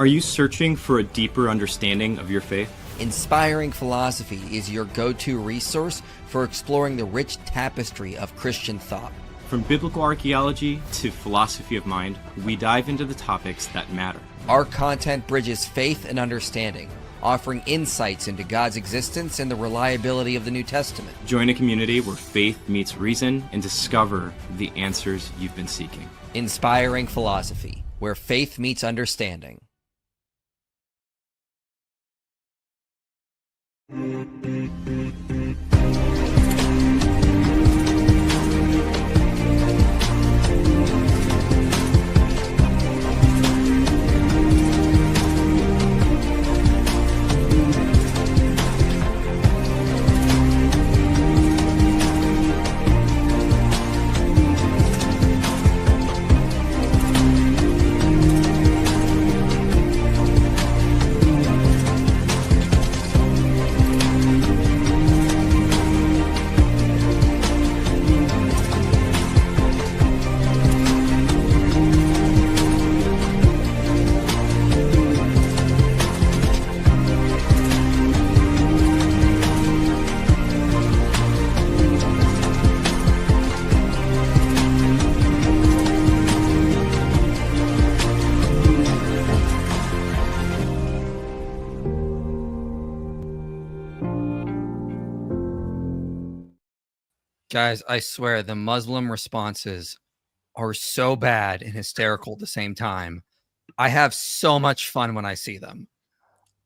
Are you searching for a deeper understanding of your faith? Inspiring Philosophy is your go-to resource for exploring the rich tapestry of Christian thought. From biblical archaeology to philosophy of mind, we dive into the topics that matter. Our content bridges faith and understanding, offering insights into God's existence and the reliability of the New Testament. Join a community where faith meets reason and discover the answers you've been seeking. Inspiring Philosophy, where faith meets understanding. Guys, I swear the Muslim responses are so bad and hysterical at the same time. I have so much fun when I see them.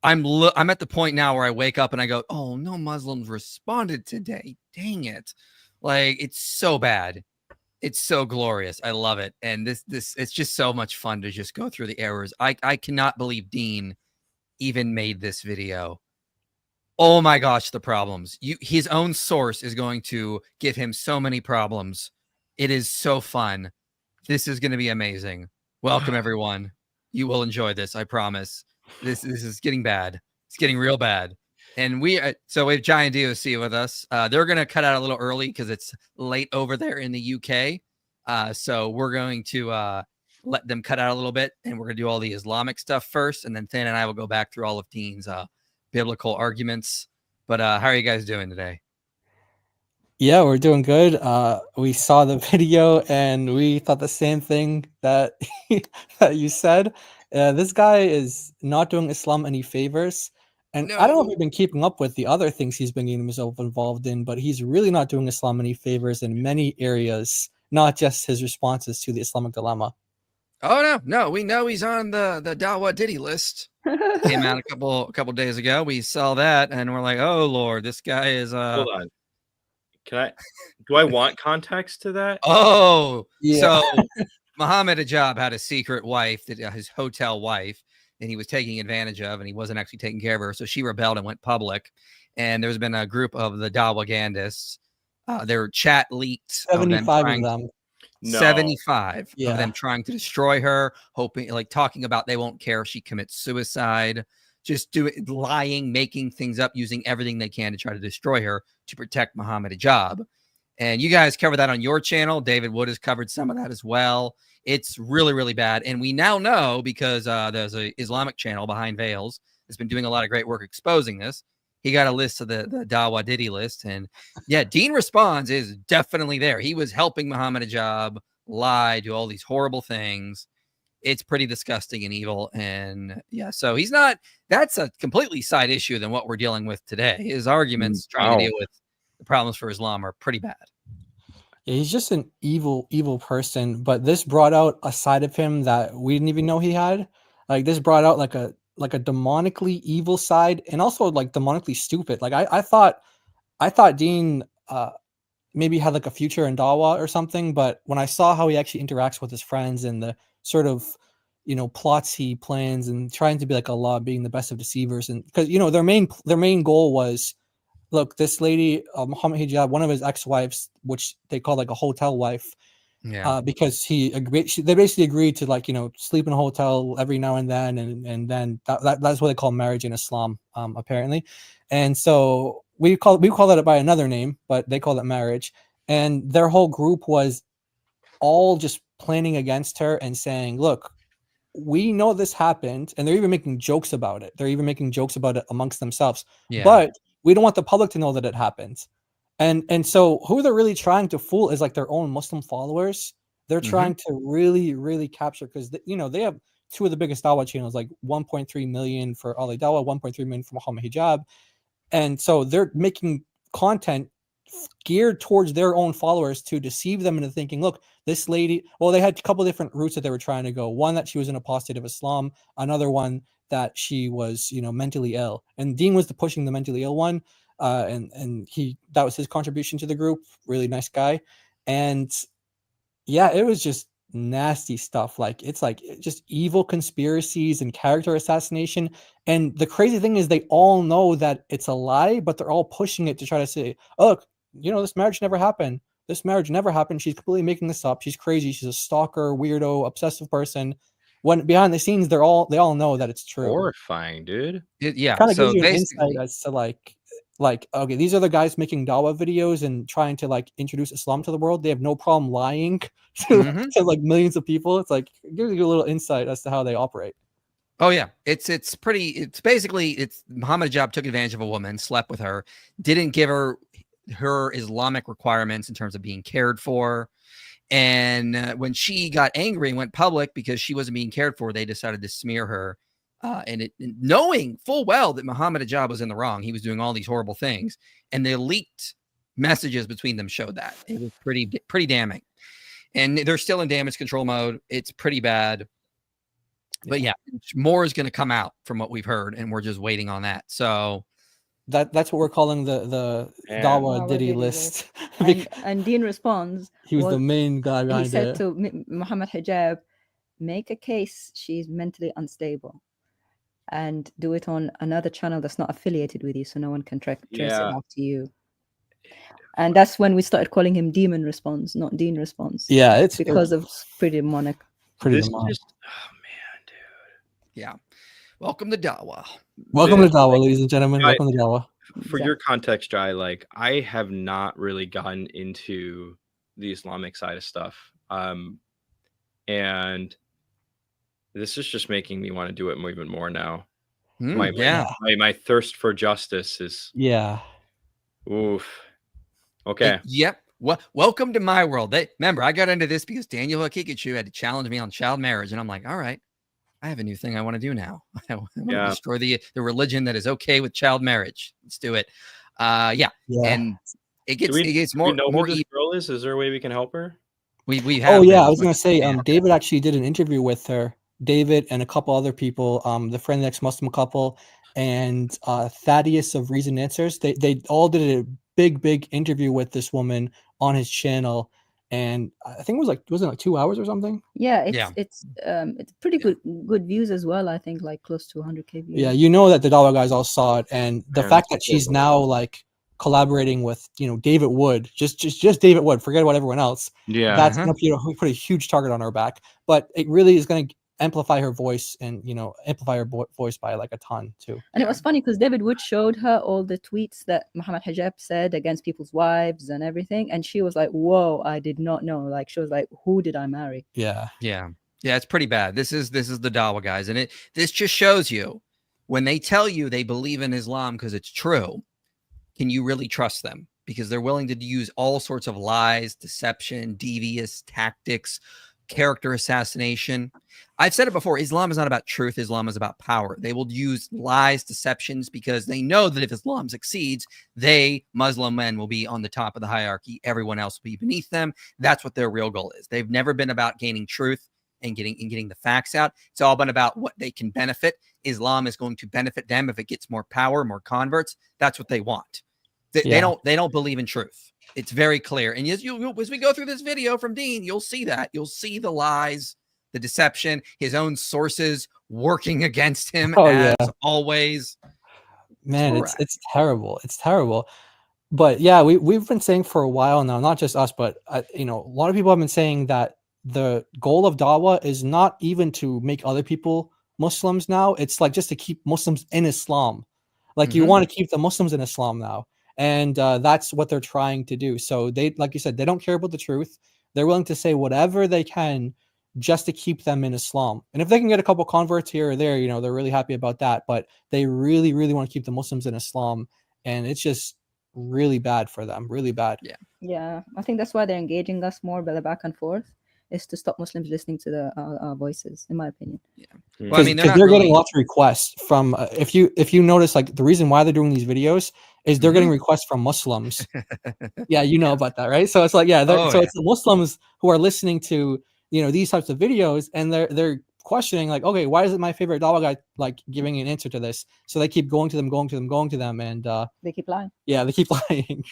I'm at the point now where I wake up and I go, "Oh, no Muslims responded today. Dang it." Like, it's so bad. It's so glorious. I love it. And this it's just so much fun to just go through the errors. I cannot believe Deen even made this video. Oh my gosh, the problems. His own source is going to give him so many problems. It is so fun. This is going to be amazing. Welcome, everyone. You will enjoy this, I promise. This is getting bad. It's getting real bad. And we have Giant DOC with us. They're going to cut out a little early because it's late over there in the UK. So we're going to let them cut out a little bit, and we're going to do all the Islamic stuff first, and then Than and I will go back through all of Deen's biblical arguments. But how are you guys doing today? Yeah, we're doing good. We saw the video and we thought the same thing that that you said. This guy is not doing Islam any favors. And I don't know if you've been keeping up with the other things he's been getting himself involved in, but he's really not doing Islam any favors in many areas, not just his responses to the Islamic dilemma. Oh no, we know he's on the Dawa Diddy list. Came out a couple days ago. We saw that and we're like, oh Lord, this guy is Hold on. Do I want context to that? Oh, yeah. So Muhammad Hijab had a secret wife, his hotel wife, and he was taking advantage of, and he wasn't actually taking care of her. So she rebelled and went public. And there's been a group of the Dawagandists. Their chat leaked. 75 of them. No. 75 Yeah. of them trying to destroy her, talking about they won't care if she commits suicide, just lying, making things up, using everything they can to try to destroy her to protect Muhammad Hijab. And you guys cover that on your channel. David Wood has covered some of that as well. It's really, really bad. And we now know because there's an Islamic channel, Behind Veils, that's been doing a lot of great work exposing this. He got a list of the Dawa Diddy list. And yeah, Deen Responds is definitely there. He was helping Muhammad Hijab lie, do all these horrible things. It's pretty disgusting and evil. And yeah, so he's not, that's a completely side issue than what we're dealing with today. His arguments trying to deal with the problems for Islam are pretty bad. Yeah, he's just an evil person. But this brought out a side of him that we didn't even know he had. Like, this brought out like a demonically evil side, and also like demonically stupid. Like I thought Deen maybe had like a future in Dawa or something, but when I saw how he actually interacts with his friends and the sort of, plots he plans and trying to be like Allah, being the best of deceivers, and because their main goal was, look, this lady Muhammad Hijab, one of his ex-wives, which they call like a hotel wife, because they basically agreed to sleep in a hotel every now and then, and then that's what they call marriage in Islam, apparently. And so we call that by another name, but they call it marriage. And their whole group was all just planning against her and saying, look, we know this happened, and they're even making jokes about it. They're even making jokes about it amongst themselves. Yeah. But we don't want the public to know that it happened. And so who they're really trying to fool is like their own Muslim followers. They're trying to really, really capture, because they have two of the biggest Dawah channels, like 1.3 million for Ali Dawah, 1.3 million for Muhammad Hijab. And so they're making content geared towards their own followers to deceive them into thinking, look, this lady, well, they had a couple different routes that they were trying to go. One, that she was an apostate of Islam. Another one, that she was, mentally ill. And Deen was the pushing the mentally ill one. And that was his contribution to the group. Really nice guy. And yeah, it was just nasty stuff. Like, it's like just evil conspiracies and character assassination. And the crazy thing is, they all know that it's a lie, but they're all pushing it to try to say, oh, look, this marriage never happened. This marriage never happened. She's completely making this up. She's crazy. She's a stalker, weirdo, obsessive person. When behind the scenes, they all know that it's true. Horrifying, dude. Yeah. Kind of So gives you an basically, insight as to like, okay, these are the guys making Dawah videos and trying to like introduce Islam to the world. They have no problem lying to like millions of people. It's like, it gives you a little insight as to how they operate. oh yeah, it's basically Muhammad Hijab took advantage of a woman, slept with her, didn't give her Islamic requirements in terms of being cared for. And when she got angry and went public because she wasn't being cared for, they decided to smear her. And knowing full well that Muhammad Hijab was in the wrong, he was doing all these horrible things, and the leaked messages between them showed that. It was pretty damning. And they're still in damage control mode. It's pretty bad. But yeah, more is going to come out from what we've heard, and we're just waiting on that. So that's what we're calling the Dawah Diddy list. and Deen Responds. He was the main guy behind it. He said to Muhammad Hijab, make a case she's mentally unstable, and do it on another channel that's not affiliated with you, so no one can trace it back to you. And that's when we started calling him Demon Responds, not Deen Responds. Yeah, it's because of pretty demonic. Pretty demonic. Oh man, dude. Yeah. Welcome to Dawah. Welcome to Dawah, ladies and gentlemen. Welcome to Dawah. For your context, Jai, like, I have not really gotten into the Islamic side of stuff. And this is just making me want to do it even more now. My thirst for justice is oof. Okay. Yep. Well, welcome to my world. Remember, I got into this because Daniel Hakikachu had to challenge me on child marriage, and I'm like, all right, I have a new thing I want to do now. I want to destroy the religion that is okay with child marriage. Let's do it. And it gets more. Do we know more who this girl is? Is there a way we can help her? We have. Oh yeah, I was gonna say, David actually did an interview with her. David and a couple other people, the Friend Ex-Muslim couple, and Thaddeus of Reason Answers. They all did a big interview with this woman on his channel, and I think wasn't it like 2 hours or something? Yeah, it's pretty good views as well. I think like close to 100K views. Yeah, that the Dawah guys all saw it, and the fact that she's now like collaborating with David Wood, just David Wood, forget about everyone else. Yeah, that's gonna put a huge target on her back, but it really is gonna amplify her voice and amplify her voice by like a ton too. And it was funny because David Wood showed her all the tweets that Muhammad Hijab said against people's wives and everything, and she was like, whoa, I did not know. Like, she was like, who did I marry? Yeah, it's pretty bad. This is the Dawah guys, and this just shows you, when they tell you they believe in Islam because it's true, can you really trust them? Because they're willing to use all sorts of lies, deception, devious tactics, character assassination. I've said it before, Islam is not about truth. Islam is about power. They will use lies, deceptions, because they know that if Islam succeeds, Muslim men, will be on the top of the hierarchy. Everyone else will be beneath them. That's what their real goal is. They've never been about gaining truth and getting the facts out. It's all been about what they can benefit. Islam is going to benefit them if it gets more power, more converts. That's what they want. They don't believe in truth. It's very clear. And as we go through this video from Deen, you'll see that. You'll see the lies, the deception, his own sources working against him always. Man, it's terrible. It's terrible. But yeah, we've been saying for a while now, not just us, but a lot of people have been saying that the goal of Dawah is not even to make other people Muslims now. It's like just to keep Muslims in Islam. Like you want to keep the Muslims in Islam now. And that's what they're trying to do. So they, like you said, they don't care about the truth. They're willing to say whatever they can just to keep them in Islam. And if they can get a couple converts here or there, you know, they're really happy about that. But they really, really want to keep the Muslims in Islam. And it's just really bad for them, really bad. Yeah, I think that's why they're engaging us more by the back and forth, is to stop Muslims listening to the voices, in my opinion. Well, I mean, they're getting lots of requests from if you notice, like, the reason why they're doing these videos is they're getting requests from Muslims. Yeah, you know about that, right? So it's like, it's the Muslims who are listening to, you know, these types of videos, and they're questioning, like, okay, why isn't my favorite dawah guy like giving an answer to this? So they keep going to them, and they keep lying. Yeah, they keep lying.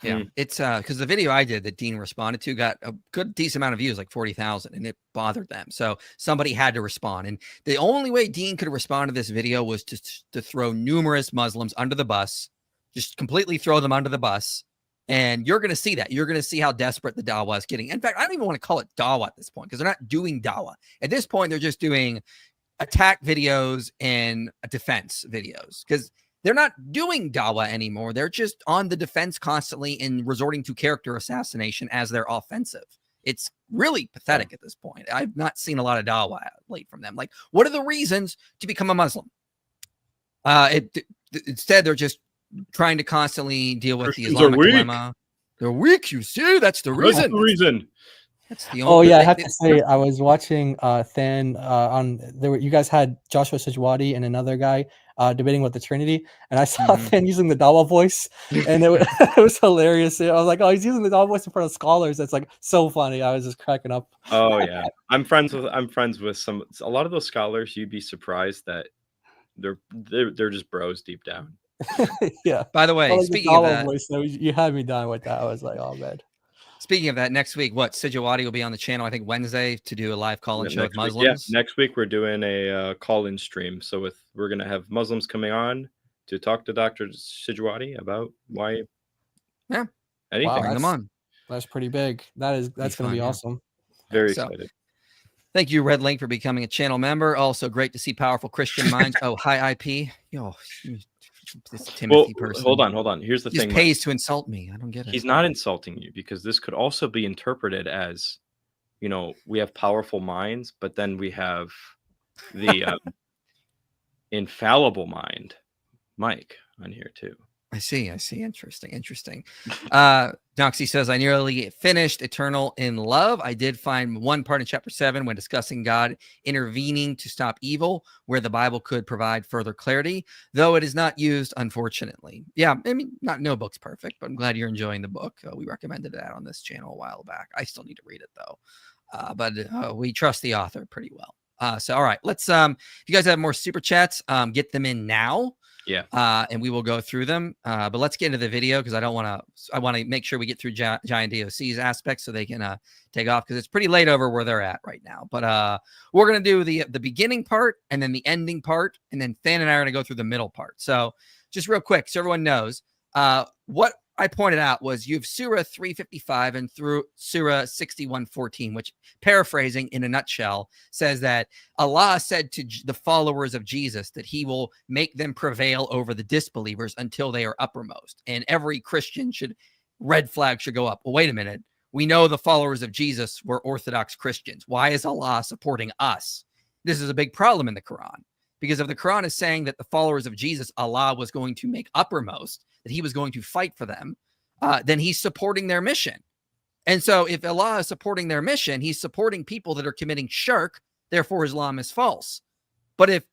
Yeah, it's because the video I did that Deen responded to got a good decent amount of views, like 40,000, and it bothered them. So somebody had to respond, and the only way Deen could respond to this video was to throw numerous Muslims under the bus, just completely throw them under the bus. And you're going to see that. You're going to see how desperate the dawah is getting. In fact, I don't even want to call it dawah at this point, because they're not doing dawah. At this point, they're just doing attack videos and defense videos, because they're not doing dawah anymore. They're just on the defense constantly and resorting to character assassination as their offensive. It's really pathetic at this point. I've not seen a lot of dawah late from them. Like, what are the reasons to become a Muslim? Instead, they're just trying to constantly deal with the Islamic dilemma. They're weak, you see? That's the reason. That's the reason. That's the only I have to say, I was watching Than on there. You guys had Joshua Sajwadi and another guy debating with the Trinity, and I saw Than using the dawah voice, and it was hilarious. I was like, oh, he's using the dawah voice in front of scholars. That's like so funny. I was just cracking up. Oh yeah, I'm friends with a lot of those scholars. You'd be surprised that they're just bros deep down. Yeah. By the way, speaking of that, voice, you had me done with that. I was like, oh man. Speaking of that, next week, Sajwadi will be on the channel, I think Wednesday, to do a live call-in show with Muslims. Next week we're doing a call-in stream. So we're going to have Muslims coming on to talk to Dr. Sajwadi about why. Yeah. Anything. Wow, bring them on. That's pretty big. That's going to be awesome. Very excited. Thank you, Red Link, for becoming a channel member. Also great to see powerful Christian minds. Oh, hi, IP. Yo, this Timothy person. Hold on. Here's the thing. He pays to insult me. I don't get it. He's not insulting you, because this could also be interpreted as, you know, we have powerful minds, but then we have the infallible Mike on here too. I see. Interesting. Doxy says, I nearly finished Eternal in Love. I did find one part in chapter 7 when discussing God intervening to stop evil, where the Bible could provide further clarity, though it is not used, unfortunately. Yeah, I mean, no book's perfect, but I'm glad you're enjoying the book. We recommended that on this channel a while back. I still need to read it, though. But we trust the author pretty well. So, all right, let's, if you guys have more super chats, get them in now. Yeah. And we will go through them. But let's get into the video, because I want to make sure we get through Giant DOC's aspects so they can take off, because it's pretty late over where they're at right now. But we're going to do the beginning part and then the ending part, and then Than and I are going to go through the middle part. So just real quick, so everyone knows, what I pointed out was you have Surah 355 and through Surah 61:14, which, paraphrasing in a nutshell, says that Allah said to the followers of Jesus that he will make them prevail over the disbelievers until they are uppermost. And every Christian red flag should go up. Well, wait a minute. We know the followers of Jesus were Orthodox Christians. Why is Allah supporting us? This is a big problem in the Quran, because if the Quran is saying that the followers of Jesus, Allah was going to make uppermost, that he was going to fight for them, then he's supporting their mission. And so if Allah is supporting their mission, he's supporting people that are committing shirk, therefore Islam is false. But if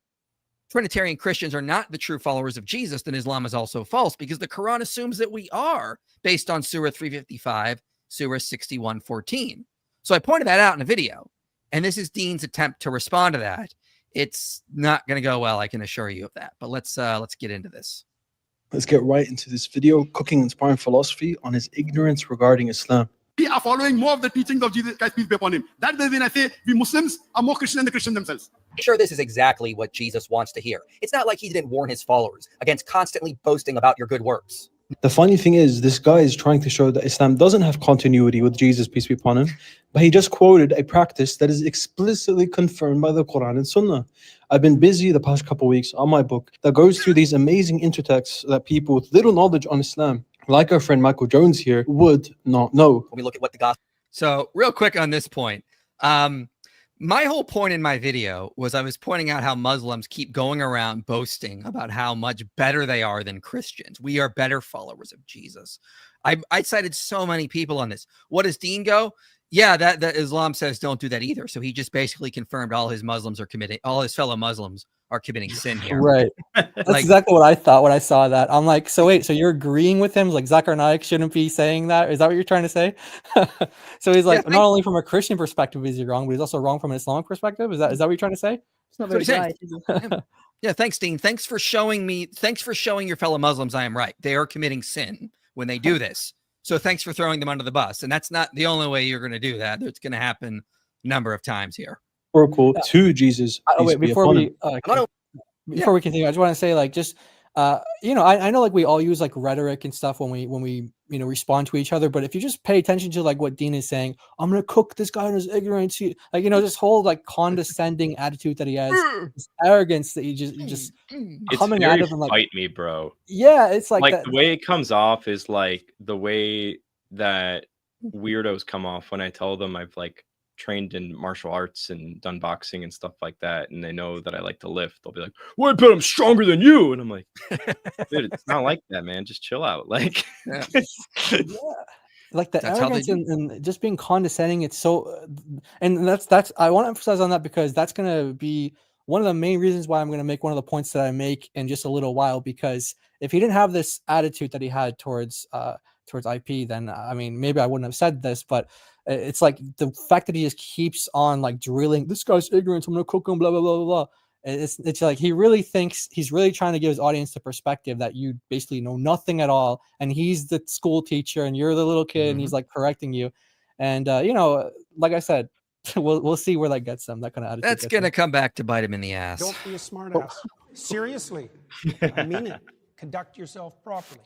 Trinitarian Christians are not the true followers of Jesus, then Islam is also false, because the Quran assumes that we are, based on Surah 355, Surah 61:14. So I pointed that out in a video, and this is Deen's attempt to respond to that. It's not going to go well, I can assure you of that. But let's get into this. Let's get right into this video, Cooking Inspiring Philosophy on his ignorance regarding Islam. We are following more of the teachings of Jesus Christ, peace be upon him. That's the reason I say we Muslims are more Christian than the Christians themselves. Sure, this is exactly what Jesus wants to hear. It's not like he didn't warn his followers against constantly boasting about your good works. The funny thing is, this guy is trying to show that Islam doesn't have continuity with Jesus, peace be upon him, but he just quoted a practice that is explicitly confirmed by the Quran and Sunnah. I've been busy the past couple of weeks on my book that goes through these amazing intertexts that people with little knowledge on Islam, like our friend Michael Jones here, would not know. When we look at what the gospel... So real quick on this point, My whole point in my video was I was pointing out how Muslims keep going around boasting about how much better they are than Christians. We are better followers of Jesus. I cited so many people on this. What does Deen go? Yeah, that Islam says don't do that either. So he just basically confirmed all his fellow Muslims are committing sin here. Right. That's exactly what I thought when I saw that. I'm like, so wait, so you're agreeing with him? Like Zakir Naik shouldn't be saying that? Is that what you're trying to say? So he's like, not only from a Christian perspective is he wrong, but he's also wrong from an Islamic perspective. Is that what you're trying to say? It's not very bright. Yeah, thanks, Deen. Thanks for showing your fellow Muslims I am right. They are committing sin when they do this. So thanks for throwing them under the bus. And that's not the only way you're going to do that. It's going to happen a number of times here. Oracle to Jesus. Wait, before we continue, I just want to say, like, just you know, I know like we all use like rhetoric and stuff when we you know respond to each other, but if you just pay attention to like what Deen is saying, I'm gonna cook this guy in his ignorance, like, you know, this whole like condescending attitude that he has, this arrogance that you just coming out of him, like, fight me, bro. Yeah, it's like that. The way it comes off is like the way that weirdos come off when I tell them I've like trained in martial arts and done boxing and stuff like that, and they know that I like to lift. They'll be like, well, I bet I'm stronger than you, and I'm like, dude, it's not like that, man. Just chill out. Like, yeah. Like the arrogance and just being condescending. It's so, and that's I want to emphasize on that, because that's gonna be one of the main reasons why I'm going to make one of the points that I make in just a little while, because if he didn't have this attitude that he had towards IP, then I mean, maybe I wouldn't have said this, but it's like the fact that he just keeps on like drilling, this guy's ignorant, I'm gonna cook him, blah blah blah blah. It's like he really thinks he's really trying to give his audience the perspective that you basically know nothing at all, and he's the school teacher and you're the little kid, and he's like correcting you. And you know, like I said, we'll see where that gets them. That kind of attitude. That's gonna come back to bite him in the ass. Don't be a smart ass. Seriously, I mean it. Conduct yourself properly.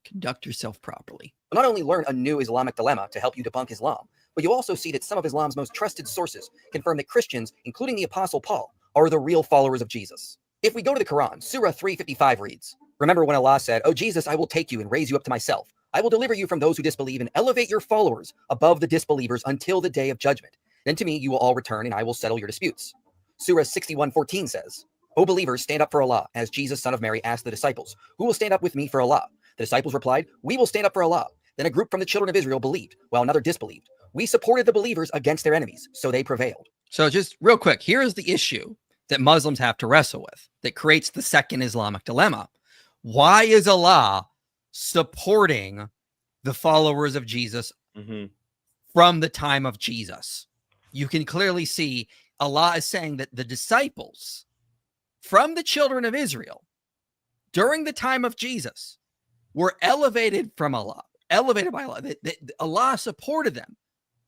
Conduct yourself properly. You'll not only learn a new Islamic dilemma to help you debunk Islam, but you'll also see that some of Islam's most trusted sources confirm that Christians, including the Apostle Paul, are the real followers of Jesus. If we go to the Quran, Surah 355 reads, remember when Allah said, "Oh Jesus, I will take you and raise you up to myself. I will deliver you from those who disbelieve and elevate your followers above the disbelievers until the day of judgment. Then to me you will all return and I will settle your disputes." Surah 61:14 says, "O believers, stand up for Allah," as Jesus, son of Mary, asked the disciples, "Who will stand up with me for Allah?" The disciples replied, "We will stand up for Allah." Then a group from the children of Israel believed, while another disbelieved. We supported the believers against their enemies, so they prevailed. So just real quick, here is the issue that Muslims have to wrestle with that creates the second Islamic dilemma. Why is Allah supporting the followers of Jesus from the time of Jesus? You can clearly see Allah is saying that the disciples from the children of Israel during the time of Jesus were elevated by Allah. Allah supported them.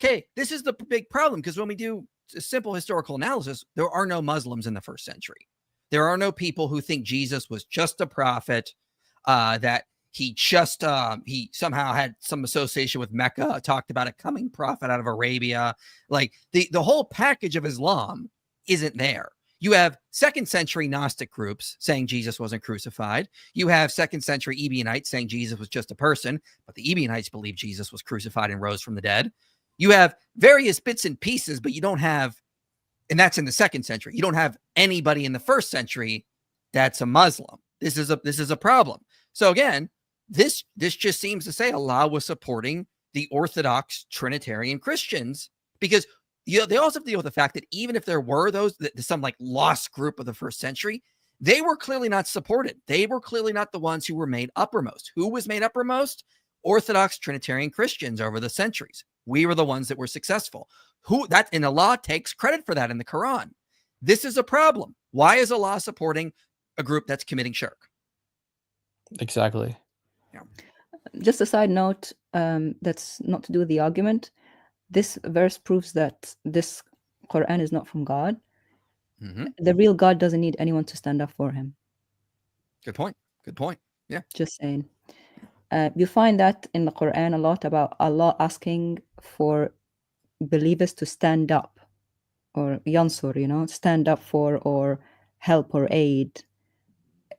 Okay, this is the big problem, because when we do a simple historical analysis, there are no Muslims in the first century. There are no people who think Jesus was just a prophet, that he somehow had some association with Mecca, talked about a coming prophet out of Arabia. Like the whole package of Islam isn't there. You have second century Gnostic groups saying Jesus wasn't crucified. You have second century Ebionites saying Jesus was just a person, but the Ebionites believe Jesus was crucified and rose from the dead. You have various bits and pieces, but you don't have, and that's in the second century. You don't have anybody in the first century that's a Muslim. This is a problem. So again, this just seems to say Allah was supporting the Orthodox Trinitarian Christians, because they also have to deal with the fact that even if there were some like lost group of the first century, they were clearly not supported. They were clearly not the ones who were made uppermost. Who was made uppermost? Orthodox Trinitarian Christians over the centuries. We were the ones that were successful. And Allah takes credit for that in the Quran. This is a problem. Why is Allah supporting a group that's committing shirk? Exactly. Yeah. Just a side note, that's not to do with the argument. This verse proves that this Quran is not from God. The real God doesn't need anyone to stand up for him. Good point. Good point. Yeah. Just saying. You find that in the Quran a lot, about Allah asking for believers to stand up, or yansur, stand up for or help or aid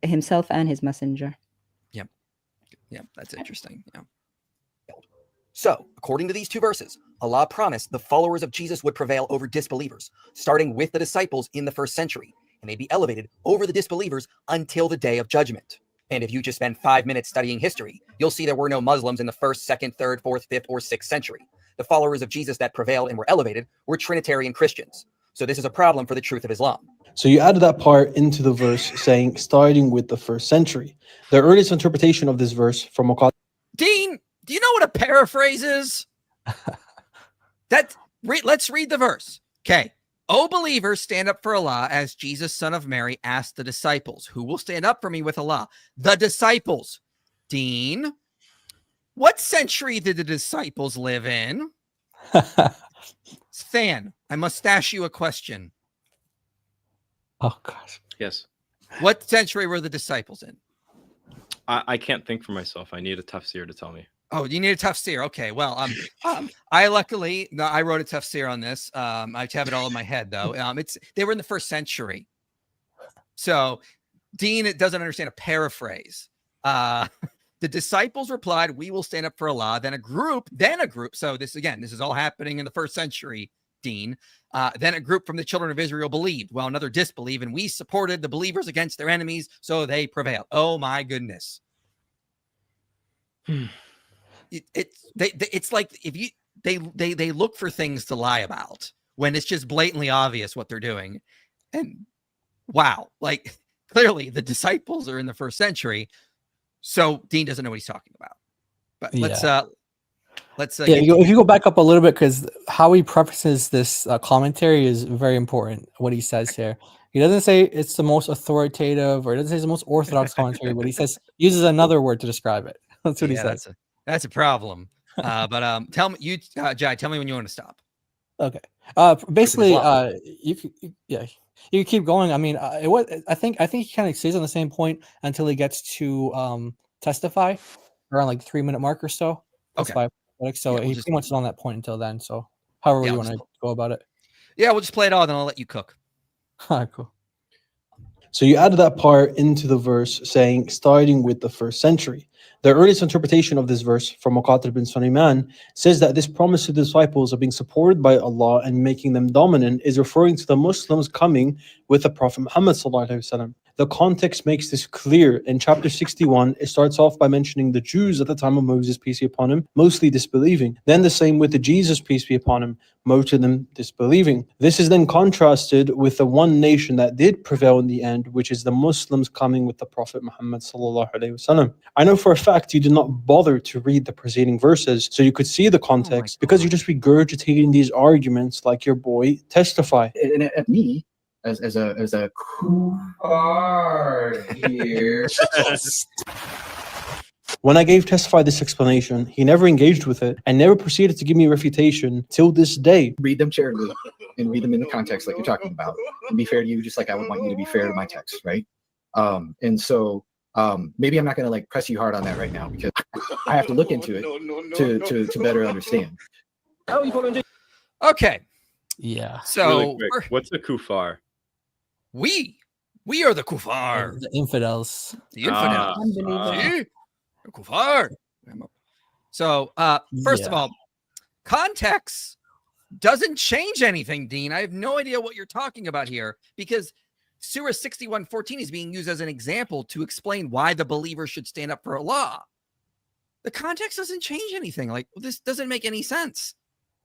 himself and his messenger. Yep. Yeah, that's interesting. Yeah. So, according to these two verses, Allah promised the followers of Jesus would prevail over disbelievers, starting with the disciples in the first century, and they'd be elevated over the disbelievers until the day of judgment. And if you just spend 5 minutes studying history, you'll see there were no Muslims in the 1st, 2nd, 3rd, 4th, 5th, or 6th century. The followers of Jesus that prevailed and were elevated were Trinitarian Christians. So this is a problem for the truth of Islam. So you added that part into the verse saying, starting with the 1st century. The earliest interpretation of this verse from Dean, do you know what a paraphrase is? Let's read the verse. Okay. O believers, stand up for Allah, as Jesus, son of Mary, asked the disciples, who will stand up for me with Allah? The disciples. Dean, what century did the disciples live in? Than, I must ask you a question. Oh gosh. Yes. What century were the disciples in? I can't think for myself. I need a tafsir to tell me. Oh, you need a tafsir. Okay. Well, I luckily, no, I wrote a tafsir on this. I have it all in my head though. They were in the 1st century. So Dean, it doesn't understand a paraphrase. The disciples replied, we will stand up for Allah. Then a group. So this is all happening in the 1st century, Dean. Then a group from the children of Israel believed, while another disbelieved, and we supported the believers against their enemies, so they prevailed. Oh my goodness. It's like if you they look for things to lie about when it's just blatantly obvious what they're doing. And wow, like clearly the disciples are in the 1st century, so Dean doesn't know what he's talking about. But let's if you go back up a little bit, because how he prefaces this commentary is very important. What he says here, he doesn't say it's the most authoritative, or he doesn't say it's the most orthodox commentary, but he uses another word to describe it. That's what he says. That's a problem. But tell me, Jai, tell me when you want to stop. Okay. Basically, you can keep going. I mean, I think he kind of stays on the same point until he gets to testify around like the 3-minute mark or so. That's okay. 5. So he pretty much is on that point until then. So however you want to go about it. Yeah, we'll just play it all, then I'll let you cook. All right, cool. So you added that part into the verse saying, starting with the 1st century. The earliest interpretation of this verse from Muqatil bin Sulaiman says that this promise to the disciples of being supported by Allah and making them dominant is referring to the Muslims coming with the Prophet Muhammad sallallahu alaihi wasallam. The context makes this clear. In chapter 61, it starts off by mentioning the Jews at the time of Moses, peace be upon him, mostly disbelieving. Then the same with the Jesus, peace be upon him, most of them disbelieving. This is then contrasted with the one nation that did prevail in the end, which is the Muslims coming with the Prophet Muhammad sallallahu alaihi wasallam. I know for a fact you did not bother to read the preceding verses, so you could see the context, because you're just regurgitating these arguments like your boy Testify. And at me, as a kuffar here. When I gave Testify this explanation, he never engaged with it and never proceeded to give me a refutation till this day. Read them charitably and read them in the context like you're talking about, and be fair to you, just like I would want you to be fair to my text, right? And so maybe I'm not going to like press you hard on that right now, because I have to look into it to better understand. Okay. Yeah. So really quick, what's a kuffar? We are the kuffar. The infidels. The infidels. Unbelievable. The kuffar. So first of all, context doesn't change anything, Dean. I have no idea what you're talking about here, because Surah 61:14 is being used as an example to explain why the believer should stand up for Allah. The context doesn't change anything. Like, this doesn't make any sense.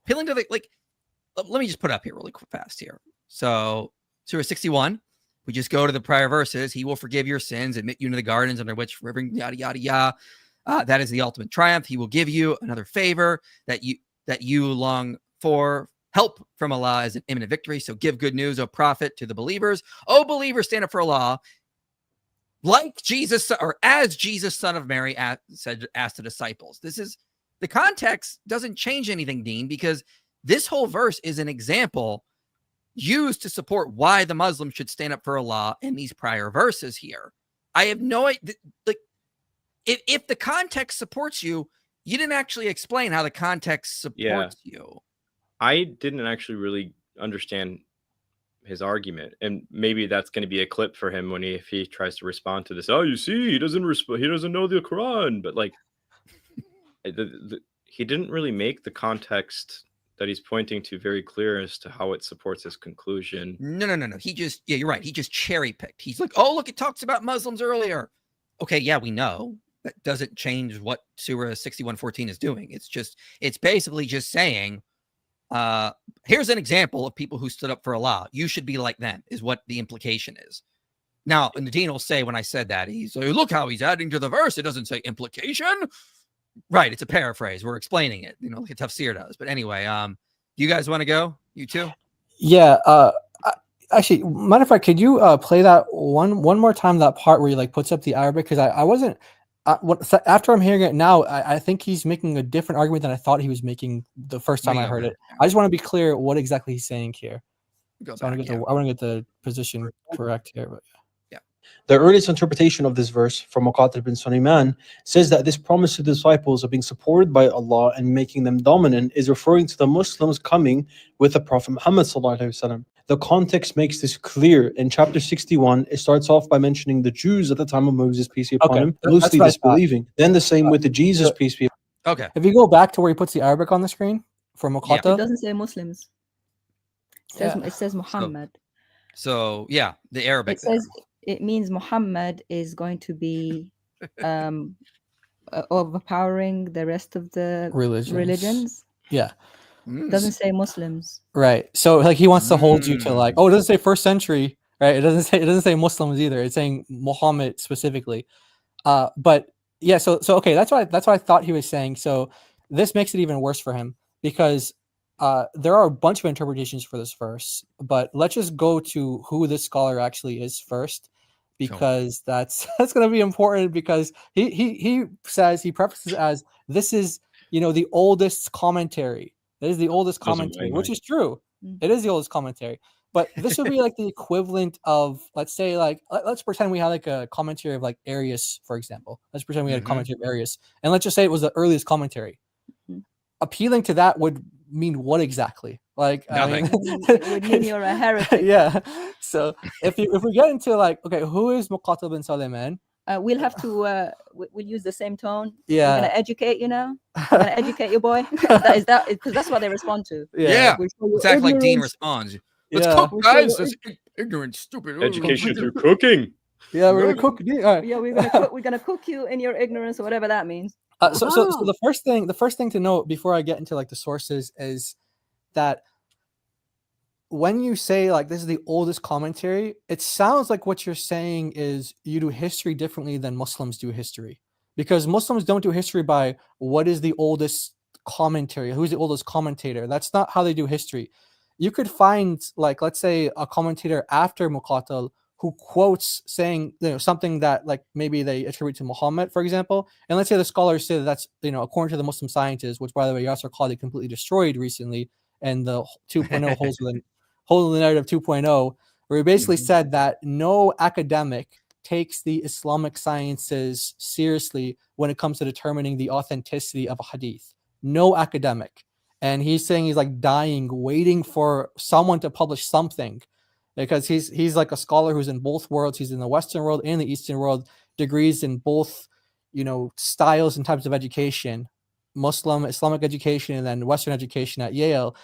Appealing to let me just put it up here really quick, fast here. So Surah 61, we just go to the prior verses. He will forgive your sins, admit you into the gardens under which river, yada, yada, yada. That is the ultimate triumph. He will give you another favor that you long for. Help from Allah is an imminent victory. So give good news, O prophet, to the believers. O believers, stand up for Allah. Like Jesus, or as Jesus, son of Mary, asked the disciples. This is the context doesn't change anything, Dean, because this whole verse is an example used to support why the Muslims should stand up for Allah in these prior verses here. I have no idea. Like, if the context supports you, you didn't actually explain how the context supports you. I didn't actually really understand his argument, and maybe that's going to be a clip for him when if he tries to respond to this. Oh, you see, he doesn't know the Quran, but like he didn't really make the context that he's pointing to very clear as to how it supports his conclusion. No. He just, yeah, you're right. He just cherry picked. He's like, oh, look, it talks about Muslims earlier. Okay, yeah, we know. That doesn't change what Surah 61:14 is doing. It's basically just saying, here's an example of people who stood up for Allah. You should be like them, is what the implication is. Now, Nadine will say when I said that, he's like, look how he's adding to the verse. It doesn't say implication. Right, it's a paraphrase. We're explaining it, like a tafsir does. But anyway, you guys want to go? You two? Yeah. Actually, matter of fact, could you play that one more time? That part where he like puts up the Arabic, because I wasn't. After I'm hearing it now, I think he's making a different argument than I thought he was making the first time I heard it. I just want to be clear what exactly he's saying here. So I want to get the position correct here. But the earliest interpretation of this verse from Muqatil bin Sulaiman says that this promise to the disciples of being supported by Allah and making them dominant is referring to the Muslims coming with the Prophet Muhammad sallallahu alaihi wasallam. The context makes this clear. In chapter 61, it starts off by mentioning the Jews at the time of Moses, peace be upon him, loosely disbelieving. Then the same with the Jesus, peace be upon him. Okay. If you go back to where he puts the Arabic on the screen for Muqatil, it doesn't say Muslims. It says Muhammad. So yeah, the Arabic. It says it means Muhammad is going to be overpowering the rest of the religions. Yeah. Doesn't say Muslims. Right. So like he wants to hold you to like, oh, it doesn't say first century, right? It doesn't say Muslims either. It's saying Muhammad specifically. But yeah, so okay, that's what I thought he was saying. So this makes it even worse for him because there are a bunch of interpretations for this verse, but let's just go to who this scholar actually is first, because that's going to be important, because he says, he prefaces as, this is, the oldest commentary. It is the oldest commentary, which is true. It is the oldest commentary. But this would be like the equivalent of, let's say, like, let's pretend we had like a commentary of like Arius, for example. Let's pretend we had a commentary of Arius. And let's just say it was the earliest commentary. Appealing to that would mean what exactly? Like, nothing. It would mean you're a heretic. Yeah. So if we get into like, okay, who is Muqatil bin Sulaiman? We'll have to we'll use the same tone. Yeah. We're gonna educate you now. We're gonna educate your boy. Is that because that's what they respond to. Yeah. It's actually like Deen Responds. Let's cook, guys. That's ignorant, stupid. Education through cooking. Yeah, we're gonna cook. Yeah, we're gonna cook. We're gonna cook you in your ignorance, or whatever that means. So the first thing to note before I get into like the sources is that when you say like this is the oldest commentary, it sounds like what you're saying is you do history differently than Muslims do history, because Muslims don't do history by what is the oldest commentary, who's the oldest commentator. That's not how they do history. You could find, like, let's say a commentator after Muqatil who quotes saying, something that like maybe they attribute to Muhammad, for example. And let's say the scholars say that that's, according to the Muslim scientists, which by the way, Yasser Qadhi completely destroyed recently, and the 2.0 holds the narrative 2.0, where he basically said that no academic takes the Islamic sciences seriously when it comes to determining the authenticity of a hadith. No academic. And he's saying he's like dying, waiting for someone to publish something, because he's like a scholar who's in both worlds. He's in the Western world and the Eastern world, degrees in both, styles and types of education, Muslim, Islamic education, and then Western education at Yale.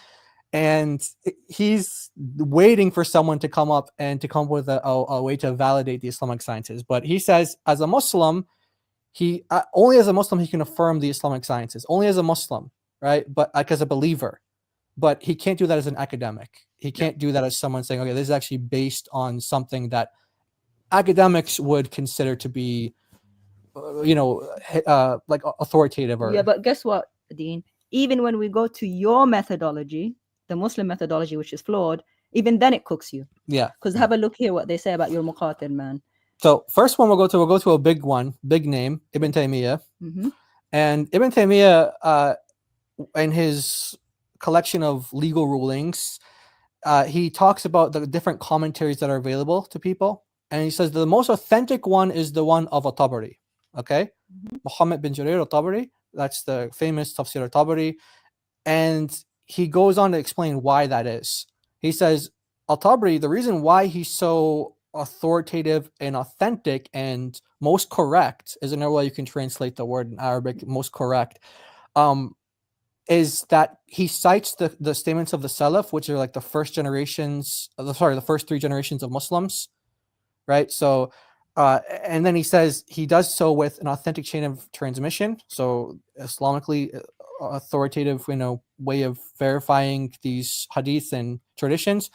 And he's waiting for someone to come up and to come up with a way to validate the Islamic sciences. But he says, as a Muslim, only as a Muslim he can affirm the Islamic sciences. Only as a Muslim, right? But like as a believer. But he can't do that as an academic. He can't do that as someone saying, okay, this is actually based on something that academics would consider to be, like authoritative. Or... Yeah, but guess what, Deen? Even when we go to your methodology, the Muslim methodology, which is flawed, even then it cooks you. Yeah. Because have a look here what they say about your Muqatil, man. So first one we'll go to a big one, big name, Ibn Taymiyyah. And Ibn Taymiyyah, in his collection of legal rulings, he talks about the different commentaries that are available to people. And he says the most authentic one is the one of At-Tabari. Okay? Muhammad bin Jarir At-Tabari. That's the famous Tafsir At-Tabari. And he goes on to explain why that is. He says, At-Tabari, the reason why he's so authoritative and authentic and most correct, is another way you can translate the word in Arabic, most correct, is that he cites the statements of the Salaf, which are like the first the first 3 generations of Muslims, right? So, and then he says he does so with an authentic chain of transmission, so Islamically authoritative, way of verifying these hadith and traditions.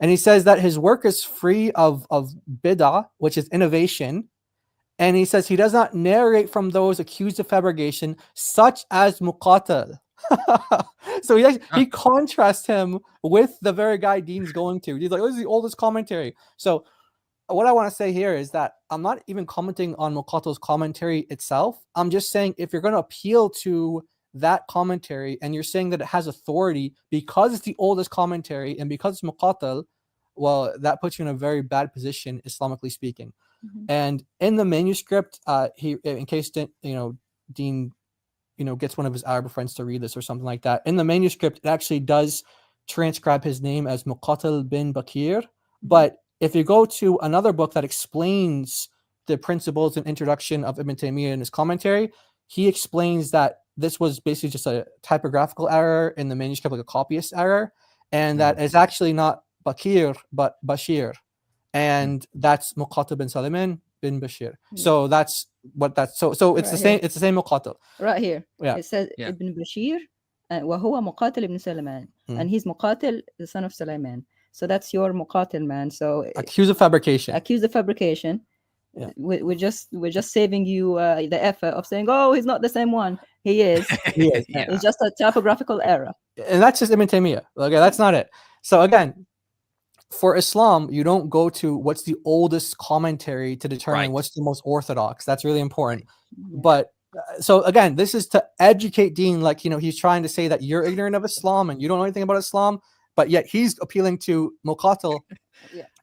And he says that his work is free of bid'ah, which is innovation. And he says he does not narrate from those accused of fabrication, such as Muqatil. So he contrasts him with the very guy Deen's going to. He's like, this is the oldest commentary. So what I want to say here is that I'm not even commenting on Muqatil's commentary itself. I'm just saying if you're going to appeal to that commentary and you're saying that it has authority because it's the oldest commentary and because it's Muqatil, well, that puts you in a very bad position, Islamically speaking. Mm-hmm. And in the manuscript, he, in case Deen, gets one of his Arab friends to read this or something like that, in the manuscript, it actually does transcribe his name as Muqatil bin Bakir. Mm-hmm. But if you go to another book that explains the principles and introduction of Ibn Taymiyyah in his commentary, he explains that this was basically just a typographical error in the manuscript, like a copyist error, and that it's actually not Bakir but Bashir, and that's Muqatil bin Sulaiman bin Bashir. So that's what that's so it's right the same. It's the same Muqatil right here. Yeah, it says Ibn Bashir, وهو مقاتل ibn Sulaiman, and he's Muqatil, the son of Sulaiman. So that's your Muqatil, man. So accused of fabrication. Accused of fabrication. Yeah. We're just saving you the effort of saying, oh, he's not the same one. He is. He is. Yeah. It's just a typographical error. And that's just Ibn Taymiyyah. Okay, that's not it. So again, for Islam, you don't go to what's the oldest commentary to determine what's the most orthodox. That's really important. Yeah. But so again, this is to educate Deen. Like, he's trying to say that you're ignorant of Islam and you don't know anything about Islam, but yet he's appealing to Muqatil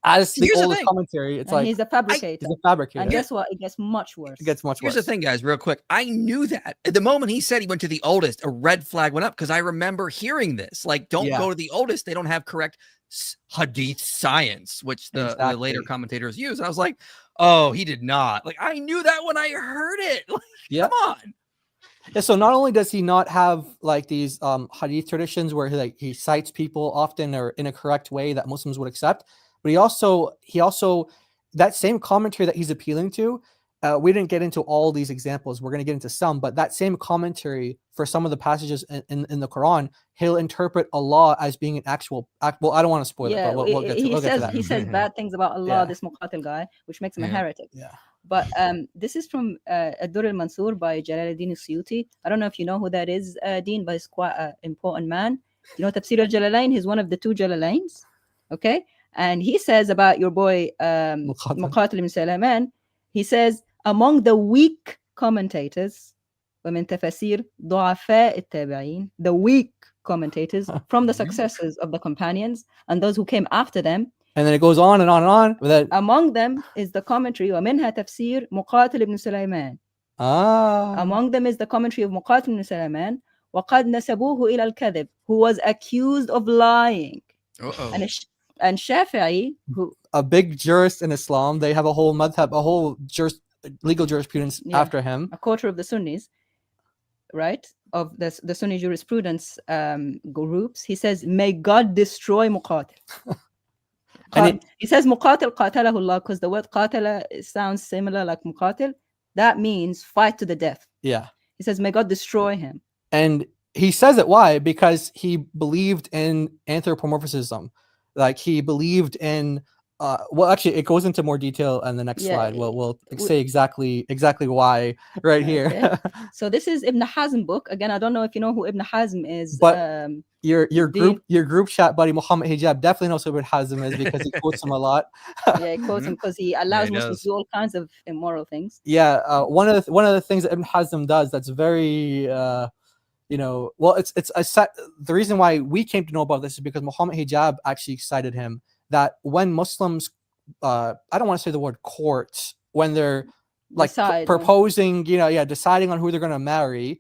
as the oldest commentary. It's like he's a fabricator. He's a fabricator. And guess what? It gets much worse. It gets much worse. Here's the thing, guys, real quick. I knew that. At the moment he said he went to the oldest, a red flag went up because I remember hearing this. Like, don't go to the oldest. They don't have correct hadith science, which the later commentators use. And I was like, oh, he did not. Like, I knew that when I heard it. Like, come on. Yeah, so not only does he not have like these hadith traditions where he cites people often or in a correct way that Muslims would accept, but he also that same commentary that he's appealing to, we didn't get into all these examples. We're going to get into some, but that same commentary for some of the passages in the Quran, he'll interpret Allah as being an actual well, I don't want to spoil it, but we'll get to that. He says bad things about Allah, this Muqatil guy, which makes him a heretic. Yeah. But this is from Ad-Durr al-Mansur by Jalaluddin al-Suyuti. I don't know if you know who that is, Deen, but he's quite an important man. You know Tafsir al-Jalalain? He's one of the 2 Jalalains. Okay? And he says about your boy Muqatil ibn Sulaiman, he says, among the weak commentators, ومن تفاسير ضعفاء التابعين, the weak commentators from the successors of the companions and those who came after them. And then it goes on and on and on. That among them is the commentary ومنها تفسير مقاتل ibn Sulaiman. Among them is the commentary of Muqatil ibn Sulaiman وقد نسبوه إلى الكذب, who was accused of lying. And Shafi'i, who a big jurist in Islam, they have a whole madhab, a whole legal jurisprudence after him. A quarter of the Sunnis, right, of the Sunni jurisprudence groups. He says, may God destroy Muqatil. He says Muqatil qatalahu Allah because the word qatala sounds similar like Muqatil. That means fight to the death. Yeah. He says, may God destroy him. And he says it why? Because he believed in anthropomorphism. Like he believed in well, actually it goes into more detail on the next slide. We'll say exactly why right here. Okay. So this is Ibn Hazm book. Again, I don't know if you know who Ibn Hazm is. But your group chat buddy Muhammad Hijab definitely knows who Ibn Hazm is because he quotes him a lot. Yeah, he quotes him because he allows Muslims to do all kinds of immoral things. Yeah, one of the things that Ibn Hazm does that's very well, it's the reason why we came to know about this is because Muhammad Hijab actually cited him that when Muslims, I don't want to say the word courts, when they're like proposing, deciding on who they're going to marry,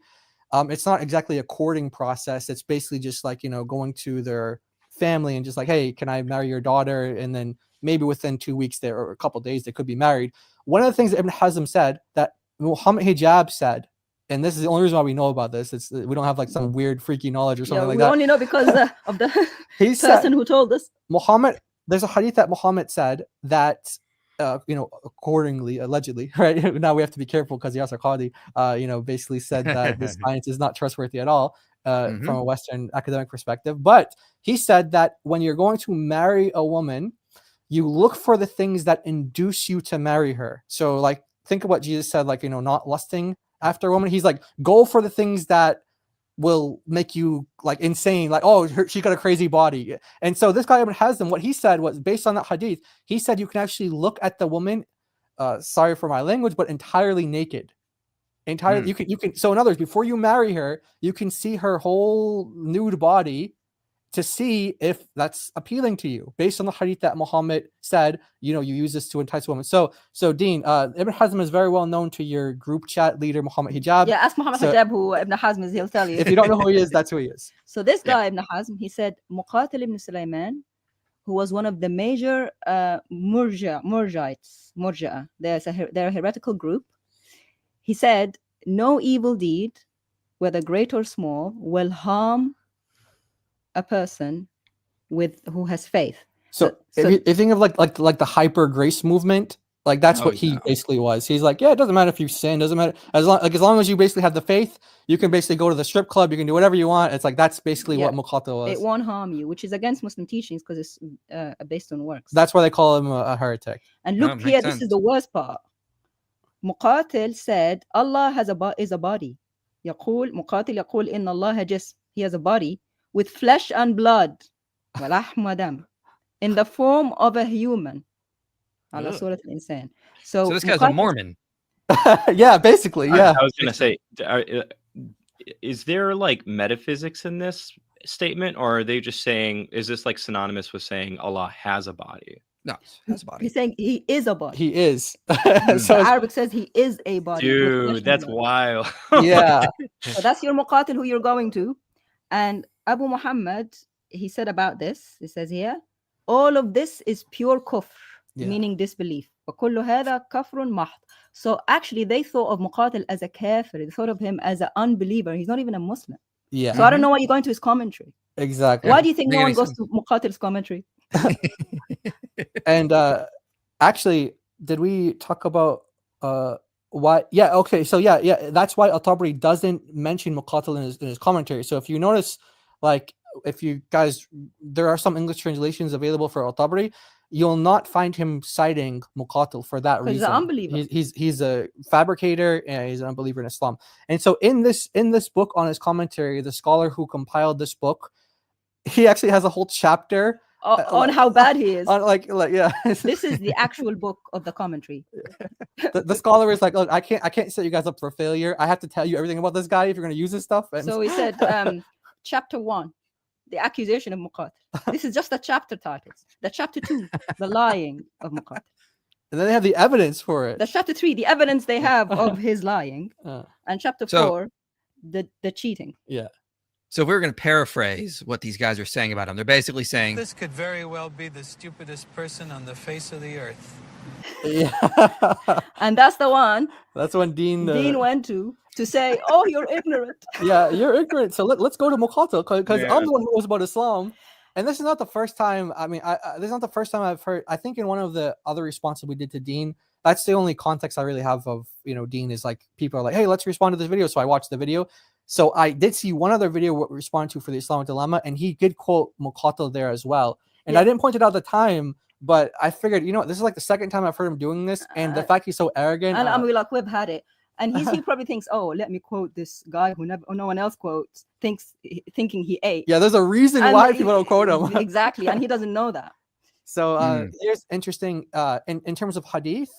it's not exactly a courting process. It's basically just like, going to their family and just like, hey, can I marry your daughter? And then maybe within 2 weeks there or a couple of days, they could be married. One of the things that Ibn Hazm said that Muhammad Hijab said and this is the only reason why we know about this. It's we don't have like some weird freaky knowledge or something like we that. only know because of the He said person who told us. Muhammad. There's a hadith that Muhammad said that accordingly, allegedly, right? Now we have to be careful because Yasser Qadi, basically said that this science is not trustworthy at all from a Western academic perspective. But he said that when you're going to marry a woman, you look for the things that induce you to marry her. So, like, think of what Jesus said, like, not lusting after a woman. He's like, go for the things that will make you like insane, like, oh, she got a crazy body. And so this guy Ibn Hazm, what he said was based on that hadith. He said you can actually look at the woman, sorry for my language, but entirely naked. You can. So in other words, before you marry her, you can see her whole nude body to see if that's appealing to you, based on the hadith that Muhammad said. You use this to entice women. So Deen, Ibn Hazm is very well known to your group chat leader, Muhammad Hijab. Yeah, ask Muhammad Hijab who Ibn Hazm is. He'll tell you. If you don't know who he is, that's who he is. So this guy Ibn Hazm, he said Muqatil ibn Sulaiman, who was one of the major Murji'ites. They're a heretical group. He said no evil deed, whether great or small, will harm a person who has faith. So if you think of like the hyper grace movement, like that's what he basically was. He's like, yeah, it doesn't matter if you sin, doesn't matter, as long as you basically have the faith, you can basically go to the strip club, you can do whatever you want. It's like that's basically what Muqatil was. It won't harm you, which is against Muslim teachings because it's based on works. That's why they call him a heretic. And look here, this is the worst part. Muqatil said Allah is a body. Muqatil يقول إن الله جسم. He has a body with flesh and blood, in the form of a human. So this guy's a Mormon. Yeah, basically. Yeah. I was gonna say, is there like metaphysics in this statement, or are they just saying, is this like synonymous with saying Allah has a body? No, he has a body. He's saying he is a body. He is. So Arabic says he is a body. Dude, that's wild. Yeah. So that's your Muqatil who you're going to. And Abu Muhammad, he said about this, he says here, all of this is pure kufr, meaning disbelief. وَكُلُّ هَذَا كَفْرٌ مَحْض. So actually they thought of Muqatil as a kafir. They thought of him as an unbeliever. He's not even a Muslim. Yeah. So I don't know why you're going to his commentary. Exactly. Why do you think no one goes to Muqatil's commentary? And actually, did we talk about why? Yeah, okay. So yeah, that's why Al-Tabari doesn't mention Muqatil in his commentary. So if you notice, like, if you guys, there are some English translations available for Al-Tabari, you'll not find him citing Muqatil for that reason. He's an unbeliever. He's a fabricator and he's an unbeliever in Islam. And so in this book, on his commentary, the scholar who compiled this book, he actually has a whole chapter on how bad he is. Yeah. This is the actual book of the commentary. The scholar is like, look, I can't set you guys up for failure. I have to tell you everything about this guy if you're going to use this stuff. And so he said, chapter 1, the accusation of Muqatil. This is just the chapter titles. The chapter 2, the lying of Muqatil. And then they have the evidence for it. The chapter 3, the evidence they have of his lying. And chapter 4, the cheating. Yeah. So if we were going to paraphrase what these guys are saying about him, they're basically saying, this could very well be the stupidest person on the face of the earth. Yeah. And that's the one. That's when Deen went to say, oh, you're ignorant. Yeah, you're ignorant. So let's go to Muqatil, because I'm the one who knows about Islam. And this is not the first time. I mean, this is not the first time I've heard. I think in one of the other responses we did to Deen, that's the only context I really have of, Deen is like, people are like, hey, let's respond to this video. So I watched the video. So I did see one other video what we responded to for the Islamic Dilemma, and he did quote Muqatil there as well. And I didn't point it out at the time, but I figured, this is like the second time I've heard him doing this, and the fact he's so arrogant. And I'm like, we've had it. And he probably thinks, oh, let me quote this guy who no one else quotes, thinking he ate. Yeah, there's a reason why people don't quote him. Exactly, and he doesn't know that. So here's interesting, in terms of hadith,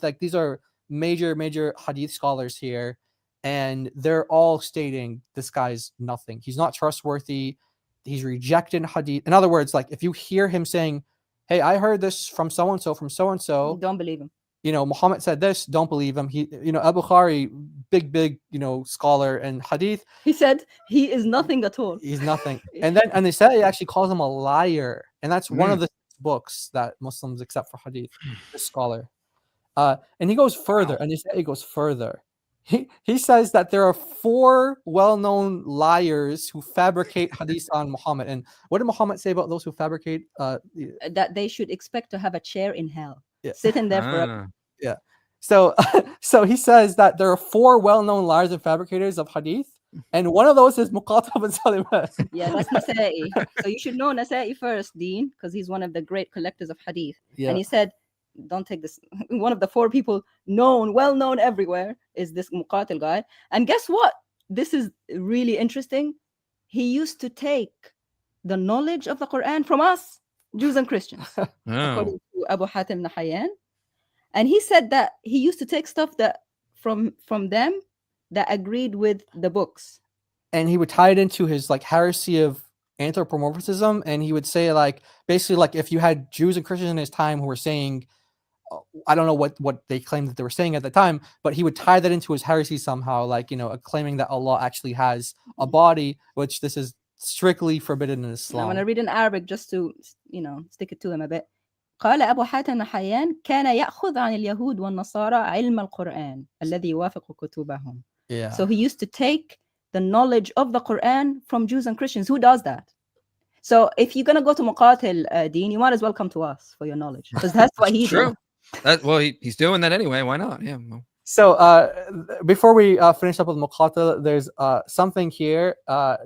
like these are major hadith scholars here, and they're all stating this guy's nothing. He's not trustworthy. He's rejecting hadith. In other words, like if you hear him saying, hey, I heard this from so-and-so, don't believe him. Muhammad said this, don't believe him. He, Al-Bukhari, big, scholar in hadith. He said he is nothing at all. He's nothing. And they said he actually calls him a liar. And that's one of the books that Muslims accept for hadith, this scholar. And he goes further, and he goes further. he says that there are 4 well-known liars who fabricate hadith on Muhammad. And what did Muhammad say about those who fabricate? That they should expect to have a chair in hell, Yeah. sitting there forever. Yeah. So so he says that there are 4 well-known liars and fabricators of hadith, and one of those is Muqatil bin Sulaiman. Yeah, that's Nasa'i. So you should know Nasa'i first, Deen, because he's one of the great collectors of hadith. Yeah. And he said, don't take this. One of the 4 people well known everywhere is this Muqatil guy. And guess what? This is really interesting. He used to take the knowledge of the Quran from us, Jews and Christians, according to Abu Hatim Nahyan. And he said that he used to take stuff that from them that agreed with the books. And he would tie it into his like heresy of anthropomorphism, and he would say like basically like if you had Jews and Christians in his time who were saying, I don't know what they claimed that they were saying at the time, but he would tie that into his heresy somehow, like, you know, claiming that Allah actually has a body, which this is strictly forbidden in Islam. I'm going to read in Arabic just to, you know, stick it to him a bit. قال أبو حاتم نحيان كان يأخذ عن اليهود والنصارى علم القرآن الذي يوافق كتبهم. Yeah. So he used to take the knowledge of the Quran from Jews and Christians. Who does that? So if you're going to go to Muqatil, Deen, you might as well come to us for your knowledge, because that's what he's doing. Well, he's doing that anyway. Why not? Yeah. Well. So before we finish up with Muqatil, there's something here.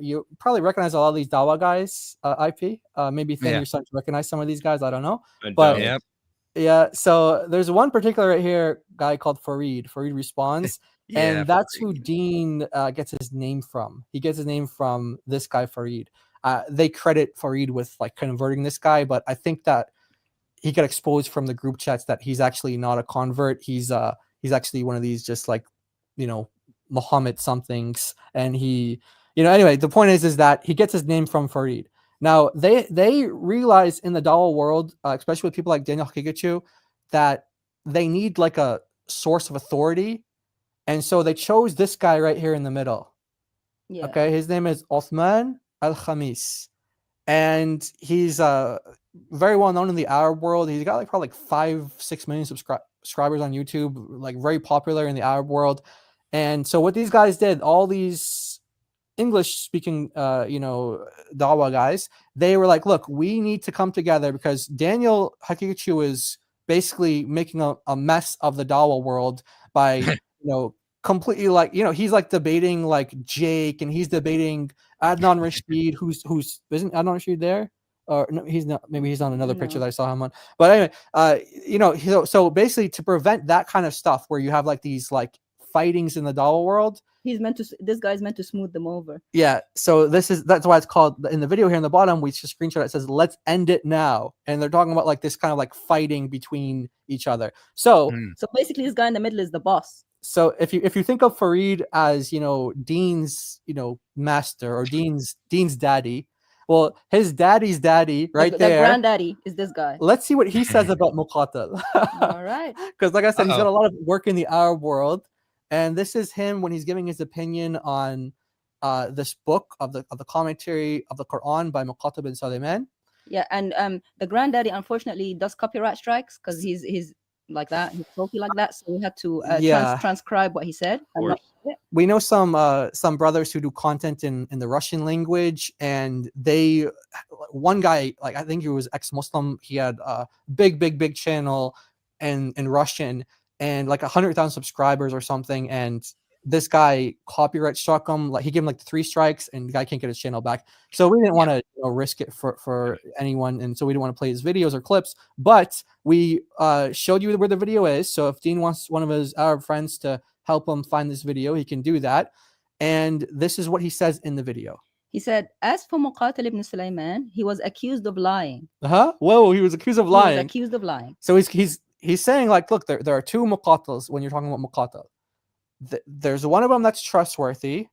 You probably recognize a lot of these Dawa guys, IP. Maybe Finn, you're starting to recognize some of these guys. I don't know. But yeah, so there's one particular right here guy called Fareed. Fareed Responds. And that's who Deen gets his name from. He gets his name from this guy, Fareed. They credit Fareed with like converting this guy, but I think that he got exposed from the group chats that he's actually not a convert. He's actually one of these just like, you know, Muhammad somethings. And he, you know, anyway, the point is that he gets his name from Fareed. Now they realize in the Dawah world, especially with people like Daniel Hakikachu, that they need like a source of authority. And so they chose this guy right here in the middle. Yeah. Okay, his name is Othman Al-Khamis. And he's very well known in the Arab world. He's got like probably like 5-6 million subscribers on YouTube, like very popular in the Arab world. And so what these guys did, all these English speaking you know, Dawah guys, they were like, look, we need to come together because Daniel Hakikachu is basically making a mess of the Dawah world by you know, completely like, you know, he's like debating like Jake, and he's debating Adnan Rashid, who's isn't Adnan Rashid there? Or no, he's not. Maybe he's on another picture that I saw him on. But anyway, you know, so basically to prevent that kind of stuff where you have like these like fightings in the Dawah world, this guy's meant to smooth them over. Yeah. So that's why it's called in the video here in the bottom. We just screenshot it says "Let's end it now," and they're talking about like this kind of like fighting between each other. So basically, this guy in the middle is the boss. So if you think of Fareed as, you know, Deen's, you know, master or Deen's daddy, well, his daddy's daddy right there, the granddaddy is this guy. Let's see what he says about Muqatil. All right. Because like I said, he's got a lot of work in the Arab world, and this is him when he's giving his opinion on this book of the commentary of the Quran by Muqatil bin Sulaiman. Yeah, and the granddaddy unfortunately does copyright strikes because he's like that, he's talking like that, so we had to transcribe what he said. We know some brothers who do content in the Russian language, and one guy, like I think he was ex-Muslim, he had a big channel in Russian and like 100,000 subscribers or something, and this guy copyright struck him. Like he gave him like 3 strikes, and the guy can't get his channel back. So we didn't want to risk it for anyone, and so we didn't want to play his videos or clips. But we showed you where the video is. So if Deen wants one of his Arab friends to help him find this video, he can do that. And this is what he says in the video. He said, as for Muqatil ibn Sulaiman, he was accused of lying. Whoa, he was accused of lying. He was accused of lying. So he's saying like, look, there are 2 Muqatils when you're talking about Muqatil. There's one of them that's trustworthy,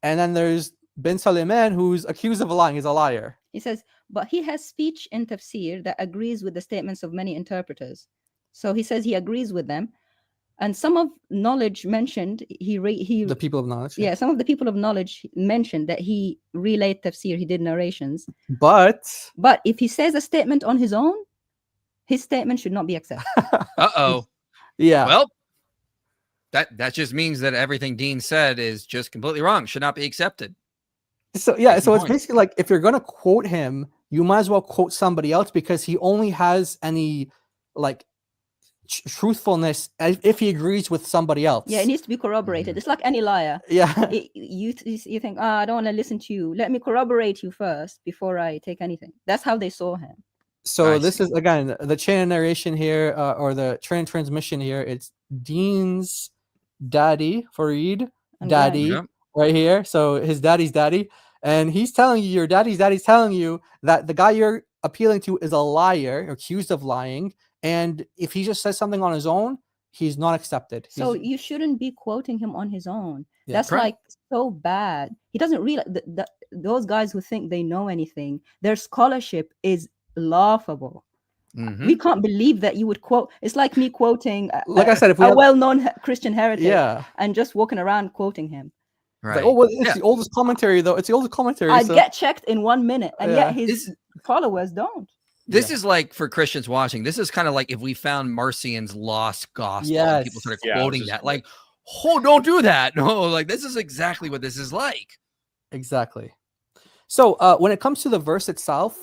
and then there's bin Sulaiman, who's accused of lying. He's a liar. He says, but he has speech in tafsir that agrees with the statements of many interpreters. So he says he agrees with them, and some of knowledge mentioned the people of knowledge. Yeah, some of the people of knowledge mentioned that he relayed tafsir. He did narrations. But if he says a statement on his own, his statement should not be accepted. Uh-oh. Yeah. Well. That just means that everything Dean said is just completely wrong, should not be accepted. So yeah, Case in so it's point. basically like if you're gonna quote him, you might as well quote somebody else because he only has any like truthfulness if he agrees with somebody else. Yeah, it needs to be corroborated. It's like any liar. Yeah. You think, oh, I don't want to listen to you. Let me corroborate you first before I take anything. That's how they saw him. So this is again the chain of narration here, or the chain of transmission here. It's Dean's daddy, Fareed, And daddy, Greg. right here. So his daddy's daddy, and he's telling you, your daddy's telling you that the guy you're appealing to is a liar, accused of lying, and if he just says something on his own, he's not accepted. So you shouldn't be quoting him on his own. Yeah. That's Correct. like so bad. He doesn't realize that those guys who think they know anything, their scholarship is laughable. We can't believe that you would quote. It's like me quoting, like I said, if we a had- well-known Christian heretic, Yeah. and just walking around quoting him. It's like, oh, well, it's the oldest commentary, though. It's the oldest commentary. I'd so- get checked in 1 minute, and Yeah. yet his followers don't. This is like, for Christians watching, this is kind of like if we found Marcion's lost gospel and people started Yeah, quoting that. Like, oh, don't do that. No, like this is exactly what this is like. Exactly. So when it comes to the verse itself,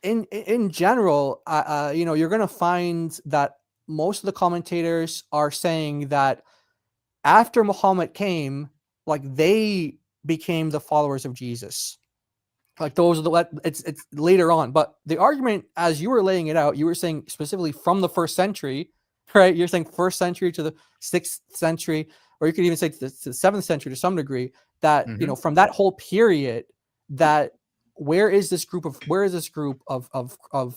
in general, you know, you're going to find that most of the commentators are saying that after Muhammad came, like they became the followers of Jesus. Like those are the it's later on, but the argument as you were laying it out, you were saying specifically from the 1st century, right? You're saying 1st century to the 6th century, or you could even say to the 7th century to some degree. That you know, from that whole period, that where is this group of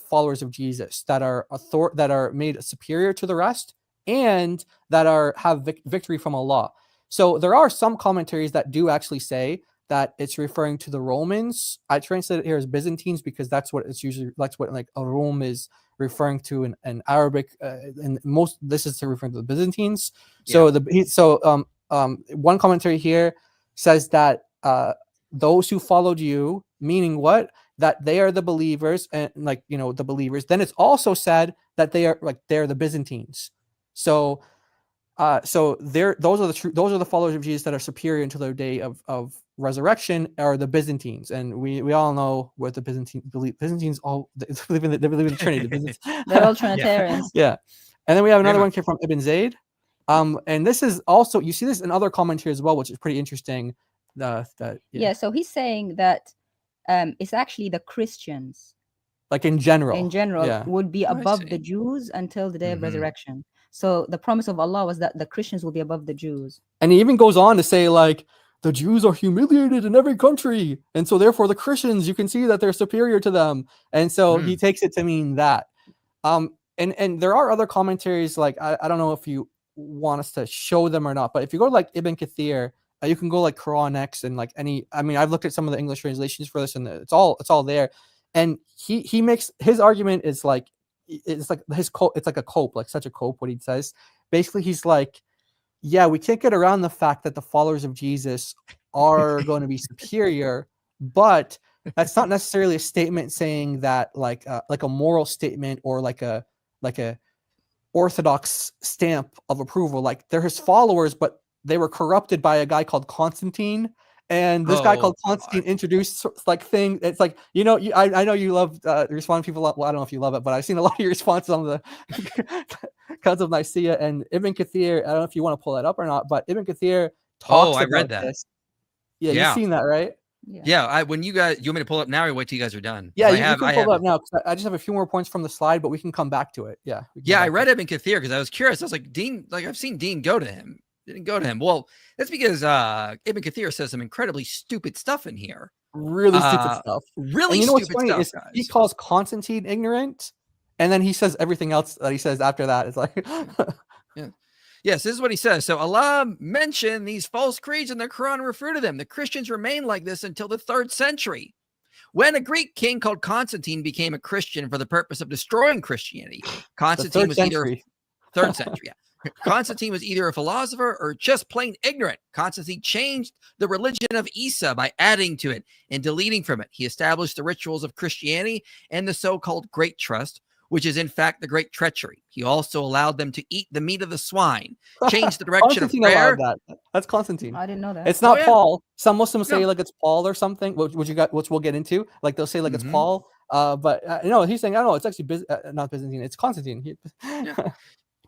followers of Jesus that are made superior to the rest and that have victory from Allah? So there are some commentaries that do actually say that it's referring to the Romans. I translate it here as Byzantines because that's what like a Rome is referring to in Arabic, and most this is referring to the Byzantines. So one commentary here says that those who followed you, meaning what? That they are the believers, and like, you know, the believers. Then it's also said that they're the Byzantines. So those are the followers of Jesus that are superior until their day of resurrection are the Byzantines, and we all know what the Byzantines believe. Byzantines all they believe in the Trinity. They're all Trinitarians. Yeah. And then we have another one came from Ibn Zayd. And this is also, you see this in other commentary as well, which is pretty interesting. So he's saying that it's actually the Christians, like in general, would be above the Jews until the day of resurrection. So the promise of Allah was that the Christians will be above the Jews. And he even goes on to say, like, the Jews are humiliated in every country, and so therefore the Christians, you can see that they're superior to them. And so he takes it to mean that. And there are other commentaries, like I don't know if you want us to show them or not, but if you go to like Ibn Kathir, you can go like Quran X and like I've looked at some of the English translations for this, and it's all there. And he makes his argument is like it's like a cope, like such a cope. What he says basically, he's like, yeah, we can't get around the fact that the followers of Jesus are going to be superior, but that's not necessarily a statement saying that like a moral statement or like a orthodox stamp of approval. Like they're his followers, but they were corrupted by a guy called Constantine. And this guy called Constantine introduced like thing. It's like, you know, I know you love responding to people. Well, I don't know if you love it, but I've seen a lot of your responses on the Council of Nicaea and Ibn Kathir. I don't know if you want to pull that up or not, but Ibn Kathir talks about read that. this. Yeah, you've seen that, right? Yeah. When you want me to pull it up now or wait till you guys are done? Yeah, you can pull it up now. I just have a few more points from the slide, but we can come back to it. Yeah. I read Ibn Kathir because I was curious. I was like, Dean, like I've seen Dean go to him. Didn't go to him. Well, that's because Ibn Kathir says some incredibly stupid stuff in here. Really stupid stuff. Really and you know stupid what's funny stuff, is he calls Constantine ignorant, and then he says everything else that he says after that. It's like Yes, this is what he says. So Allah mentioned these false creeds in the Quran and refer to them. The Christians remained like this until the 3rd century. When a Greek king called Constantine became a Christian for the purpose of destroying Christianity, Constantine was either 3rd century. Yeah. Constantine was either a philosopher or just plain ignorant. Constantine changed the religion of Isa by adding to it and deleting from it. He established the rituals of Christianity and the so-called Great Trust, which is in fact the great treachery. He also allowed them to eat the meat of the swine, changed the direction of Constantine prayer. allowed that. That's Constantine. I didn't know that. It's not yeah. Paul. Some Muslims say No. like it's Paul or something, which we'll get into. Like they'll say like it's Mhm. Paul. But no, he's saying I don't know. It's actually not Byzantine. It's Constantine.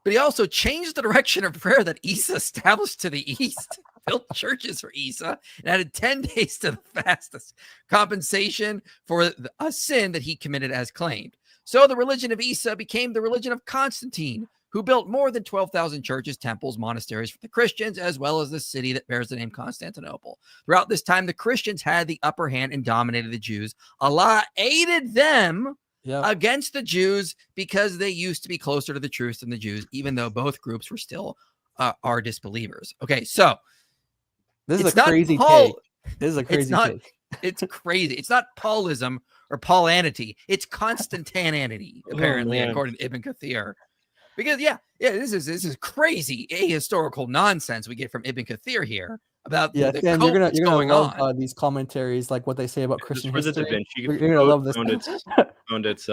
But he also changed the direction of prayer that Isa established to the east, built churches for Isa, and added 10 days to the fast as compensation for a sin that he committed as claimed. So the religion of Isa became the religion of Constantine, who built more than 12,000 churches, temples, monasteries for the Christians, as well as the city that bears the name Constantinople. Throughout this time, the Christians had the upper hand and dominated the Jews. Allah aided them against the Jews because they used to be closer to the truth than the Jews, even though both groups were still are disbelievers. Okay, so this is a crazy take. This is a crazy take. It's crazy. It's not Paulism or Paulanity. It's Constantinanity, apparently, according to Ibn Kathir. Because this is crazy ahistorical nonsense we get from Ibn Kathir here about Stan, you're gonna love these commentaries, like what they say about Christian history. You're gonna love this. Found its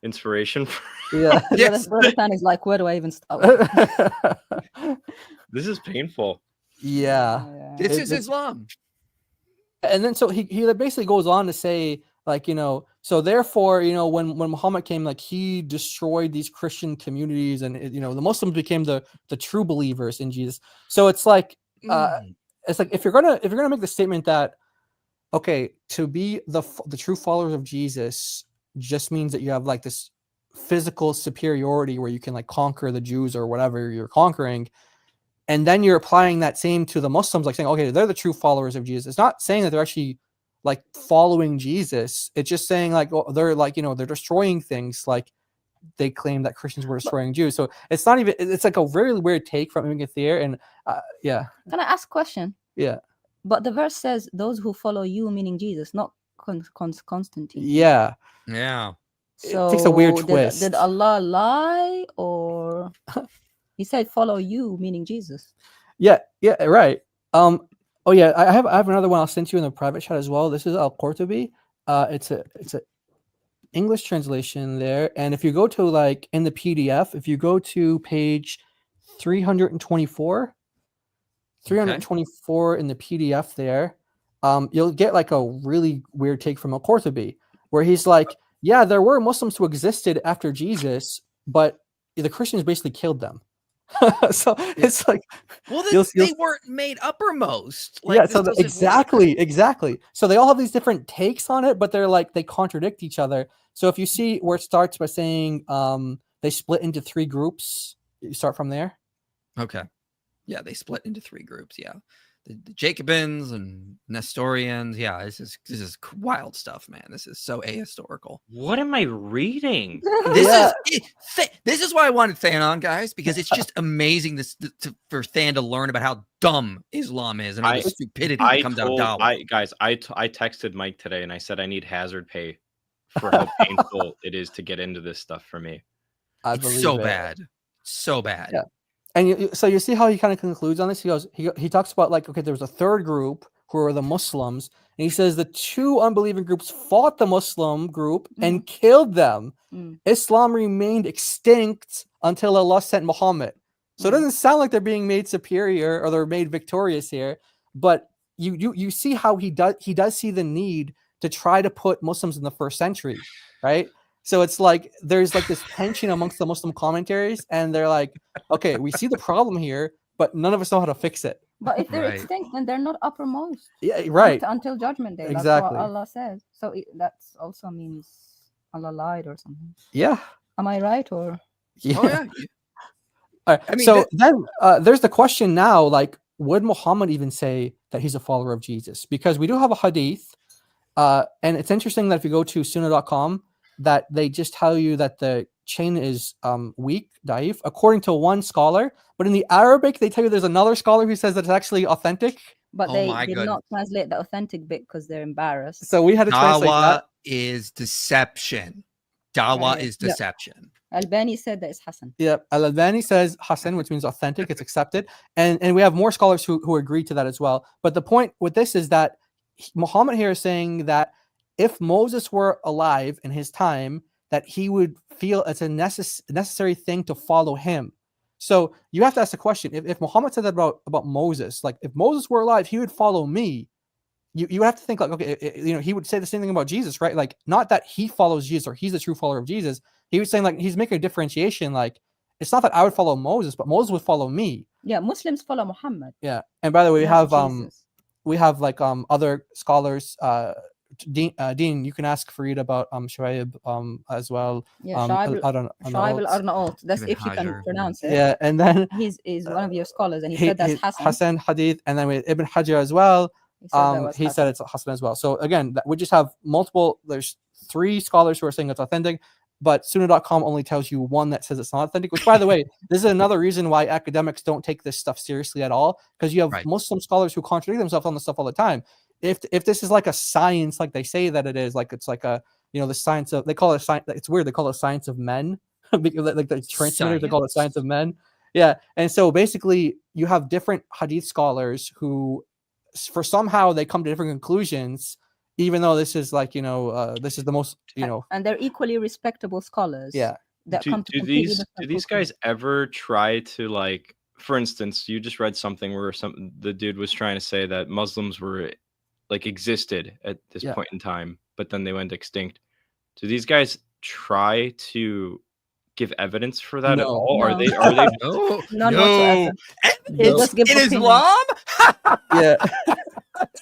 inspiration. Yeah. Yes. Brother Stan is like, where do I even start? This is painful. Yeah. This is Islam. And then so he basically goes on to say, like, so therefore, when Muhammad came, like he destroyed these Christian communities, and the Muslims became the true believers in Jesus. So it's like if you're gonna make the statement that, okay, to be the true followers of Jesus just means that you have like this physical superiority where you can like conquer the Jews or whatever you're conquering, and then you're applying that same to the Muslims, like saying, okay, they're the true followers of Jesus. It's not saying that they're actually like following Jesus. It's just saying like, oh, they're like, they're destroying things like they claim that Christians were destroying Jews. So it's not even, it's like a very weird take from Ibn Kathir. And yeah. Can I ask a question? Yeah. But the verse says those who follow you, meaning Jesus, not Constantine. Yeah. Yeah. So it takes a weird twist. Did Allah lie, or he said follow you, meaning Jesus? Yeah. Yeah. Right. Oh yeah, I have another one I'll send you in the private chat as well. This is Al-Qurtubi. It's a English translation there, and if you go to like in the PDF, if you go to page 324 in the PDF there, you'll get like a really weird take from Al-Qurtubi, where he's like, yeah, there were Muslims who existed after Jesus, but the Christians basically killed them. So it's like, well, they weren't made uppermost. Like, yeah, so exactly. So they all have these different takes on it, but they're like they contradict each other. So if you see where it starts by saying they split into 3 groups, you start from there. Okay. Yeah, they split into 3 groups. Yeah. The Jacobins and Nestorians. Yeah, this is wild stuff, man. This is so ahistorical. What am I reading? This is why I wanted Than on, guys, because it's just amazing for Than to learn about how dumb Islam is and all the stupidity that comes out of Dawah. I texted Mike today and I said I need hazard pay for how painful it is to get into this stuff for me. It's so bad. So bad. Yeah. And so you see how he kind of concludes on this. He goes, he talks about like, okay, there was a third group who are the Muslims, and he says the 2 unbelieving groups fought the Muslim group and killed them. Islam remained extinct until Allah sent Muhammad. So it doesn't sound like they're being made superior or they're made victorious here, but you see how he does see the need to try to put Muslims in the first century, right? So it's like there's like this tension amongst the Muslim commentaries, and they're like, okay, we see the problem here, but none of us know how to fix it. But if they're extinct, then they're not uppermost. Yeah, right. Until judgment day. Exactly. That's what Allah says. So that also means Allah lied or something. Yeah. Am I right or? Yeah. Oh yeah. All right. I mean, so then there's the question now, like, would Muhammad even say that he's a follower of Jesus? Because we do have a hadith, and it's interesting that if you go to sunnah.com, that they just tell you that the chain is weak, daif, according to one scholar. But in the Arabic, they tell you there's another scholar who says that it's actually authentic. But they did not translate the authentic bit because they're embarrassed. So we had to translate that. Is deception. Dawah is deception. Albani said that it's Hassan. Yeah, Al-Albani says Hassan, which means authentic, it's accepted. And we have more scholars who agree to that as well. But the point with this is that Muhammad here is saying that if Moses were alive in his time, that he would feel it's a necessary thing to follow him. So you have to ask the question: if Muhammad said that about Moses, like if Moses were alive, he would follow me. You have to think like, okay, he would say the same thing about Jesus, right? Like, not that he follows Jesus or he's a true follower of Jesus. He was saying like he's making a differentiation. Like, it's not that I would follow Moses, but Moses would follow me. Yeah, Muslims follow Muhammad. Yeah, and by the way, Jesus. we have like other scholars. Deen, you can ask Farid about Shuaib as well. Yeah, Shuaib al-Arnaut. That's Ibn if you can Hajar. pronounce it. Yeah, and then He's one of your scholars, and he said that's Hassan. Hassan Hadith, and then with Ibn Hajar as well. He said It's Hassan as well. So again, we just have multiple. There's 3 scholars who are saying it's authentic, but Sunnah.com only tells you one that says it's not authentic. Which, by the way, this is another reason why academics don't take this stuff seriously at all, because you have Muslim scholars who contradict themselves on this stuff all the time. If this is like a science, like they say that it is, like it's like a the science of, they call it science. It's weird. They call it science of men, because like the transmitters, they call it science of men. Yeah, and so basically you have different hadith scholars who, for somehow they come to different conclusions, even though this is like this is the most and they're equally respectable scholars. Yeah. That do, come to do these guys ever try to, like, for instance, you just read something where the dude was trying to say that Muslims were like existed at this point in time, but then they went extinct. Do these guys try to give evidence for that at all? No. Are they none whatsoever. In Islam? Yeah.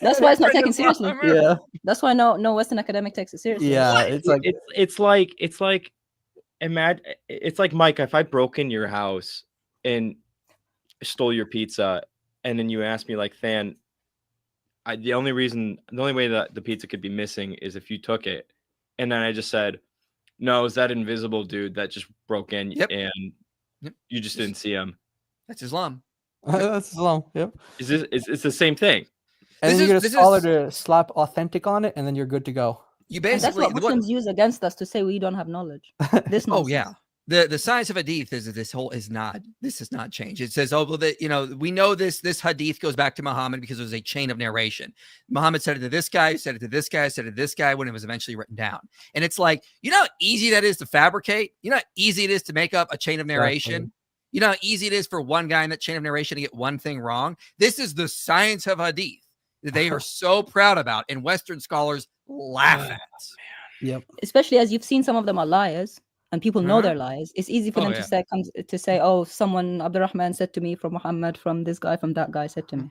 That's why it's not taken seriously. Yeah. That's why no Western academic takes it seriously. Yeah, it's like imagine it's like, Mike, if I broke in your house and stole your pizza, and then you asked me like, Than, the only way that the pizza could be missing is if you took it, and then I just said, no, is that invisible dude that just broke in, and you just didn't see him? That's Islam. That's Islam. Yep. It's the same thing. And then you get a scholar to slap authentic on it, and then you're good to go. You basically, and that's what Muslims use against us, to say we don't have knowledge. This oh yeah, the science of hadith is this has not changed. It says, oh well, we know this hadith goes back to Muhammad because it was a chain of narration. Muhammad said it to this guy, said it to this guy, said it to this guy, when it was eventually written down. And it's like, how easy that is to fabricate. How easy it is to make up a chain of narration. Exactly. You know how easy it is for one guy in that chain of narration to get one thing wrong. This is the science of hadith that they are so proud about, and Western scholars laugh at. Yep. Especially as you've seen some of them are liars, and people know they're liars. It's easy for them to say, oh, someone, Abdurrahman, said to me from Muhammad, from this guy, from that guy said to me.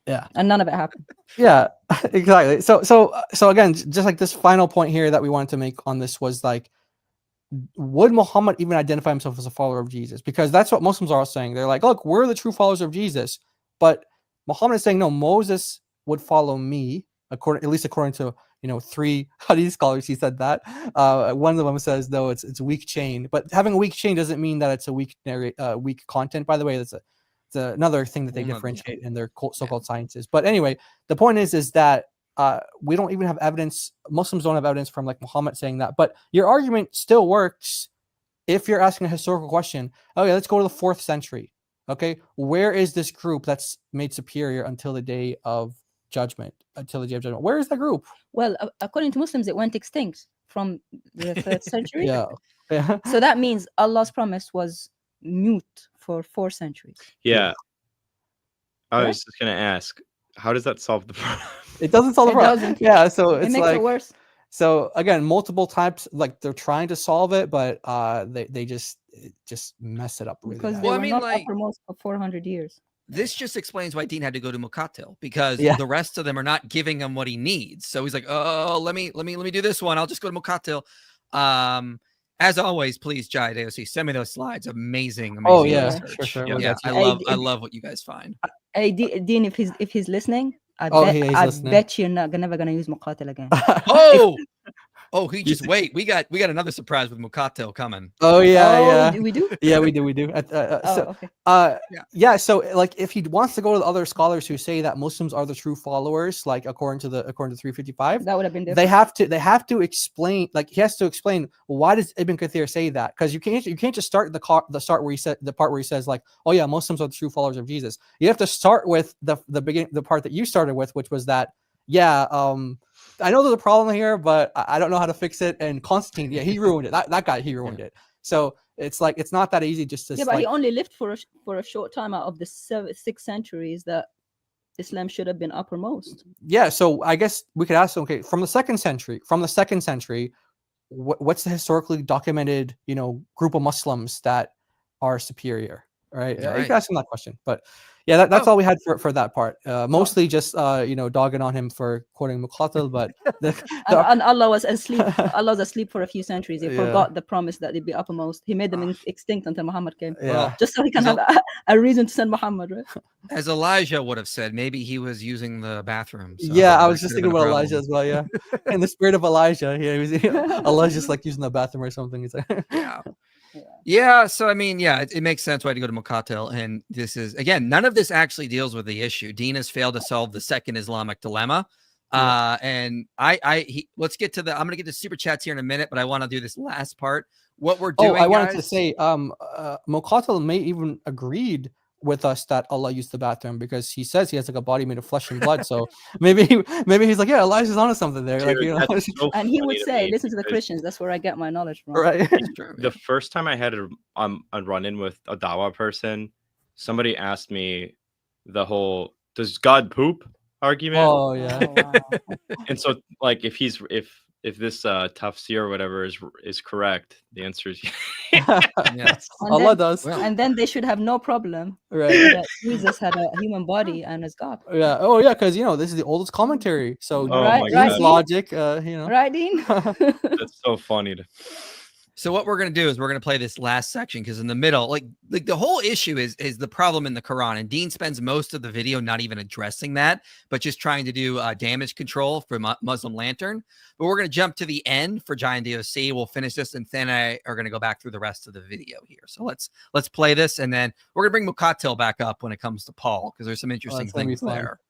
Yeah. And none of it happened. Yeah, exactly. So again, just like this final point here that we wanted to make on this was like, would Muhammad even identify himself as a follower of Jesus? Because that's what Muslims are saying. They're like, look, we're the true followers of Jesus. But Muhammad is saying, no, Moses would follow me, according to 3 hadith scholars. He said that. One of them says, though, it's a weak chain. But having a weak chain doesn't mean that it's a weak content. By the way, it's another thing that they differentiate in their so-called sciences. But anyway, the point is that we don't even have evidence. Muslims don't have evidence from like Muhammad saying that. But your argument still works if you're asking a historical question. Okay, let's go to the 4th century. Okay, where is this group that's made superior until the day of judgment? Where is that group? Well, according to Muslims, it went extinct from the 3rd century. Yeah. So that means Allah's promise was mute for 4 centuries. Yeah. I was just gonna ask, how does that solve the problem? It doesn't solve the problem. Yeah, so it's makes it worse. So again, multiple types, like they're trying to solve it, but they just mess it up really because bad. they were not uppermost for 400 years. This just explains why Deen had to go to Muqatil, because the rest of them are not giving him what he needs. So he's like, oh, let me do this one. I'll just go to Muqatil. As always, please, Jai AOC, send me those slides. Amazing. Oh yeah, research. sure. Yeah, I love what you guys find. Hey, Deen, if he's listening, I bet you're never gonna use Muqatil again. He just wait. We got another surprise with Muqatil coming. Oh yeah. We do. Yeah, we do. Okay. So like, if he wants to go to the other scholars who say that Muslims are the true followers, like according to 355, that would have been different. They have to explain. Like, he has to explain, why does Ibn Kathir say that? Because you can't just start the start where he said the part where he says like, oh yeah, Muslims are the true followers of Jesus. You have to start with the beginning, the part that you started with, which was that I know there's a problem here, but I don't know how to fix it. And Constantine, yeah, he ruined it. That guy, he ruined it. So it's like it's not that easy just to Yeah, but like, he only lived for a short time out of the 6 centuries that Islam should have been uppermost. yeah. So I guess we could ask, okay, from the second century, what's the historically documented, group of Muslims that are superior? Right? You can ask him that question, but yeah, that's all we had for that part. Mostly just dogging on him for quoting Muqatil, but and Allah was asleep. Allah was asleep for a few centuries. He forgot the promise that they'd be uppermost. He made them extinct until Muhammad came. Yeah. Just so he can have a reason to send Muhammad, right? As Elijah would have said, maybe he was using the bathroom. So yeah, I that was just could have thinking been a about Elijah problem. as well. Yeah, in the spirit of Elijah, Allah's just like using the bathroom or something. He's like, Yeah, so I mean, yeah, it makes sense why to go to Muqatil. And this is, again, none of this actually deals with the issue. Deen has failed to solve the second Islamic dilemma. And let's get to I'm going to get to super chats here in a minute, but I want to do this last part. What we're doing, I wanted to say, Muqatil may even agreed with us that Allah used the bathroom because he says he has like a body made of flesh and blood. So maybe he's like, yeah, Elijah's onto something there. Dude, like, so and he would say, me, listen to the Christians. That's where I get my knowledge from. Right. The first time I had a run-in with a Dawa person, somebody asked me the whole "does God poop" argument. Oh yeah. Oh, wow. And so, like, if this tafsir or whatever is correct, the answer is yes. Allah does. And then they should have no problem. Right. That Jesus had a human body and is God. Yeah. Oh yeah, because this is the oldest commentary. So Right, logic. Right, Deen? That's so funny. So what we're going to do is we're going to play this last section because in the middle, like the whole issue is the problem in the Quran, and Deen spends most of the video not even addressing that, but just trying to do damage control for Muslim Lantern. But we're going to jump to the end for Giant DOC. We'll finish this, and then I are going to go back through the rest of the video here. So let's play this, and then we're going to bring Muqatil back up when it comes to Paul because there's some interesting things there.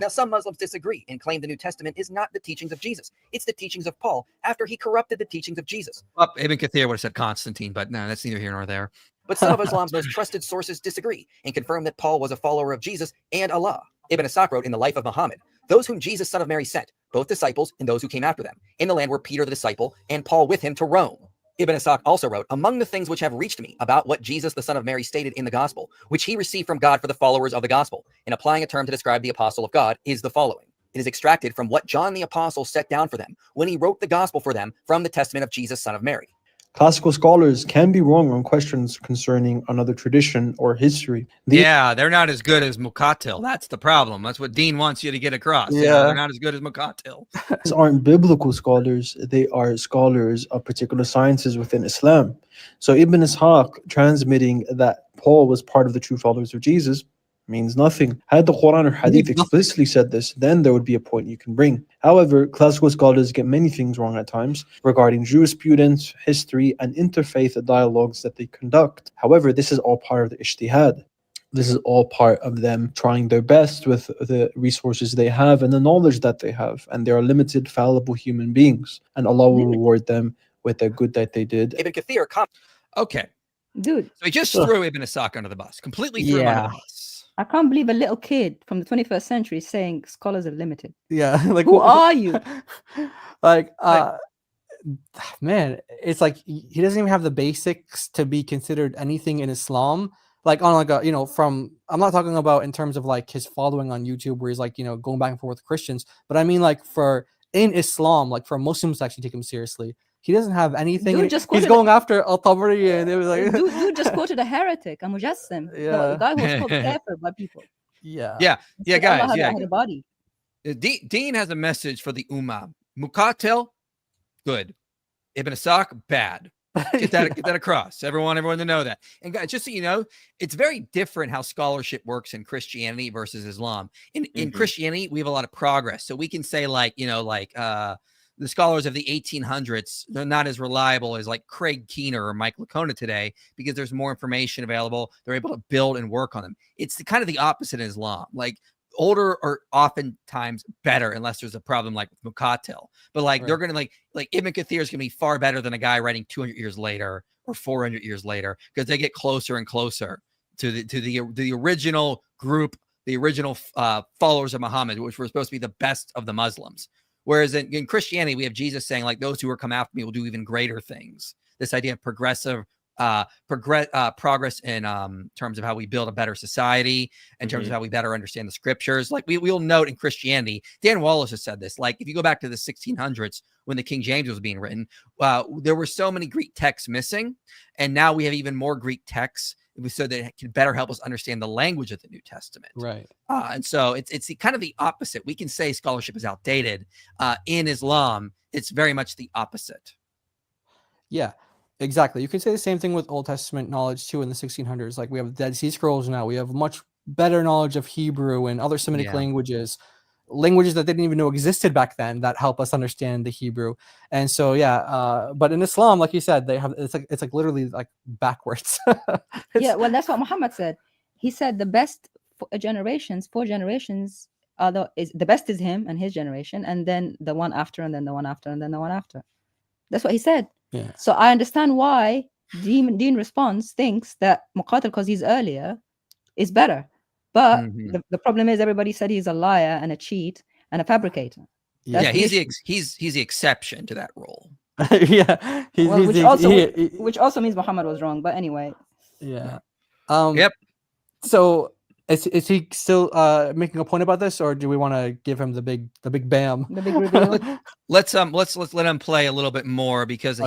Now, some Muslims disagree and claim the New Testament is not the teachings of Jesus. It's the teachings of Paul after he corrupted the teachings of Jesus. Well, Ibn Kathir would have said Constantine, but no, that's neither here nor there. But some of Islam's most trusted sources disagree and confirm that Paul was a follower of Jesus and Allah. Ibn Ishaq wrote in the Life of Muhammad, those whom Jesus, son of Mary, sent, both disciples and those who came after them, in the land were Peter the disciple and Paul with him to Rome. Ibn Ishaq also wrote, among the things which have reached me about what Jesus, the son of Mary, stated in the gospel, which he received from God for the followers of the gospel, in applying a term to describe the apostle of God, is the following. It is extracted from what John the apostle set down for them when he wrote the gospel for them from the testament of Jesus, son of Mary. Classical scholars can be wrong on questions concerning another tradition or history. Yeah, they're not as good as Muqatil. That's the problem. That's what Deen wants you to get across. Yeah. They're not as good as Muqatil. These aren't biblical scholars. They are scholars of particular sciences within Islam. So Ibn Ishaq transmitting that Paul was part of the true followers of Jesus means nothing. Had the Quran or Hadith explicitly said this, then there would be a point you can bring. However, classical scholars get many things wrong at times regarding jurisprudence, history, and interfaith dialogues that they conduct. However, this is all part of the ijtihad. This is all part of them trying their best with the resources they have and the knowledge that they have. And they are limited, fallible human beings. And Allah will reward them with the good that they did. Ibn Kathir. Okay. Dude. So he just threw Ibn Ishaq under the bus. Completely threw him under the bus. I can't believe a little kid from the 21st century is saying scholars are limited. Yeah. Like, who are you? Man, it's like he doesn't even have the basics to be considered anything in Islam. Like on like a, from, I'm not talking about in terms of like his following on YouTube where he's like, going back and forth with Christians, but I mean like in Islam, like for Muslims to actually take him seriously. He doesn't have anything. He's going after Al-Tabari and it was like dude just quoted a heretic, a mujassim. Yeah. The guy who was called kafir by people. Yeah. Yeah, guys. Had a body. Deen has a message for the Ummah. Muqatil, good. Ibn Ishaq, bad. Get that across. Everyone to know that. And guys, just so you know, it's very different how scholarship works in Christianity versus Islam. In Christianity, we have a lot of progress. So we can say the scholars of the 1800s, they're not as reliable as like Craig Keener or Mike Lacona today because there's more information available. They're able to build and work on them. It's kind of the opposite in Islam. Like older are oftentimes better unless there's a problem like with Muqatil. But they're going to like Ibn Kathir is going to be far better than a guy writing 200 years later or 400 years later because they get closer and closer to the original group, the original followers of Muhammad, which were supposed to be the best of the Muslims. Whereas in Christianity, we have Jesus saying, like, those who are come after me will do even greater things. This idea of progressive progress in terms of how we build a better society, in terms of how we better understand the scriptures. Like we'll note in Christianity, Dan Wallace has said this, like if you go back to the 1600s when the King James was being written, there were so many Greek texts missing. And now we have even more Greek texts so that it can better help us understand the language of the New Testament. Right. And so it's kind of the opposite. We can say scholarship is outdated. In Islam, it's very much the opposite. Yeah, exactly. You can say the same thing with Old Testament knowledge too in the 1600s. Like we have Dead Sea Scrolls now. We have much better knowledge of Hebrew and other Semitic languages that they didn't even know existed back then that help us understand the Hebrew. And so but in Islam, like you said, they have it's like literally like backwards. Yeah, well, that's what Muhammad said. He said the best four generations are the best is him and his generation, and then the one after, and then the one after, and then the one after. That's what he said. Yeah. So I understand why Deen Responds thinks that Muqatil, because he's earlier, is better. But the problem is everybody said he's a liar and a cheat and a fabricator. Yeah, he's the exception to that rule. Yeah, which also means Muhammad was wrong. But anyway. Yeah. Yep. So is he still making a point about this, or do we want to give him the big bam? The big reveal. Let's let him play a little bit more, because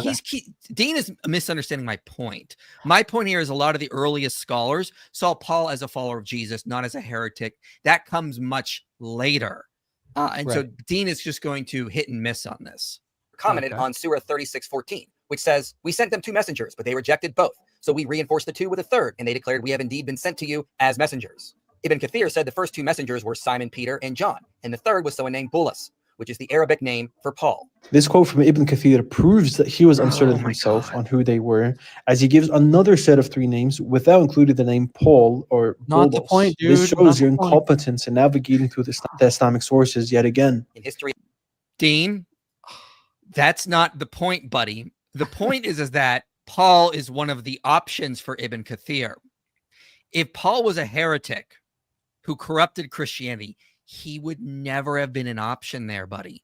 Deen is misunderstanding my point. My point here is a lot of the earliest scholars saw Paul as a follower of Jesus, not as a heretic. That comes much later. So Deen is just going to hit and miss on this. Commented on Surah 36:14, which says, "We sent them 2 messengers, but they rejected both. So we reinforced the 2 with a 3rd, and they declared, 'We have indeed been sent to you as messengers.'" Ibn Kathir said the first 2 messengers were Simon Peter and John, and the 3rd was someone named Bulus, which is the Arabic name for Paul. This quote from Ibn Kathir proves that he was uncertain himself on who they were, as he gives another set of 3 names without including the name Paul or Not Bulus. the point, dude. This shows your incompetence in navigating through the Islamic sources yet again. In history, Deen, that's not the point, buddy. The point is that Paul is one of the options for Ibn Kathir. If Paul was a heretic who corrupted Christianity, he would never have been an option there, buddy.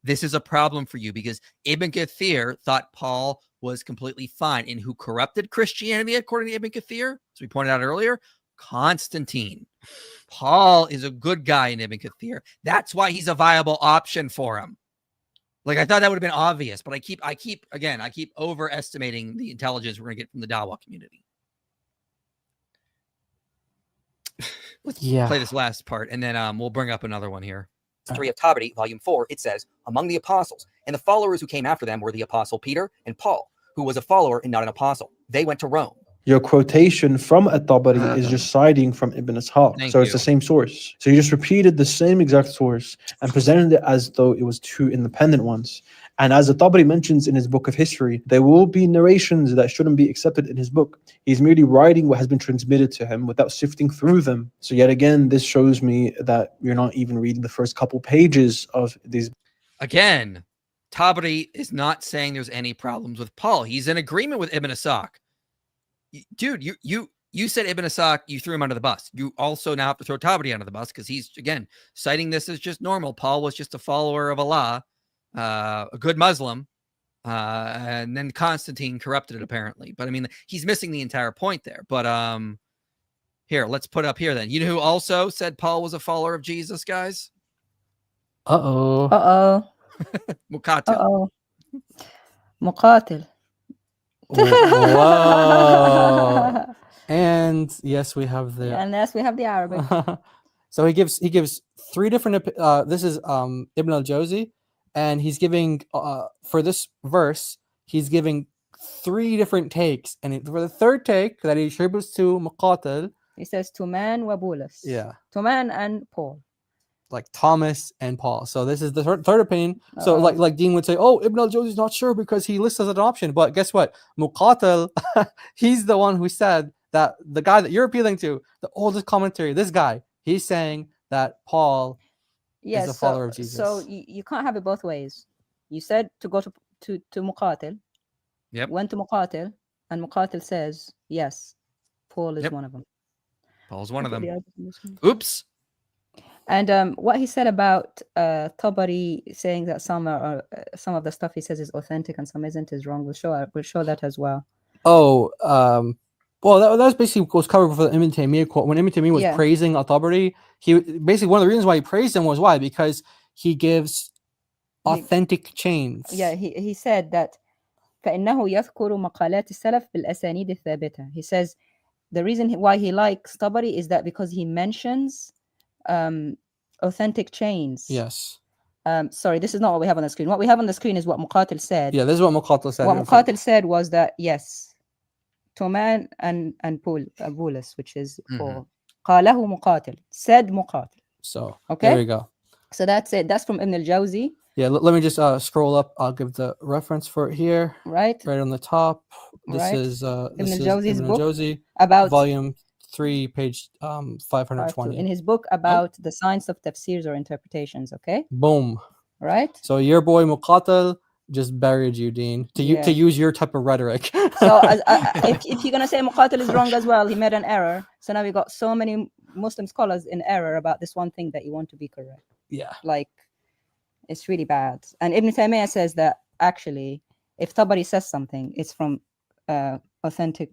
This is a problem for you, because Ibn Kathir thought Paul was completely fine. And who corrupted Christianity, according to Ibn Kathir, as we pointed out earlier? Constantine. Paul is a good guy in Ibn Kathir. That's why he's a viable option for him. Like, I thought that would have been obvious, but I keep overestimating the intelligence we're going to get from the Dawa community. Let's play this last part, and then we'll bring up another one here. History of Tabari, Volume 4, it says, "Among the apostles and the followers who came after them were the apostle Peter and Paul, who was a follower and not an apostle. They went to Rome." Your quotation from At-Tabari is just citing from Ibn Ishaq. So it's the same source. So you just repeated the same exact source and presented it as though it was 2 independent ones. And as At-Tabari mentions in his book of history, there will be narrations that shouldn't be accepted in his book. He's merely writing what has been transmitted to him without sifting through them. So yet again, this shows me that you're not even reading the first couple pages of these. Again, Tabari is not saying there's any problems with Paul. He's in agreement with Ibn Ishaq. Dude, you said Ibn Ishaq, you threw him under the bus. You also now have to throw Tabari under the bus, because he's, again, citing this as just normal. Paul was just a follower of Allah, a good Muslim, and then Constantine corrupted it, apparently. But I mean, he's missing the entire point there. But here, let's put up here then. You know who also said Paul was a follower of Jesus, guys? Muqatil. Muqatil. Whoa. And yes, we have the Arabic. So he gives 3 different this is Ibn al-Jawzi, and he's giving for this verse he's giving 3 different takes, and for the 3rd take that he attributes to Muqatil, he says Tuman wa Bulus. Yeah. Tuman and Paul. Like Thomas and Paul. So this is the third opinion. So like Deen would say, oh, Ibn al-Jawzi is not sure because he lists as an option. But guess what? Muqatil, he's the one who said that the guy that you're appealing to, the oldest commentary, this guy, he's saying that Paul is a follower of Jesus. So you can't have it both ways. You said to go to Muqatil. Yep. Went to Muqatil, and Muqatil says, yes, Paul is one of them. Paul's one of them. Oops. And what he said about Tabari saying that some of the stuff he says is authentic and some isn't is wrong. We'll show that as well. Oh, well, that was basically was covered for the Ibn Taymiyyah quote. When Ibn Taymiyyah was praising Al-Tabari, he basically one of the reasons why he praised him was why? Because he gives authentic chains. Yeah, he said that فإنه يذكر مقالات السلف بالأسانيد الثابتة. He says the reason why he likes Tabari is that because he mentions authentic chains. Yes. Sorry, this is not what we have on the screen. What we have on the screen is what Muqatil said. Yeah, this is what Muqatil said. What Muqatil said was that yes, Toman and Bulus, which is for قاله Muqatil, said Muqatil. So okay, there we go. So that's it. That's from Ibn al-Jawzi. Yeah, let me just scroll up. I'll give the reference for it here. Right on the top. This right. is Ibn al-Jawzi's Ibn book al-Jawzi, about volume 3, page 520. In his book about the science of tafsirs or interpretations. Okay. Boom. Right. So your boy Muqatil just buried you, Deen, to use your type of rhetoric. So if you're gonna say Muqatil is wrong as well, he made an error. So now we got so many Muslim scholars in error about this one thing that you want to be correct. Yeah. Like, it's really bad. And Ibn Taymiyyah says that actually, if Tabari says something, it's from authentic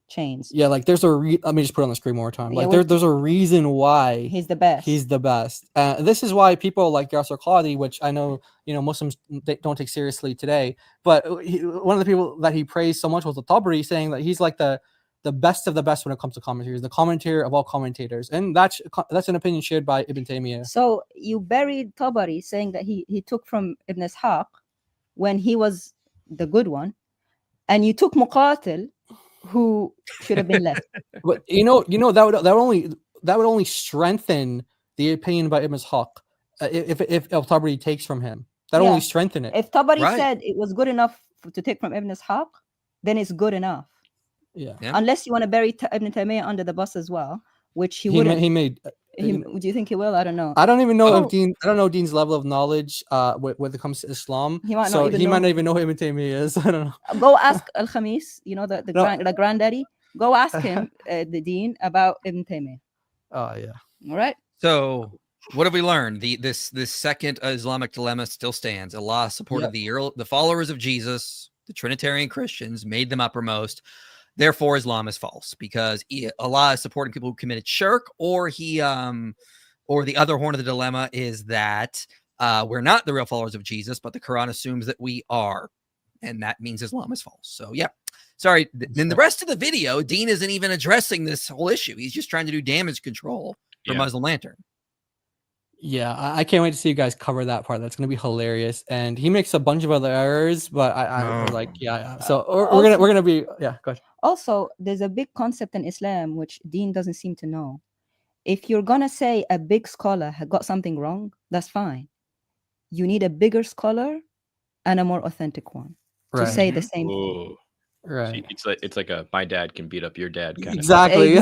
chains. Yeah, like there's let me just put it on the screen one more time. Like there's a reason why he's the best. He's the best. This is why people like Yasser Qadi, which I know Muslims don't take seriously today, but one of the people that he praised so much was the Tabari, saying that he's like the best of the best when it comes to commentators, the commentator of all commentators, and that's an opinion shared by Ibn Taymiyyah. So you buried Tabari, saying that he took from Ibn Ishaq when he was the good one, and you took Muqatil, who should have been left. But that would only strengthen the opinion by Ibn Ishaq if Tabari takes from him. That only strengthen it. If Tabari said it was good enough to take from Ibn Ishaq, then it's good enough. Yeah. Unless you want to bury Ibn Taymiyyah under the bus as well, which he wouldn't. Do you think he will? I don't know. I don't even know if Deen. I don't know Deen's level of knowledge when it comes to Islam. He might not even know who Ibn Taymiyyah is. I don't know. Go ask Al-Khamis, the granddaddy. Go ask him, the Deen, about Ibn Taymiyyah. Oh yeah. All right. So what have we learned? This second Islamic dilemma still stands. Allah supported the followers of Jesus, the Trinitarian Christians, made them uppermost. Therefore, Islam is false because Allah is supporting people who committed shirk, or the other horn of the dilemma is that we're not the real followers of Jesus, but the Quran assumes that we are, and that means Islam is false. So, yeah. Sorry. Then the rest of the video, Deen isn't even addressing this whole issue. He's just trying to do damage control for Muslim Lantern. Yeah, I can't wait to see you guys cover that part. That's going to be hilarious. And he makes a bunch of other errors, but I was like, So we're gonna be go ahead. Also, there's a big concept in Islam which Deen doesn't seem to know. If you're gonna say a big scholar had got something wrong, that's fine. You need a bigger scholar and a more authentic one to say the same thing. Right. It's like a my dad can beat up your dad kind of Exactly.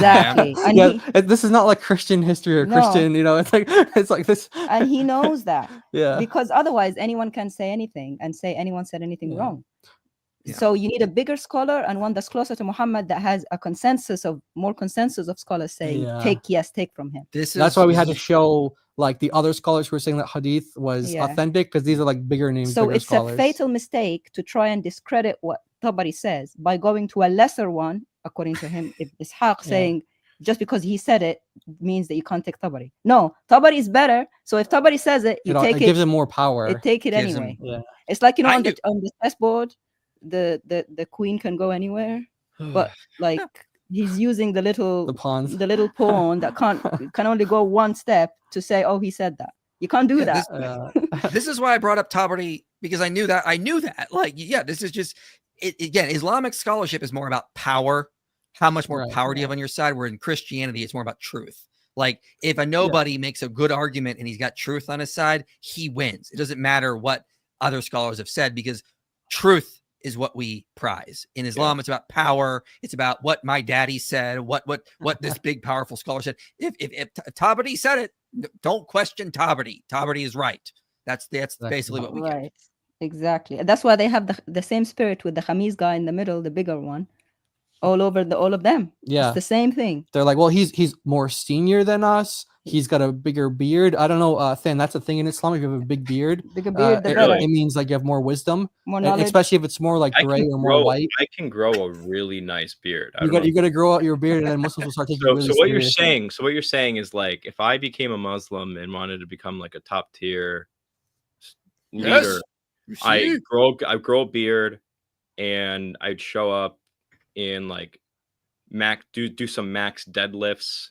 This is not like Christian history or Christian, it's like this. And he knows that. Yeah. Because otherwise anyone can say anything and say anyone said anything wrong. Yeah. So you need a bigger scholar and one that's closer to Muhammad that has more consensus of scholars saying take from him. That's why we had to show like the other scholars who were saying that hadith was authentic, because these are like bigger names. So it's scholars. A fatal mistake to try and discredit what Tabari says by going to a lesser one, according to him, Ishaq saying just because he said it means that you can't take Tabari. No, Tabari is better. So if Tabari says it, you take it. It gives him more power. You take it anyway. It's like on the chessboard, the queen can go anywhere, but like he's using the little pawn that can only go one step to say, oh, he said that. You can't do that. This is why I brought up Tabari, because I knew that. Like, this is just again, Islamic scholarship is more about power. How much more power do you have on your side? Where in Christianity, it's more about truth. Like if a nobody makes a good argument and he's got truth on his side, he wins. It doesn't matter what other scholars have said, because truth is what we prize. In Islam, it's about power. It's about what my daddy said, what this big powerful scholar said. If Tabari said it, don't question Tabari. Tabari is right. That's basically what we get. Exactly. That's why they have the same spirit with the Khamis guy in the middle, the bigger one, all of them. Yeah, it's the same thing. They're like, well, he's more senior than us. he's got a bigger beard. I don't know, Than, that's a thing in Islam. If you have a big beard, Bigger beard, the it, better. it means like you have more wisdom, More and knowledge. especially if it's more like gray or more white. I can grow a really nice beard. You got to grow out your beard, and then Muslims will start taking you really so what serious. what you're saying is like if I became a Muslim and wanted to become like a top tier leader, I grow a beard and I'd show up in like do some max deadlifts,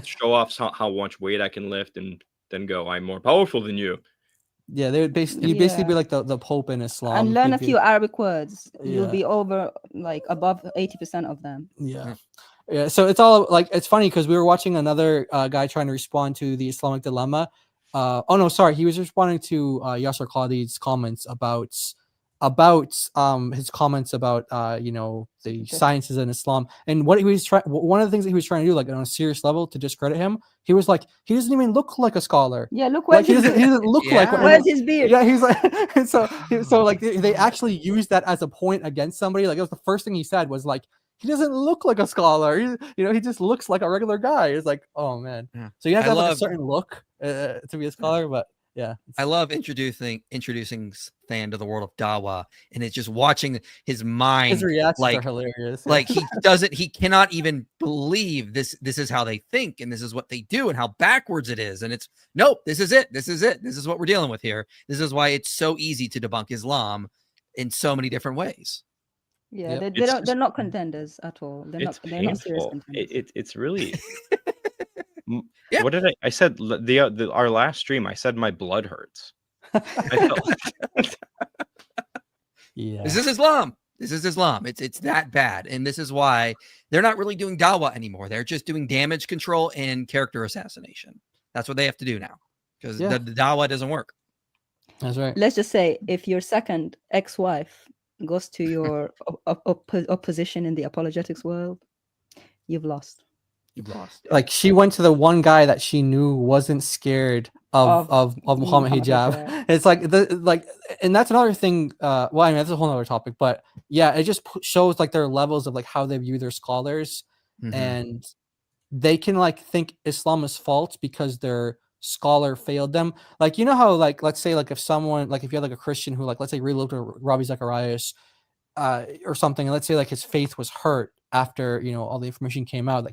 show off how much weight I can lift, and then go, I'm more powerful than you. Yeah, they would basically be like the Pope in Islam. And learn a few Arabic words. You'll be over like above 80% of them. Yeah. Yeah. So it's all like, it's funny because we were watching another guy trying to respond to the Islamic dilemma. Oh no, sorry. He was responding to Yasser Qadi's comments about his comments about the sciences in Islam, and what he was trying. One of the things that he was trying to do, like on a serious level, to discredit him. He was like, he doesn't even look like a scholar. Yeah, look like he doesn't look like. Where's his beard? Yeah, he's like, so like they actually used that as a point against somebody. Like it was the first thing he said was like, he doesn't look like a scholar. He just looks like a regular guy. It's like, oh man. Yeah. So you have to have like a certain look to be a scholar, but. Yeah, I love introducing Than to the world of Dawa, and it's just watching his mind. His reactions are hilarious. Like he cannot even believe this is how they think, and this is what they do, and how backwards it is. And it's nope, this is it. This is what we're dealing with here. This is why it's so easy to debunk Islam in so many different ways. Yeah, they're not contenders at all. They're not serious contenders. It's really. Yeah. What did I said our last stream? I said my blood hurts. Yeah. This is Islam. This is Islam. It's that bad, and this is why they're not really doing dawah anymore. They're just doing damage control and character assassination. That's what they have to do now because the dawah doesn't work. That's right. Let's just say if your second ex-wife goes to your opposition in the apologetics world, you've lost. Like she went to the one guy that she knew wasn't scared of Muhammad hijab. It's like and that's another thing. Well, I mean that's a whole other topic, but yeah, it just shows like their levels of like how they view their scholars, and they can like think Islam is false because their scholar failed them. Like how like let's say like if someone like if you had like a Christian who like let's say really looked at Ravi Zacharias or something, and let's say like his faith was hurt after all the information came out,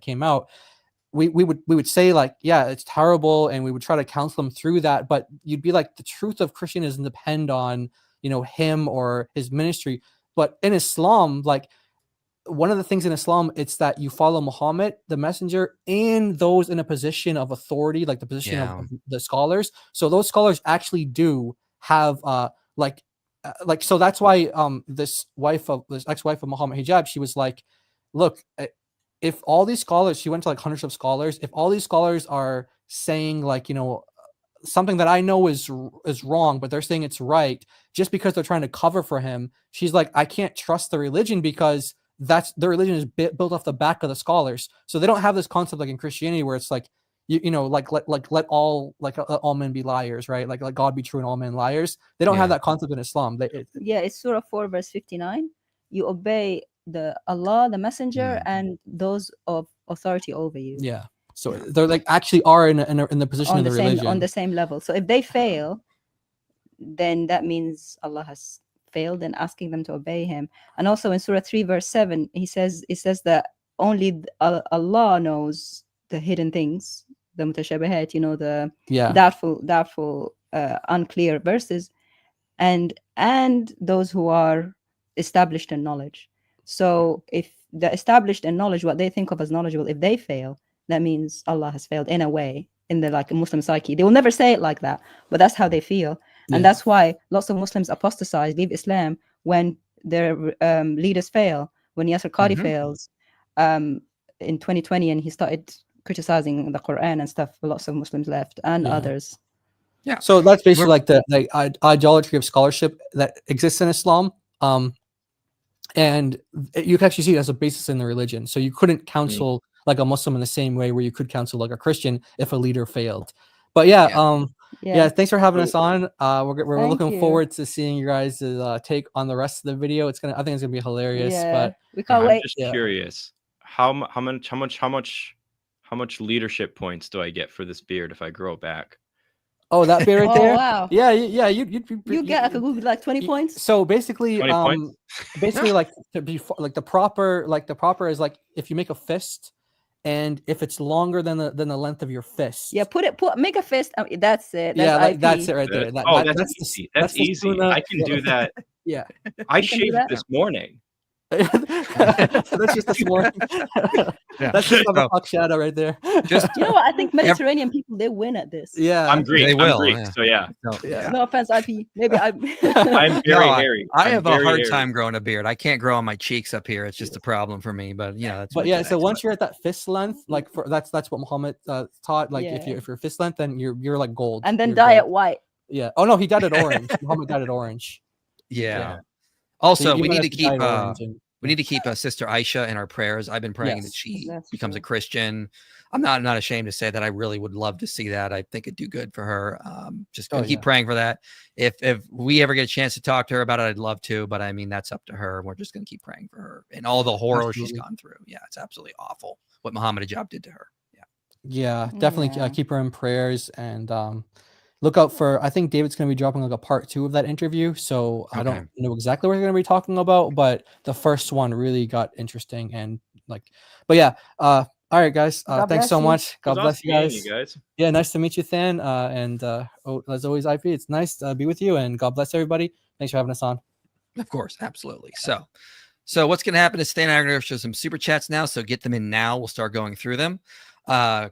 we would say like, yeah, it's terrible, and we would try to counsel them through that, but you'd be like, the truth of Christianism doesn't depend on him or his ministry. But in Islam, like one of the things in Islam, it's that you follow Muhammad, the messenger, and those in a position of authority, like the position of the scholars. So those scholars actually do have so that's why this ex-wife of Muhammad Hijab, she was like, look, if all these scholars, she went to like hundreds of scholars, if all these scholars are saying like something that I know is wrong, but they're saying it's right just because they're trying to cover for him, she's like, I can't trust the religion because the religion is built off the back of the scholars. So they don't have this concept like in Christianity where it's like let all men be liars, right? Like God be true and all men liars. They don't have that concept in Islam. It's Surah 4 verse 59. You obey Allah, the messenger, and those of authority over you. Yeah. So they're like actually are in the position of the religion on the same level. So if they fail, then that means Allah has failed and asking them to obey him. And also in Surah 3 verse 7, it says that only Allah knows the hidden things, the mutashabihat, the doubtful unclear verses, and those who are established in knowledge. So if the established in knowledge, what they think of as knowledgeable, if they fail, that means Allah has failed in a way, in the like Muslim psyche. They will never say it like that, but that's how they feel. And that's why lots of Muslims apostatize, leave Islam when their leaders fail. When Yasser Qadi fails in 2020 and he started criticizing the Quran and stuff, lots of Muslims left and others. Yeah. So that's basically like the idolatry of scholarship that exists in Islam. And you can actually see it as a basis in the religion. So you couldn't counsel like a Muslim in the same way where you could counsel like a Christian if a leader failed. But thanks for having us on. We're looking forward to seeing you guys' take on the rest of the video. I think it's gonna be hilarious. But we can't wait. I'm just curious, how How much leadership points do I get for this beard if I grow it back? Oh, that beard right Oh, there. wow. Yeah, you'd You get like a good like 20 points. So basically, 20 points? basically like to be like the proper is like if you make a fist, and if it's longer than the length of your fist. Yeah, make a fist. That's it. That's Yeah, IP. that's it right there. That's easy. That's the easy. Sunnah. I can do that. Yeah, I can do shaved that? this morning. that's just this morning. Yeah. That's just So- a fuck shadow right there. Just You know what? I think Mediterranean people, they win at this. Yeah, I'm Greek. They I'm will, Greek, yeah. so yeah. yeah. No offense, IP. Maybe I. I'm very No, hairy. I I'm have a very hard hairy. time growing a beard. I can't grow on my cheeks up here. It's just a problem for me. But you know, that's. But my yeah, so genetics, once but- you're at that fist length, like that's what Muhammad taught. Like Yeah. if you're fist length, then you're like gold. and then You're dye gold. it white. Yeah. Oh no, he dyed it orange. Muhammad dyed it orange. yeah. Yeah. Also, So you we might need have to dye keep it orange and- we need to keep Sister Aisha in our prayers. I've been praying that Yes. she That's becomes a true. Christian. I'm not ashamed to say that I really would love to see that. I think it'd do good for her. Just gonna keep yeah. praying for that. If we ever get a chance to talk to her about it, I'd love to. But I mean, that's up to her. We're just gonna keep praying for her and all the horror she's Absolutely. gone through. Yeah, it's absolutely awful what Muhammad Hijab did to her. Yeah. Yeah, definitely Yeah. keep her in prayers and look out for. I think David's going to be dropping like a part 2 of that interview. So I Okay. don't know exactly what we're going to be talking about, but the first one really got interesting and like. But yeah, all right, guys. God Thanks bless so you. much. It God was bless awesome you meeting guys. you guys. Yeah, nice to meet you, Than. And as always, IP, it's nice to be with you. And God bless everybody. Thanks for having us on. Of course, absolutely. So what's going to happen is Stan and I are going to show some super chats now. So get them in now. We'll start going through them.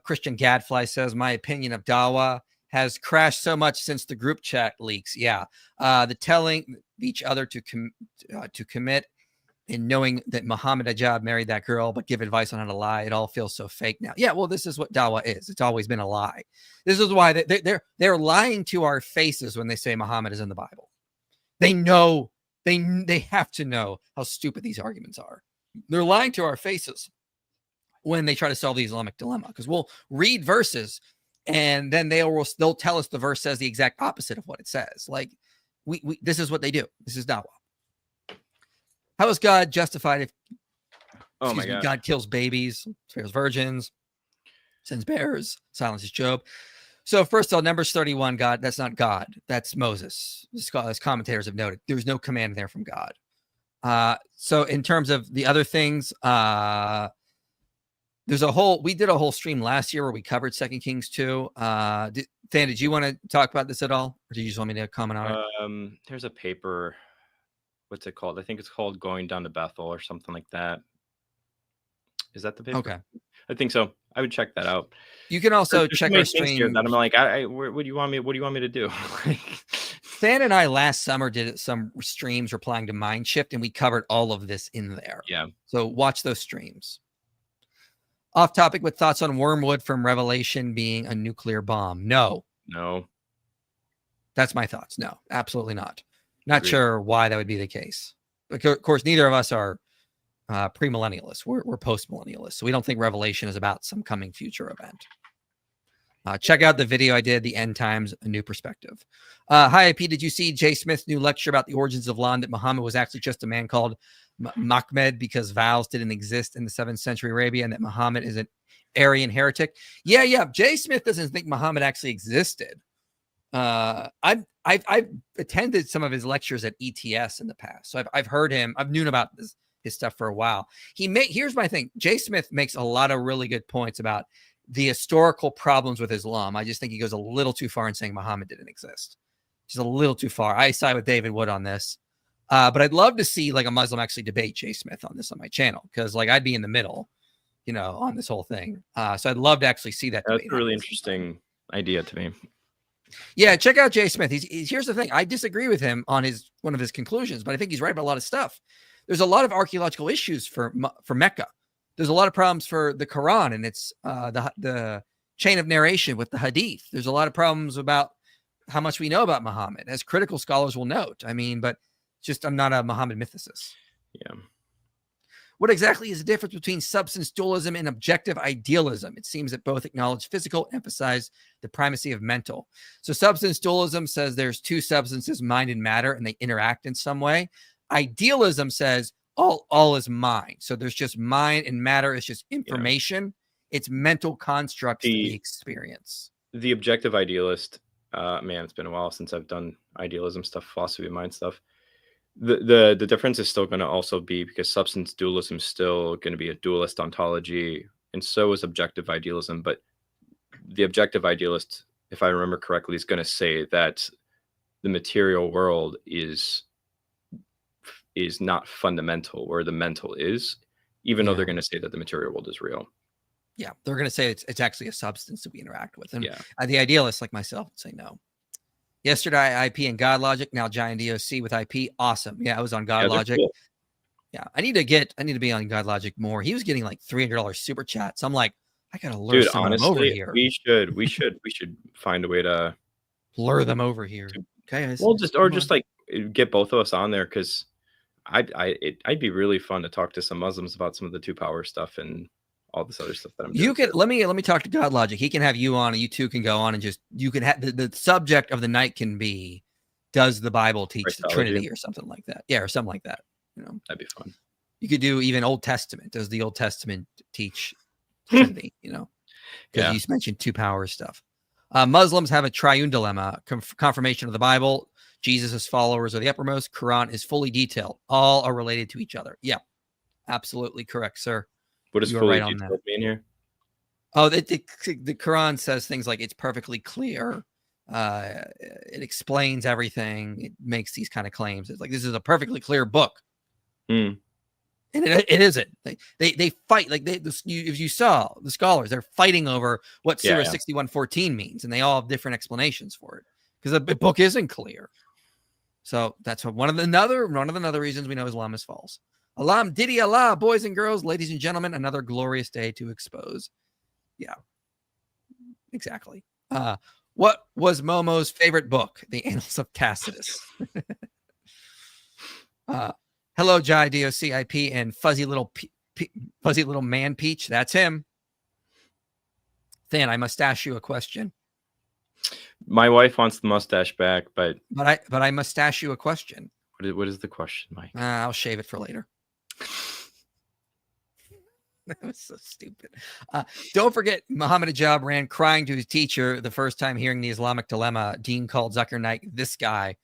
Christian Gadfly says, my opinion of Dawa has crashed so much since the group chat leaks. Yeah. The telling each other to commit and knowing that Muhammad Hijab married that girl, but give advice on how to lie. It all feels so fake now. Yeah. Well, this is what Dawa is. It's always been a lie. This is why they're lying to our faces when they say Muhammad is in the Bible. They know, they have to know how stupid these arguments are. They're lying to our faces when they try to solve the Islamic dilemma, because we'll read verses and then they'll tell us the verse says the exact opposite of what it says. Like we this is what they do. This is Dawa. How is God justified if Oh my God. God kills babies, spares virgins, sends bears, silences Job? So first of all, Numbers 31, God, that's not God. That's Moses. As commentators have noted, there's no command there from God. So in terms of the other things, we did a whole stream last year where we covered 2 Kings 2. Than, did you want to talk about this at all? Or did you just want me to comment on it? There's a paper. What's it called? I think it's called Going Down to Bethel or something like that. Is that the paper? Okay. I think so. I would check that out. You can also There's check so many our things here stream. that I'm like, what do you want me to do? Than and I last summer did some streams replying to Mindshift, and we covered all of this in there. Yeah. So watch those streams. Off topic with thoughts on Wormwood from Revelation being a nuclear bomb. No, that's my thoughts. No, absolutely not. Not Agreed. sure why that would be the case. But of course, neither of us are premillennialists. We're post-millennialists. So we don't think Revelation is about some coming future event. Check out the video I did, The End Times, A New Perspective. Hi, IP. Did you see Jay Smith's new lecture about the origins of law and that Muhammad was actually just a man called Mahmed because vows didn't exist in the 7th century Arabia and that Muhammad is an Aryan heretic? Yeah. Jay Smith doesn't think Muhammad actually existed. I've attended some of his lectures at ETS in the past. So I've heard him. I've known about his stuff for a while. Here's my thing. Jay Smith makes a lot of really good points about the historical problems with Islam. I just think he goes a little too far in saying Muhammad didn't exist. Just a little too far. I side with David Wood on this. But I'd love to see like a Muslim actually debate Jay Smith on this on my channel, because like I'd be in the middle, on this whole thing. So I'd love to actually see that. That's a really interesting idea to me. Yeah, check out Jay Smith. Here's the thing. I disagree with him on one of his conclusions, but I think he's right about a lot of stuff. There's a lot of archaeological issues for Mecca. There's a lot of problems for the Quran and its the chain of narration with the Hadith. There's a lot of problems about how much we know about Muhammad, as critical scholars will note. I mean, but just I'm not a Muhammad mythicist. Yeah. What exactly is the difference between substance dualism and objective idealism? It seems that both acknowledge physical, emphasize the primacy of mental. So substance dualism says there's two substances, mind and matter, and they interact in some way. Idealism says all is mind. So there's just mind and matter is just information. It's mental constructs that we The- experience. The objective idealist, man, it's been a while since I've done idealism stuff, philosophy of mind stuff. The difference is still going to also be, because substance dualism is still going to be a dualist ontology, and so is objective idealism. But the objective idealist, if I remember correctly, is going to say that the material world is not fundamental, where the mental is, even though they're going to say that the material world is real. Yeah, they're going to say it's actually a substance that we interact with. And Yeah. The idealists like myself would say no. Yesterday, IP and God Logic, now Giant DOC with IP. Awesome. Yeah, I was on God Yeah, they're Logic. cool. Yeah, I need to be on God Logic more. He was getting like $300 super chats. I'm like, I got to lure Dude, some of them over honestly, here. we should find a way to Lure them over here. Okay. Well, just like get both of us on there, because I'd be really fun to talk to some Muslims about some of the 2 power stuff and all this other stuff that I'm doing. You can let me talk to God Logic. He can have you on, and you two can go on and just you can have the subject of the night can be, does the Bible teach the Trinity or something like that? Yeah, or something like that. You know, that'd be fun. You could do even Old Testament. Does the Old Testament teach Trinity? You know, because you mentioned 2 power stuff. Muslims have a triune dilemma: confirmation of the Bible, Jesus' followers are the uppermost, Quran is fully detailed. All are related to each other. Yeah, absolutely correct, sir. What does fully detailed mean here? Oh, the Quran says things like it's perfectly clear. It explains everything. It makes these kind of claims. It's like, this is a perfectly clear book. And it isn't. They fight. Like if you saw the scholars, they're fighting over what Surah 61:14 means, and they all have different explanations for it, because the book isn't clear. So that's one of the other reasons we know Islam is false. Alam Didi Allah, boys and girls, ladies and gentlemen, another glorious day to expose. Yeah, exactly. What was Momo's favorite book? The Annals of Tacitus. Hello, Jai DOCIP and fuzzy little man Peach. That's him. Than, I must ask you a question. My wife wants the mustache back, but I must ask you a question. What is the question, Mike? I'll shave it for later. That was so stupid. Don't forget, Muhammad Ajab ran crying to his teacher the first time hearing the Islamic dilemma. Dean called Zucker Naik this guy.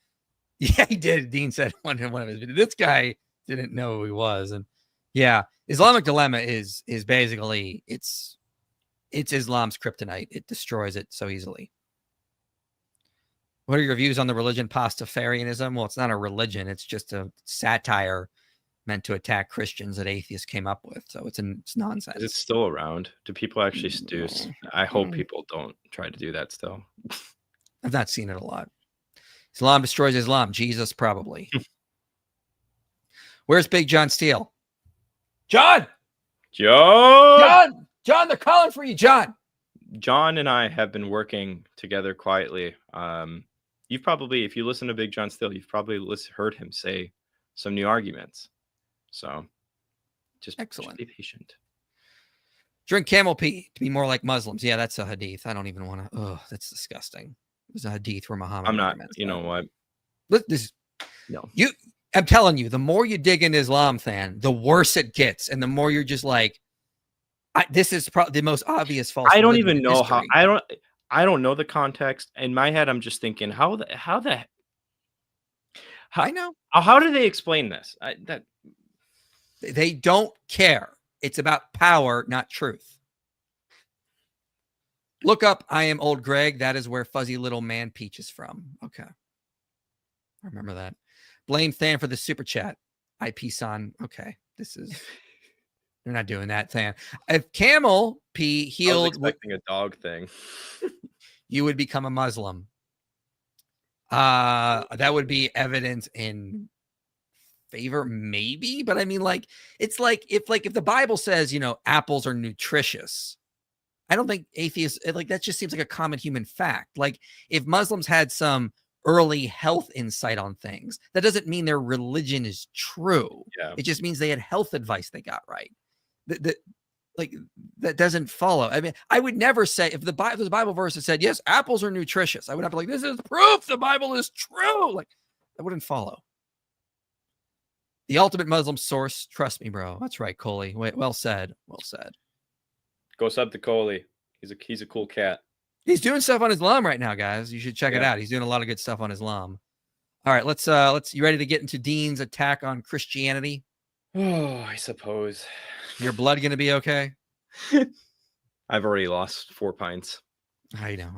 Yeah, he did. Dean said one of his videos, this guy didn't know who he was. And yeah, Islamic dilemma is basically it's Islam's kryptonite. It destroys it so easily. What are your views on the religion Pastafarianism? Well, it's not a religion. It's just a satire meant to attack Christians that atheists came up with. So it's nonsense. Is it still around? Do people actually do? I hope people don't try to do that still. I've not seen it a lot. Islam destroys Islam. Jesus, probably. Where's Big John Steele? John, they're calling for you, John. John and I have been working together quietly. You've probably, if you listen to Big John Steele, you've probably heard him say some new arguments. So just be patient. Drink camel pee to be more like Muslims. Yeah, that's a hadith. I don't even want to. Oh, that's disgusting. There's a hadith where Muhammad. I'm not. You know what? No. I'm telling you, the more you dig into Islam, Than, the worse it gets, and the more you're just like, this is probably the most obvious false. I don't even know how. I don't know the context. In my head, I'm just thinking, how I know. How do they explain this? They don't care. It's about power, not truth. Look up I Am Old Greg. That is where fuzzy little man Peach is from. Okay. I remember that. Blame Than for the super chat. IP son. Okay. They're not doing that, Than. If camel pee healed. I was expecting a dog thing. You would become a Muslim. That would be evidence in favor, maybe, but I mean, like, it's like if the Bible says, apples are nutritious, I don't think atheists, like, that just seems like a common human fact. Like, if Muslims had some early health insight on things, that doesn't mean their religion is true. Yeah. It just means they had health advice they got right. That doesn't follow. I mean, I would never say, if there's a Bible verse that said, yes, apples are nutritious, I would have to be like, this is proof the Bible is true. Like, that wouldn't follow. The ultimate Muslim source. Trust me, bro. That's right, Coley. Well said. Well said. Go sub to Coley. He's a cool cat. He's doing stuff on Islam right now, guys. You should check it Yeah. out. He's doing a lot of good stuff on Islam. All right, let's you ready to get into Dean's attack on Christianity? Oh, I suppose. Your blood gonna be okay? I've already lost 4 pints. I know.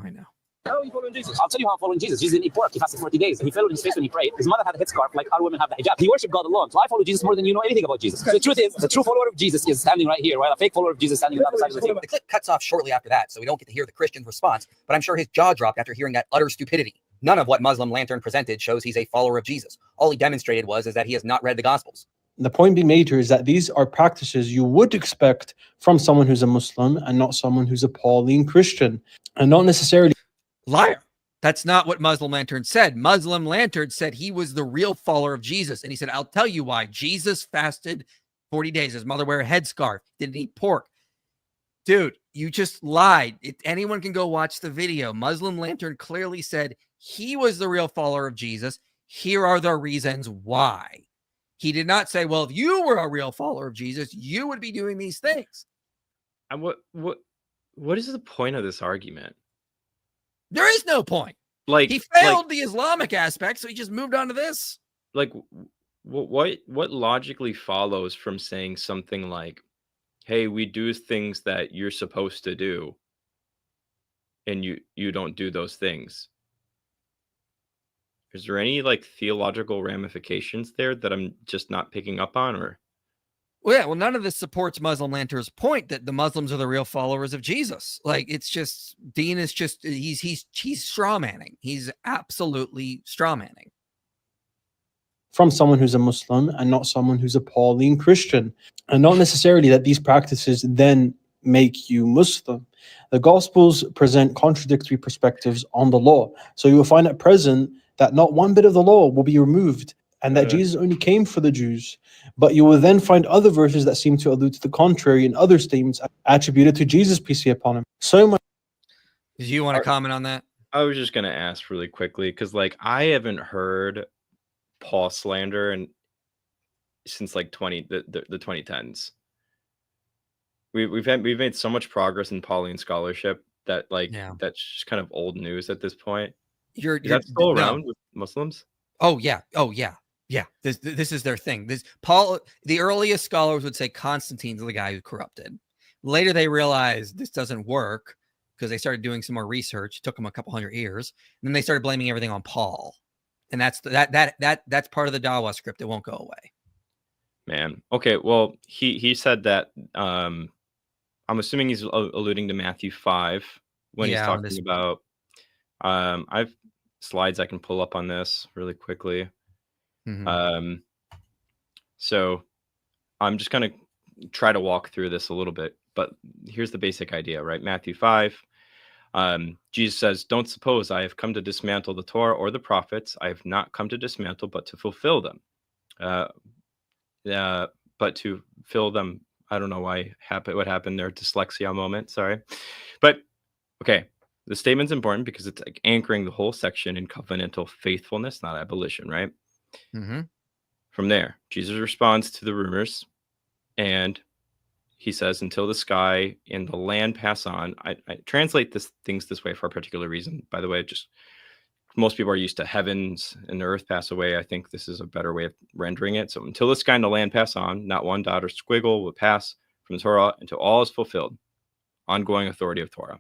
How are you following Jesus? I'll tell you how I'm following Jesus. Jesus didn't eat pork. He fasted 40 days. He fell on his face when he prayed. His mother had a headscarf like our women have the hijab. He worshipped God alone. So I follow Jesus more than you know anything about Jesus. So the truth is, the true follower of Jesus is standing right here, while a fake follower of Jesus standing on the other side of the table. The clip cuts off shortly after that, so we don't get to hear the Christian's response, but I'm sure his jaw dropped after hearing that utter stupidity. None of what Muslim Lantern presented shows he's a follower of Jesus. All he demonstrated is that he has not read the Gospels. The point being made here is that these are practices you would expect from someone who's a Muslim and not someone who's a Pauline Christian, and not necessarily. Liar. That's not what Muslim Lantern said. Muslim Lantern said he was the real follower of Jesus. And he said, I'll tell you why. Jesus fasted 40 days. His mother wore a headscarf. Didn't eat pork. Dude, you just lied. Anyone can go watch the video. Muslim Lantern clearly said he was the real follower of Jesus. Here are the reasons why. He did not say, well, if you were a real follower of Jesus, you would be doing these things. And what is the point of this argument? There is no point. Like he failed the Islamic aspect, so he just moved on to this. Like, what logically follows from saying something like, "Hey, we do things that you're supposed to do, and you don't do those things"? Is there any like theological ramifications there that I'm just not picking up on, or? Well, yeah, well, none of this supports Muslim Lantern's point that the Muslims are the real followers of Jesus. Like, it's just, Dean is just, he's straw manning. He's absolutely straw manning. From someone who's a Muslim and not someone who's a Pauline Christian, and not necessarily that these practices then make you Muslim. The Gospels present contradictory perspectives on the law. So you will find at present that not one bit of the law will be removed, and that Jesus only came for the Jews. But you will then find other verses that seem to allude to the contrary and other statements attributed to Jesus, peace be upon him. So much. Do you want to comment on that? I was just going to ask really quickly, because like I haven't heard Paul slander since like the 2010s. We've made so much progress in Pauline scholarship that that's just kind of old news at this point. Is that still around with Muslims? Oh yeah. Yeah, this is their thing. The earliest scholars would say Constantine's the guy who corrupted. Later, they realized this doesn't work because they started doing some more research. It took them a couple hundred years, and then they started blaming everything on Paul. And that's part of the Dawa script. It won't go away. Man, okay. Well, he said that. I'm assuming he's alluding to Matthew 5 when he's talking about. I've slides I can pull up on this really quickly. Mm-hmm. So I'm just going to try to walk through this a little bit, but here's the basic idea, right? Matthew 5, Jesus says, "Don't suppose I have come to dismantle the Torah or the prophets. I have not come to dismantle, but to fulfill them." But to fill them, I don't know what happened there. Dyslexia moment. Sorry. But okay. The statement's important because it's like anchoring the whole section in covenantal faithfulness, not abolition, right? Mm-hmm. From there, Jesus responds to the rumors, and he says, "Until the sky and the land pass on." I translate things this way for a particular reason. By the way, just most people are used to heavens and the earth pass away. I think this is a better way of rendering it. So, until the sky and the land pass on, not one dot or squiggle will pass from the Torah until all is fulfilled. Ongoing authority of Torah.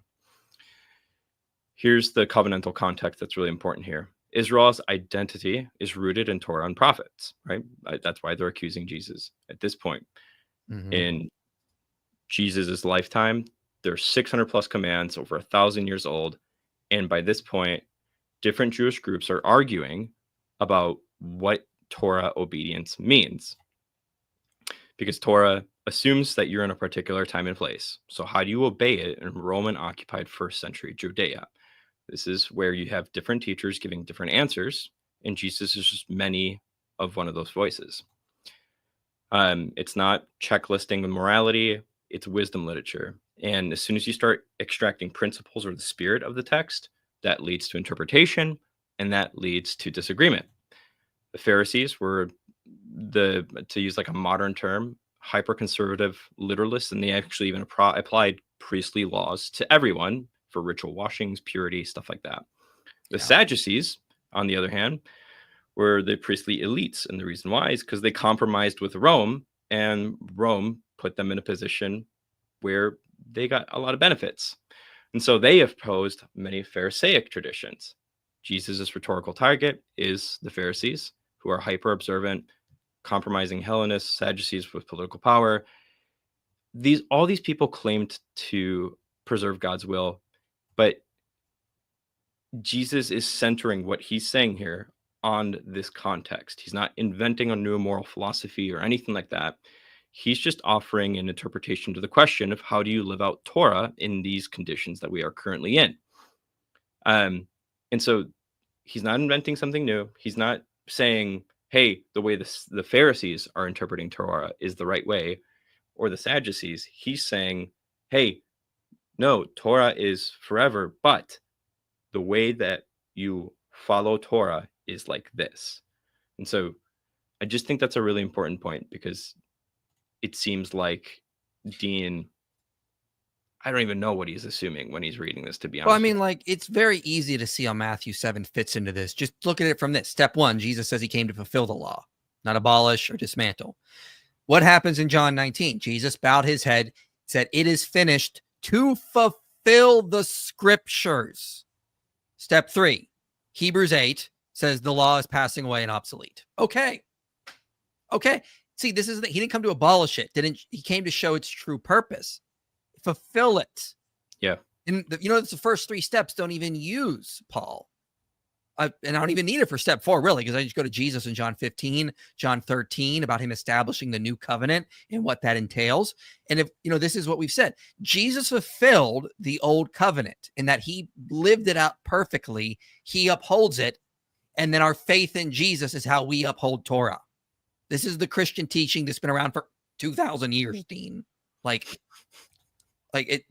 Here's the covenantal context that's really important here. Israel's identity is rooted in Torah and prophets, right? That's why they're accusing Jesus at this point. Mm-hmm. In Jesus's lifetime, there's 600 plus commands, over 1,000 years old. And by this point, different Jewish groups are arguing about what Torah obedience means. Because Torah assumes that you're in a particular time and place. So how do you obey it in Roman occupied first century Judea? This is where you have different teachers giving different answers, and Jesus is just many of one of those voices. It's not checklisting the morality, it's wisdom literature. And as soon as you start extracting principles or the spirit of the text, that leads to interpretation, and that leads to disagreement. The Pharisees were to use like a modern term, hyper-conservative literalists, and they actually even applied priestly laws to everyone for ritual washings, purity, stuff like that. The Sadducees, on the other hand, were the priestly elites. And the reason why is because they compromised with Rome, and Rome put them in a position where they got a lot of benefits. And so they opposed many Pharisaic traditions. Jesus' rhetorical target is the Pharisees, who are hyper observant, compromising Hellenists, Sadducees with political power. All these people claimed to preserve God's will, but Jesus is centering what he's saying here on this context. He's not inventing a new moral philosophy or anything like that. He's just offering an interpretation to the question of how do you live out Torah in these conditions that we are currently in. And so he's not inventing something new. He's not saying, hey, the way the Pharisees are interpreting Torah is the right way, or the Sadducees. He's saying, hey, no, Torah is forever, but the way that you follow Torah is like this. And so I just think that's a really important point, because it seems like Deen, I don't even know what he's assuming when he's reading this, to be honest. Well, I mean, like, it's very easy to see how Matthew 7 fits into this. Just look at it from this. Step 1, Jesus says he came to fulfill the law, not abolish or dismantle. What happens in John 19? Jesus bowed his head, said, it is finished, to fulfill the scriptures. Step 3, Hebrews 8 says the law is passing away and obsolete. Okay. See, this is he didn't come to abolish it. He came to show its true purpose. Fulfill it. Yeah. And it's the first 3 steps don't even use Paul. And I don't even need it for step 4, really, because I just go to Jesus in John 15, John 13, about him establishing the new covenant and what that entails. And if, this is what we've said, Jesus fulfilled the old covenant in that he lived it out perfectly. He upholds it. And then our faith in Jesus is how we uphold Torah. This is the Christian teaching that's been around for 2,000 years, Deen. Like it.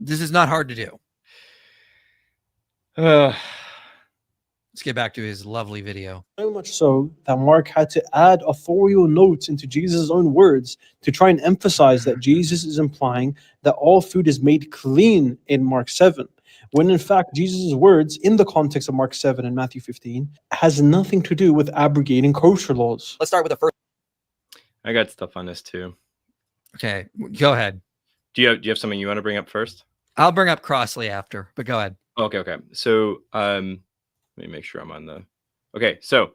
This is not hard to do. Let's get back to his lovely video. So much so that Mark had to add authorial notes into Jesus' own words to try and emphasize that Jesus is implying that all food is made clean in Mark 7, when in fact Jesus' words in the context of Mark 7 and Matthew 15 has nothing to do with abrogating kosher laws. Let's start with the first. I got stuff on this too. Okay, go ahead. Do you have something you want to bring up first? I'll bring up Crossley after, but go ahead. Okay. So let me make sure I'm on the. Okay, so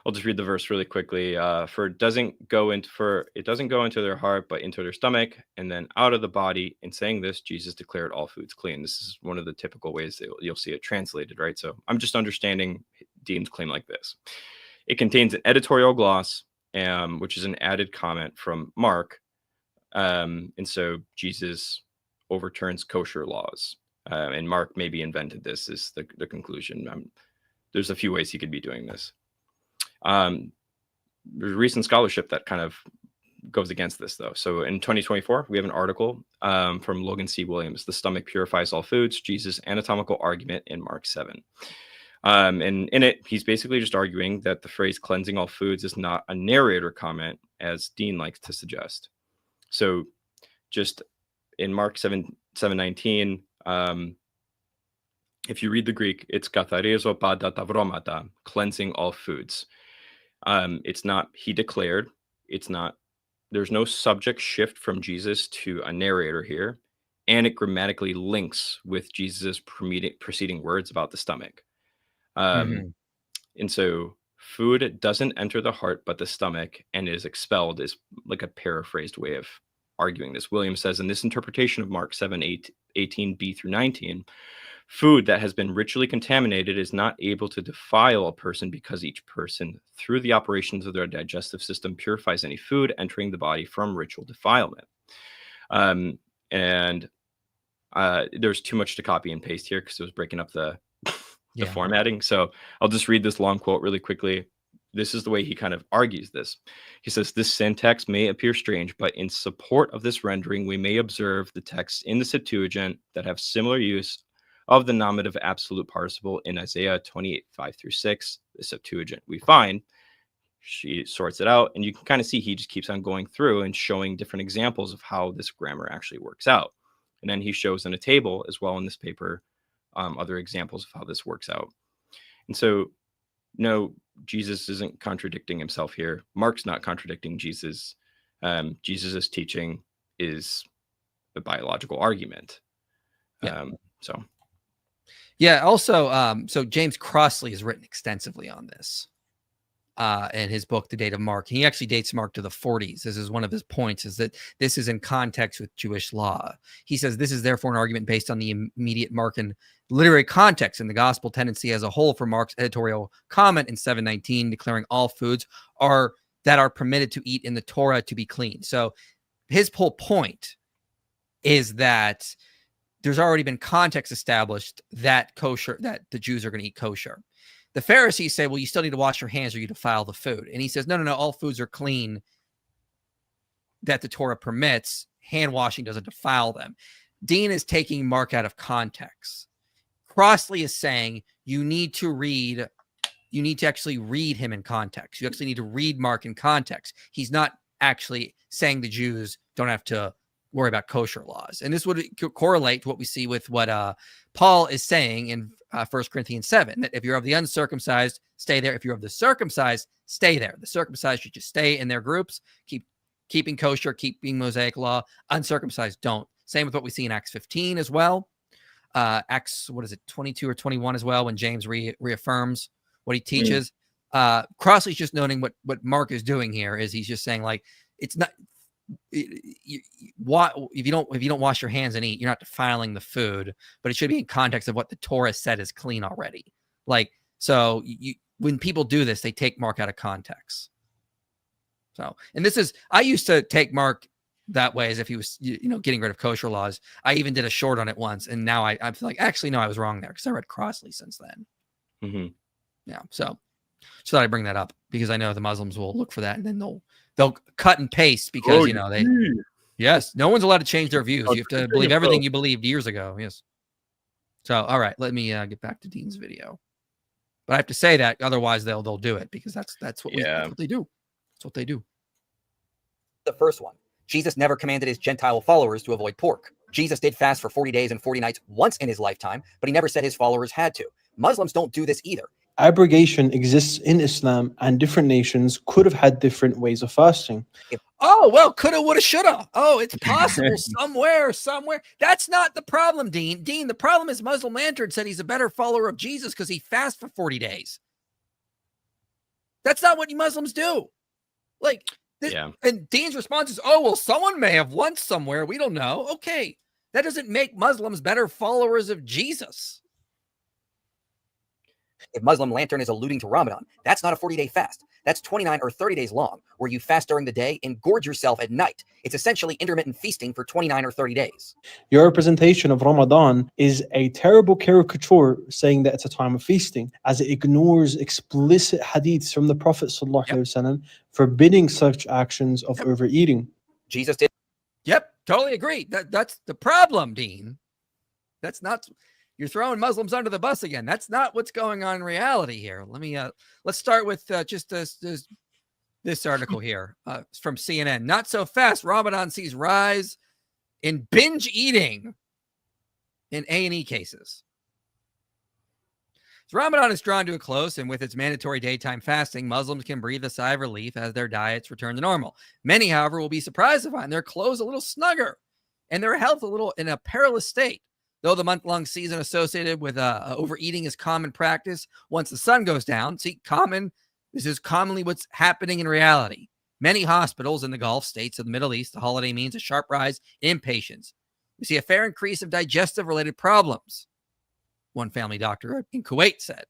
I'll just read the verse really quickly. For it doesn't go into their heart, but into their stomach, and then out of the body. In saying this, Jesus declared all foods clean. This is one of the typical ways that you'll see it translated, right? So I'm just understanding Deen's claim like this. It contains an editorial gloss, which is an added comment from Mark, and so Jesus overturns kosher laws, and Mark maybe invented this. Is the conclusion. There's a few ways he could be doing this. There's recent scholarship that kind of goes against this, though. So in 2024, we have an article from Logan C. Williams, "The Stomach Purifies All Foods, Jesus' Anatomical Argument in Mark 7." And in it, he's basically just arguing that the phrase cleansing all foods is not a narrator comment, as Deen likes to suggest. So just in Mark 7:19, if you read the Greek, it's katharezo pada tavromata, cleansing all foods. It's not he declared. It's not. There's no subject shift from Jesus to a narrator here, and it grammatically links with Jesus's preceding words about the stomach. And so food doesn't enter the heart but the stomach and is expelled is like a paraphrased way of arguing this. Williams says in this interpretation of Mark 7:18b through 19, food that has been ritually contaminated is not able to defile a person because each person, through the operations of their digestive system, purifies any food entering the body from ritual defilement. There's too much to copy and paste here because it was breaking up the formatting. So I'll just read this long quote really quickly. This is the way he kind of argues this. He says, this syntax may appear strange, but in support of this rendering, we may observe the texts in the Septuagint that have similar use of the nominative absolute participle in Isaiah 28:5-6, the Septuagint. We find, she sorts it out, and you can kind of see he just keeps on going through and showing different examples of how this grammar actually works out. And then he shows in a table as well in this paper other examples of how this works out. And so, no, Jesus isn't contradicting himself here. Mark's not contradicting Jesus. Jesus's teaching is a biological argument. Yeah. So Also, so James Crossley has written extensively on this in his book, The Date of Mark. He actually dates Mark to the 40s. This is one of his points, is that this is in context with Jewish law. He says this is therefore an argument based on the immediate Markan literary context and the gospel tendency as a whole for Mark's editorial comment in 719, declaring all foods that are permitted to eat in the Torah to be clean. So his whole point is that there's already been context established that the Jews are going to eat kosher. The Pharisees say, well, you still need to wash your hands or you defile the food. And he says, no, all foods are clean that the Torah permits. Hand washing doesn't defile them. Deen is taking Mark out of context. Crossley is saying you need to actually read him in context. You actually need to read Mark in context. He's not actually saying the Jews don't have to worry about kosher laws. And this would correlate to what we see with what Paul is saying in 1 Corinthians 7, that if you're of the uncircumcised, stay there. If you're of the circumcised, stay there. The circumcised should just stay in their groups, keeping kosher, keeping Mosaic law. Uncircumcised don't. Same with what we see in Acts 15 as well. Acts, 22 or 21 as well, when James reaffirms what he teaches. Crossley's just noting what Mark is doing here is he's just saying, like, it's not, if you don't wash your hands and eat, you're not defiling the food, but it should be in context of what the Torah said is clean already. Like, so when people do this, they take Mark out of context. So, and I used to take Mark that way as if he was, getting rid of kosher laws. I even did a short on it once, and now I'm like, actually, no, I was wrong there because I read Crossley since then. Mm-hmm. Yeah, so thought I'd bring that up because I know the Muslims will look for that, and then they'll cut and paste because yes, no one's allowed to change their views. You have to believe everything you believed years ago. Yes. So, all right, let me get back to Deen's video. But I have to say that, otherwise they'll do it because that's what they do. That's what they do. The first one. Jesus never commanded his Gentile followers to avoid pork. Jesus did fast for 40 days and 40 nights once in his lifetime, but he never said his followers had to. Muslims don't do this either. Abrogation exists in Islam, and different nations could have had different ways of fasting. Oh, well, coulda, woulda, shoulda. Oh, it's possible somewhere. That's not the problem, Deen. Deen, the problem is Muslim Lantern said he's a better follower of Jesus because he fasts for 40 days. That's not what you Muslims do. Like, and Deen's response is, oh, well, someone may have once somewhere. We don't know. Okay. That doesn't make Muslims better followers of Jesus. If Muslim Lantern is alluding to Ramadan, that's not a 40-day fast. That's 29 or 30 days long, where you fast during the day and gorge yourself at night. It's essentially intermittent feasting for 29 or 30 days. Your representation of Ramadan is a terrible caricature saying that it's a time of feasting, as it ignores explicit hadiths from the Prophet ﷺ forbidding such actions of overeating. Jesus did. Yep, totally agree. That's the problem, Deen. That's not... You're throwing Muslims under the bus again. That's not what's going on in reality here. Let's start with just this article here from CNN. Not so fast. Ramadan sees rise in binge eating in A&E cases. So Ramadan is drawn to a close, and with its mandatory daytime fasting, Muslims can breathe a sigh of relief as their diets return to normal. Many, however, will be surprised to find their clothes a little snugger and their health a little in a perilous state. Though the month-long season associated with overeating is common practice, once the sun goes down, this is commonly what's happening in reality. Many hospitals in the Gulf states of the Middle East, the holiday means a sharp rise in patients. We see a fair increase of digestive-related problems, one family doctor in Kuwait said.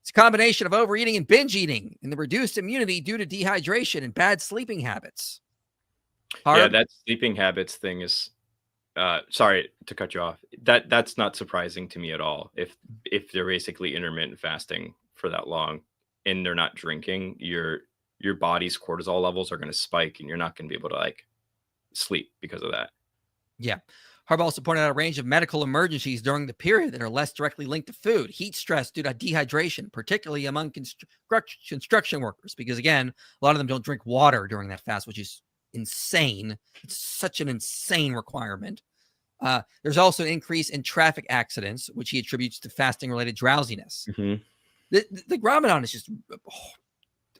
It's a combination of overeating and binge eating and the reduced immunity due to dehydration and bad sleeping habits. Yeah, that sleeping habits thing is... sorry to cut you off. That's not surprising to me at all. If they're basically intermittent fasting for that long and they're not drinking, your body's cortisol levels are going to spike and you're not going to be able to sleep because of that. Yeah. Harb also pointed out a range of medical emergencies during the period that are less directly linked to food. Heat stress due to dehydration, particularly among construction workers, because again, a lot of them don't drink water during that fast, which is insane. It's such an insane requirement. There's also an increase in traffic accidents, which he attributes to fasting-related drowsiness. Mm-hmm. The Ramadan is just,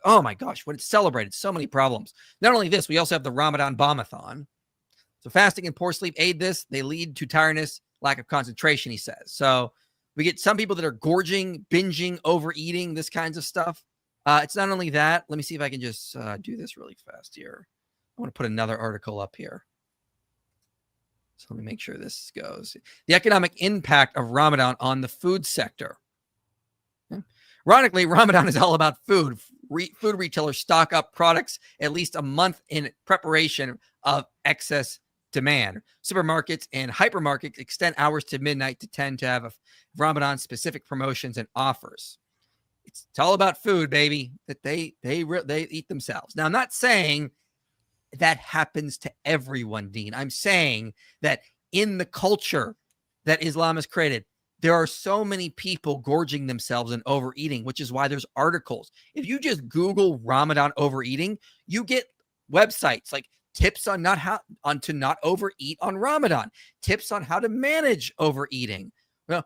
oh my gosh, when it's celebrated, so many problems. Not only this, we also have the Ramadan Bombathon. So fasting and poor sleep aid this. They lead to tiredness, lack of concentration, he says. So we get some people that are gorging, binging, overeating, this kinds of stuff. It's not only that. Let me see if I can just do this really fast here. I want to put another article up here. So let me make sure this goes. The economic impact of Ramadan on the food sector. Ironically, Ramadan is all about food. Food retailers stock up products at least a month in preparation of excess demand. Supermarkets and hypermarkets extend hours to midnight to tend to have Ramadan-specific promotions and offers. It's all about food, baby, that they eat themselves. Now, I'm not saying that happens to everyone, Dean. I'm saying that in the culture that Islam has created, there are so many people gorging themselves and overeating, which is why there's articles. If you just Google Ramadan overeating, you get websites like tips on to not overeat on Ramadan, tips on how to manage overeating. Well,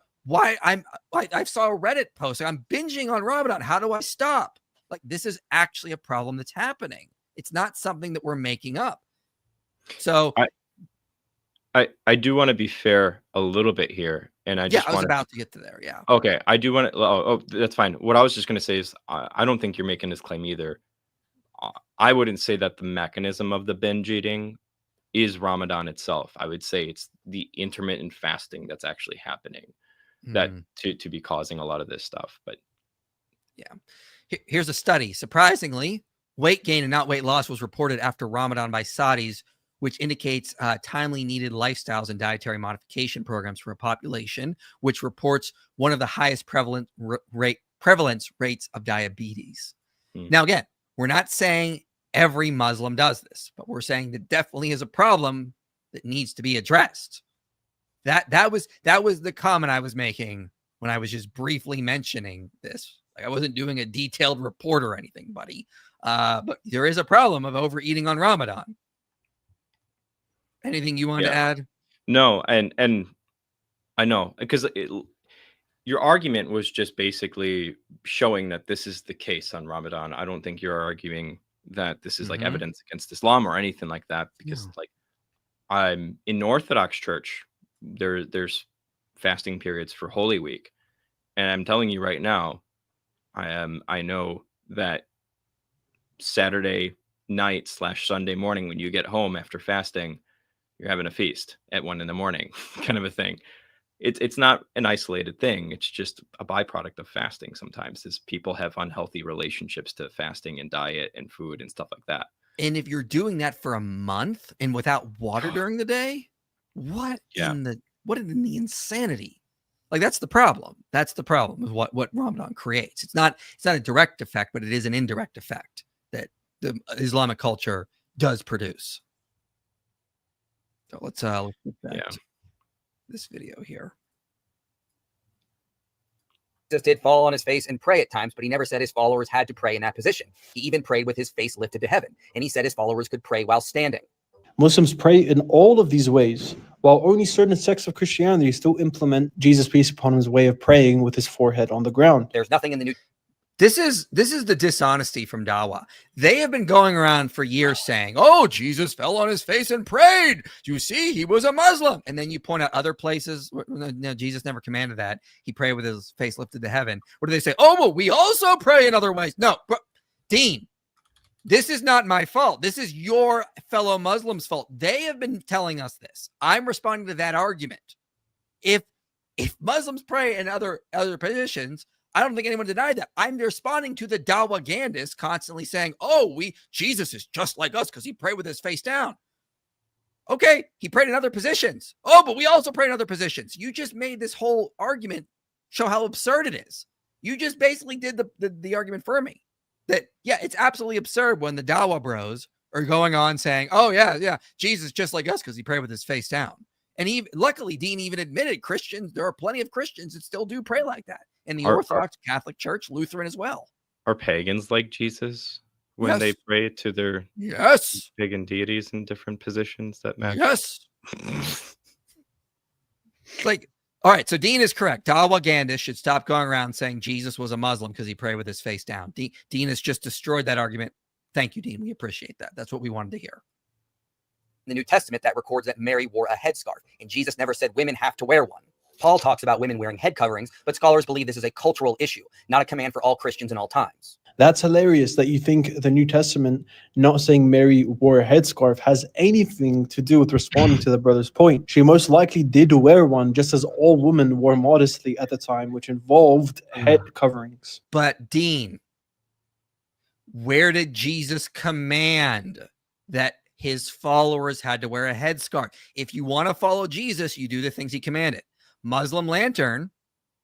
I saw a Reddit post. I'm binging on Ramadan. How do I stop? Like, this is actually a problem that's happening. It's not something that we're making up. So I do want to be fair a little bit here, and I was about to get to there. Yeah. Okay, I do want to. Oh, that's fine. What I was just going to say is, I don't think you're making this claim either. I wouldn't say that the mechanism of the binge eating is Ramadan itself. I would say it's the intermittent fasting that's actually happening that to be causing a lot of this stuff. But yeah, here's a study. Surprisingly, weight gain and not weight loss was reported after Ramadan by Saudis, which indicates timely needed lifestyles and dietary modification programs for a population, which reports one of the highest prevalence rates of diabetes. Now, again, we're not saying every Muslim does this, but we're saying that definitely is a problem that needs to be addressed. That was the comment I was making when I was just briefly mentioning this. Like, I wasn't doing a detailed report or anything, buddy. But there is a problem of overeating on Ramadan. Anything you want to add? No, and I know, because your argument was just basically showing that this is the case on Ramadan. I don't think you're arguing that this is like evidence against Islam or anything like that, because like I'm in Orthodox Church, there's fasting periods for Holy Week, and I'm telling you right now, I know that Saturday night / Sunday morning when you get home after fasting, you're having a feast at 1 a.m, kind of a thing. It's not an isolated thing. It's just a byproduct of fasting. Sometimes is people have unhealthy relationships to fasting and diet and food and stuff like that. And if you're doing that for a month and without water during the day, what in the insanity? Like, that's the problem. That's the problem with what Ramadan creates. It's not a direct effect, but it is an indirect effect that the Islamic culture does produce. So let's look at this video here. Jesus did fall on his face and pray at times, but he never said his followers had to pray in that position. He even prayed with his face lifted to heaven, and he said his followers could pray while standing. Muslims pray in all of these ways, while only certain sects of Christianity still implement Jesus, peace upon him's way of praying with his forehead on the ground. There's nothing in the New This is the dishonesty from Dawah. They have been going around for years saying, "Oh, Jesus fell on his face and prayed. You see, he was a Muslim." And then you point out other places. No, Jesus never commanded that. He prayed with his face lifted to heaven. What do they say? "Oh, well, we also pray in other ways." No, Dean, this is not my fault. This is your fellow Muslims' fault. They have been telling us this. I'm responding to that argument. If Muslims pray in other positions, I don't think anyone denied that. I'm responding to the Dawagandists constantly saying, "Oh, Jesus is just like us because he prayed with his face down." Okay, he prayed in other positions. Oh, but we also pray in other positions. You just made this whole argument show how absurd it is. You just basically did the argument for me that, yeah, it's absolutely absurd when the Dawa bros are going on saying, "Oh, yeah, Jesus is just like us because he prayed with his face down." And luckily, Dean even admitted Christians, there are plenty of Christians that still do pray like that. In the Orthodox, Catholic Church, Lutheran as well. Are pagans like Jesus when they pray to their pagan deities in different positions that match? Yes. Like, all right, so Deen is correct. Dawa Gandhi should stop going around saying Jesus was a Muslim because he prayed with his face down. Deen has just destroyed that argument. Thank you, Deen. We appreciate that. That's what we wanted to hear. In the New Testament, that records that Mary wore a headscarf, and Jesus never said women have to wear one. Paul talks about women wearing head coverings, but scholars believe this is a cultural issue, not a command for all Christians in all times. That's hilarious that you think the New Testament not saying Mary wore a headscarf has anything to do with responding to the brother's point. She most likely did wear one, just as all women wore modestly at the time, which involved head coverings. But Deen, where did Jesus command that his followers had to wear a headscarf? If you want to follow Jesus, you do the things he commanded. Muslim Lantern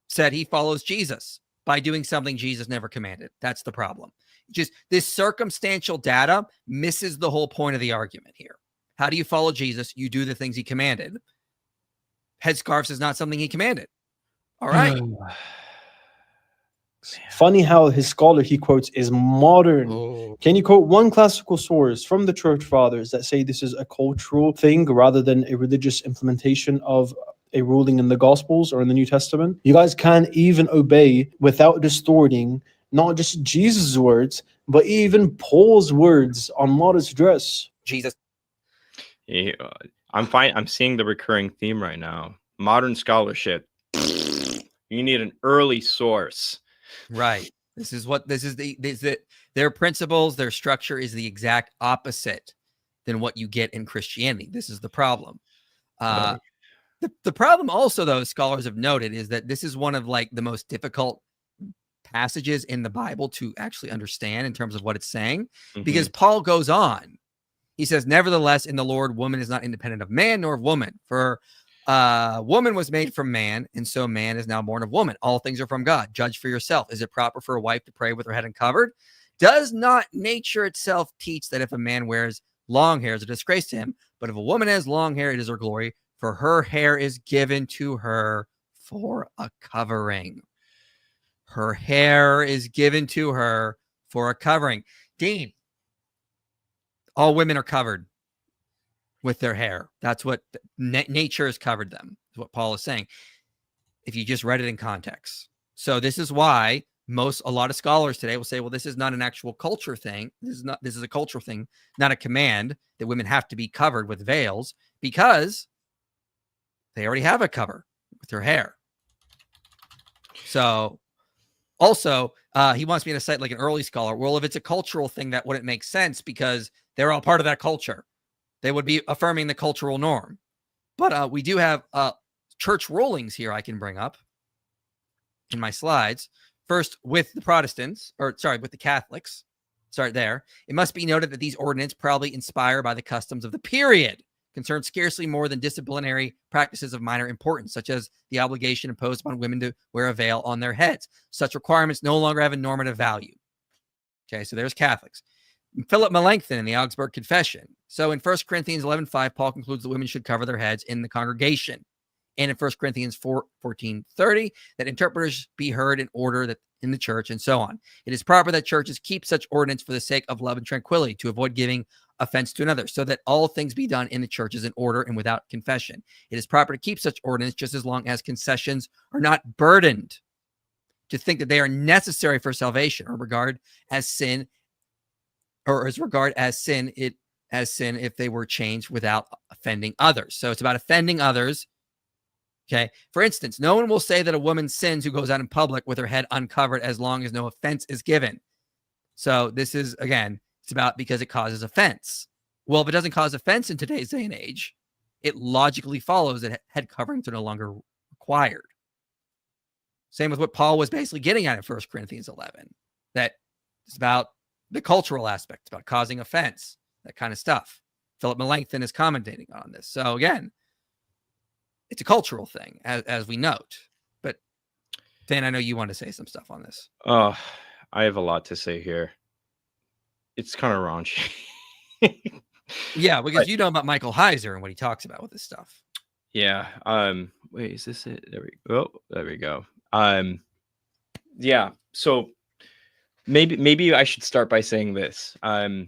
said he follows Jesus by doing something Jesus never commanded. That's the problem. Just this circumstantial data misses the whole point of the argument here. How do you follow Jesus? You do the things he commanded. Headscarves is not something he commanded. All right. Funny how his scholar he quotes is modern. Oh. Can you quote one classical source from the church fathers that say this is a cultural thing rather than a religious implementation of a ruling in the Gospels or in the New Testament? You guys can't even obey without distorting not just Jesus' words, but even Paul's words on modest dress. Jesus. Yeah, I'm seeing the recurring theme right now. Modern scholarship. You need an early source. Right. Their principles, their structure is the exact opposite than what you get in Christianity. This is the problem. The problem also, though, scholars have noted, is that this is one of like the most difficult passages in the Bible to actually understand in terms of what it's saying, because Paul goes on. He says, nevertheless, in the Lord, woman is not independent of man nor of woman. For woman was made from man, and so man is now born of woman. All things are from God. Judge for yourself. Is it proper for a wife to pray with her head uncovered? Does not nature itself teach that if a man wears long hair, it's a disgrace to him? But if a woman has long hair, it is her glory, for her hair is given to her for a covering. Her hair is given to her for a covering. Deen, all women are covered with their hair. That's what nature has covered them, is what Paul is saying, if you just read it in context. So this is why a lot of scholars today will say, well, this is not an actual culture thing. This is a cultural thing, not a command that women have to be covered with veils, because they already have a cover with their hair. So also, he wants me to cite like an early scholar. Well, if it's a cultural thing, that wouldn't make sense because they're all part of that culture. They would be affirming the cultural norm. But we do have church rulings here I can bring up in my slides. First, with the Protestants, with the Catholics. Start there. It must be noted that these ordinances, probably inspired by the customs of the period, concern scarcely more than disciplinary practices of minor importance, such as the obligation imposed upon women to wear a veil on their heads. Such requirements no longer have a normative value. Okay, so there's Catholics. Philip Melanchthon in the Augsburg Confession. So in 1 Corinthians 11:5, Paul concludes that women should cover their heads in the congregation. And in 1 Corinthians 14:30, that interpreters be heard in order that in the church, and so on. It is proper that churches keep such ordinance for the sake of love and tranquility, to avoid giving offense to another, so that all things be done in the churches in order and without confession. It is proper to keep such ordinance just as long as concessions are not burdened to think that they are necessary for salvation, or regard as sin, or as regard as sin if they were changed without offending others. So it's about offending others. Okay. For instance, no one will say that a woman sins who goes out in public with her head uncovered as long as no offense is given. So this is, again, it's about because it causes offense. Well, if it doesn't cause offense in today's day and age, it logically follows that head coverings are no longer required. Same with what Paul was basically getting at in 1 Corinthians 11, that it's about the cultural aspect, it's about causing offense, that kind of stuff. Philip Melanchthon is commentating on this. So again, it's a cultural thing, as we note. But Dan, I know you want to say some stuff on this. I have a lot to say here. It's kind of raunchy. Yeah, because you know about Michael Heiser and what he talks about with this stuff. Yeah. Wait, is this it? There we go. Yeah. So maybe I should start by saying this. Because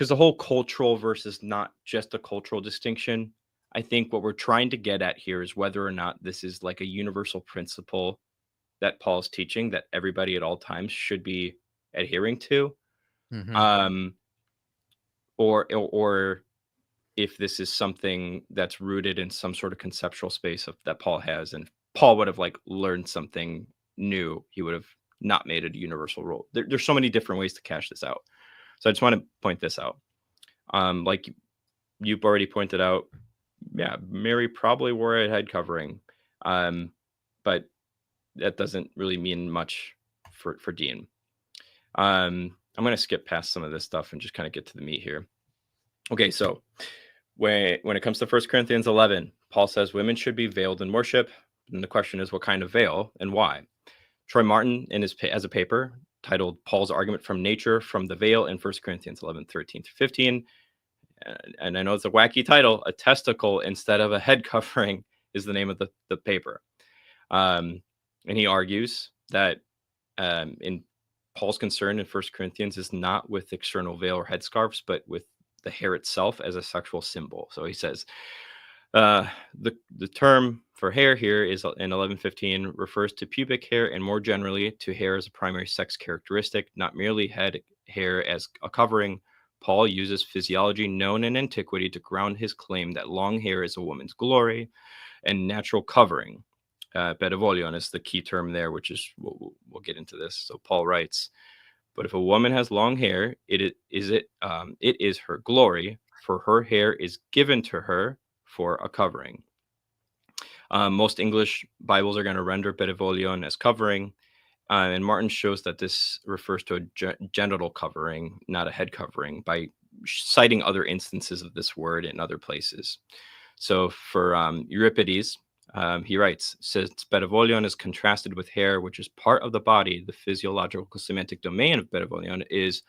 the whole cultural versus not just a cultural distinction, I think what we're trying to get at here is whether or not this is like a universal principle that Paul's teaching that everybody at all times should be adhering to, or if this is something that's rooted in some sort of conceptual space that Paul has, and Paul would have like learned something new, he would have not made it a universal rule. There's so many different ways to cash this out. So I just want to point this out. Like you've already pointed out, yeah, Mary probably wore a head covering, but that doesn't really mean much for Deen. I'm going to skip past some of this stuff and just kind of get to the meat here. Okay, so when it comes to 1 Corinthians 11, Paul says women should be veiled in worship. And the question is, what kind of veil and why? Troy Martin, as a paper titled Paul's Argument from Nature from the Veil in 1 Corinthians 11, 13 through 15. And I know it's a wacky title, a testicle instead of a head covering is the name of the paper. And he argues that in Paul's concern in 1 Corinthians is not with external veil or headscarves, but with the hair itself as a sexual symbol. So he says the term for hair here is in 11:15 refers to pubic hair and more generally to hair as a primary sex characteristic, not merely head hair as a covering. Paul uses physiology known in antiquity to ground his claim that long hair is a woman's glory and natural covering. Pedivolion is the key term there, which is we'll get into this. So Paul writes, but if a woman has long hair, it is her glory, for her hair is given to her for a covering. Most English Bibles are going to render pedivolion as covering, and Martin shows that this refers to a genital covering, not a head covering, by citing other instances of this word in other places. So for Euripides, he writes, since pedivolion is contrasted with hair, which is part of the body, the physiological semantic domain of pedivolion is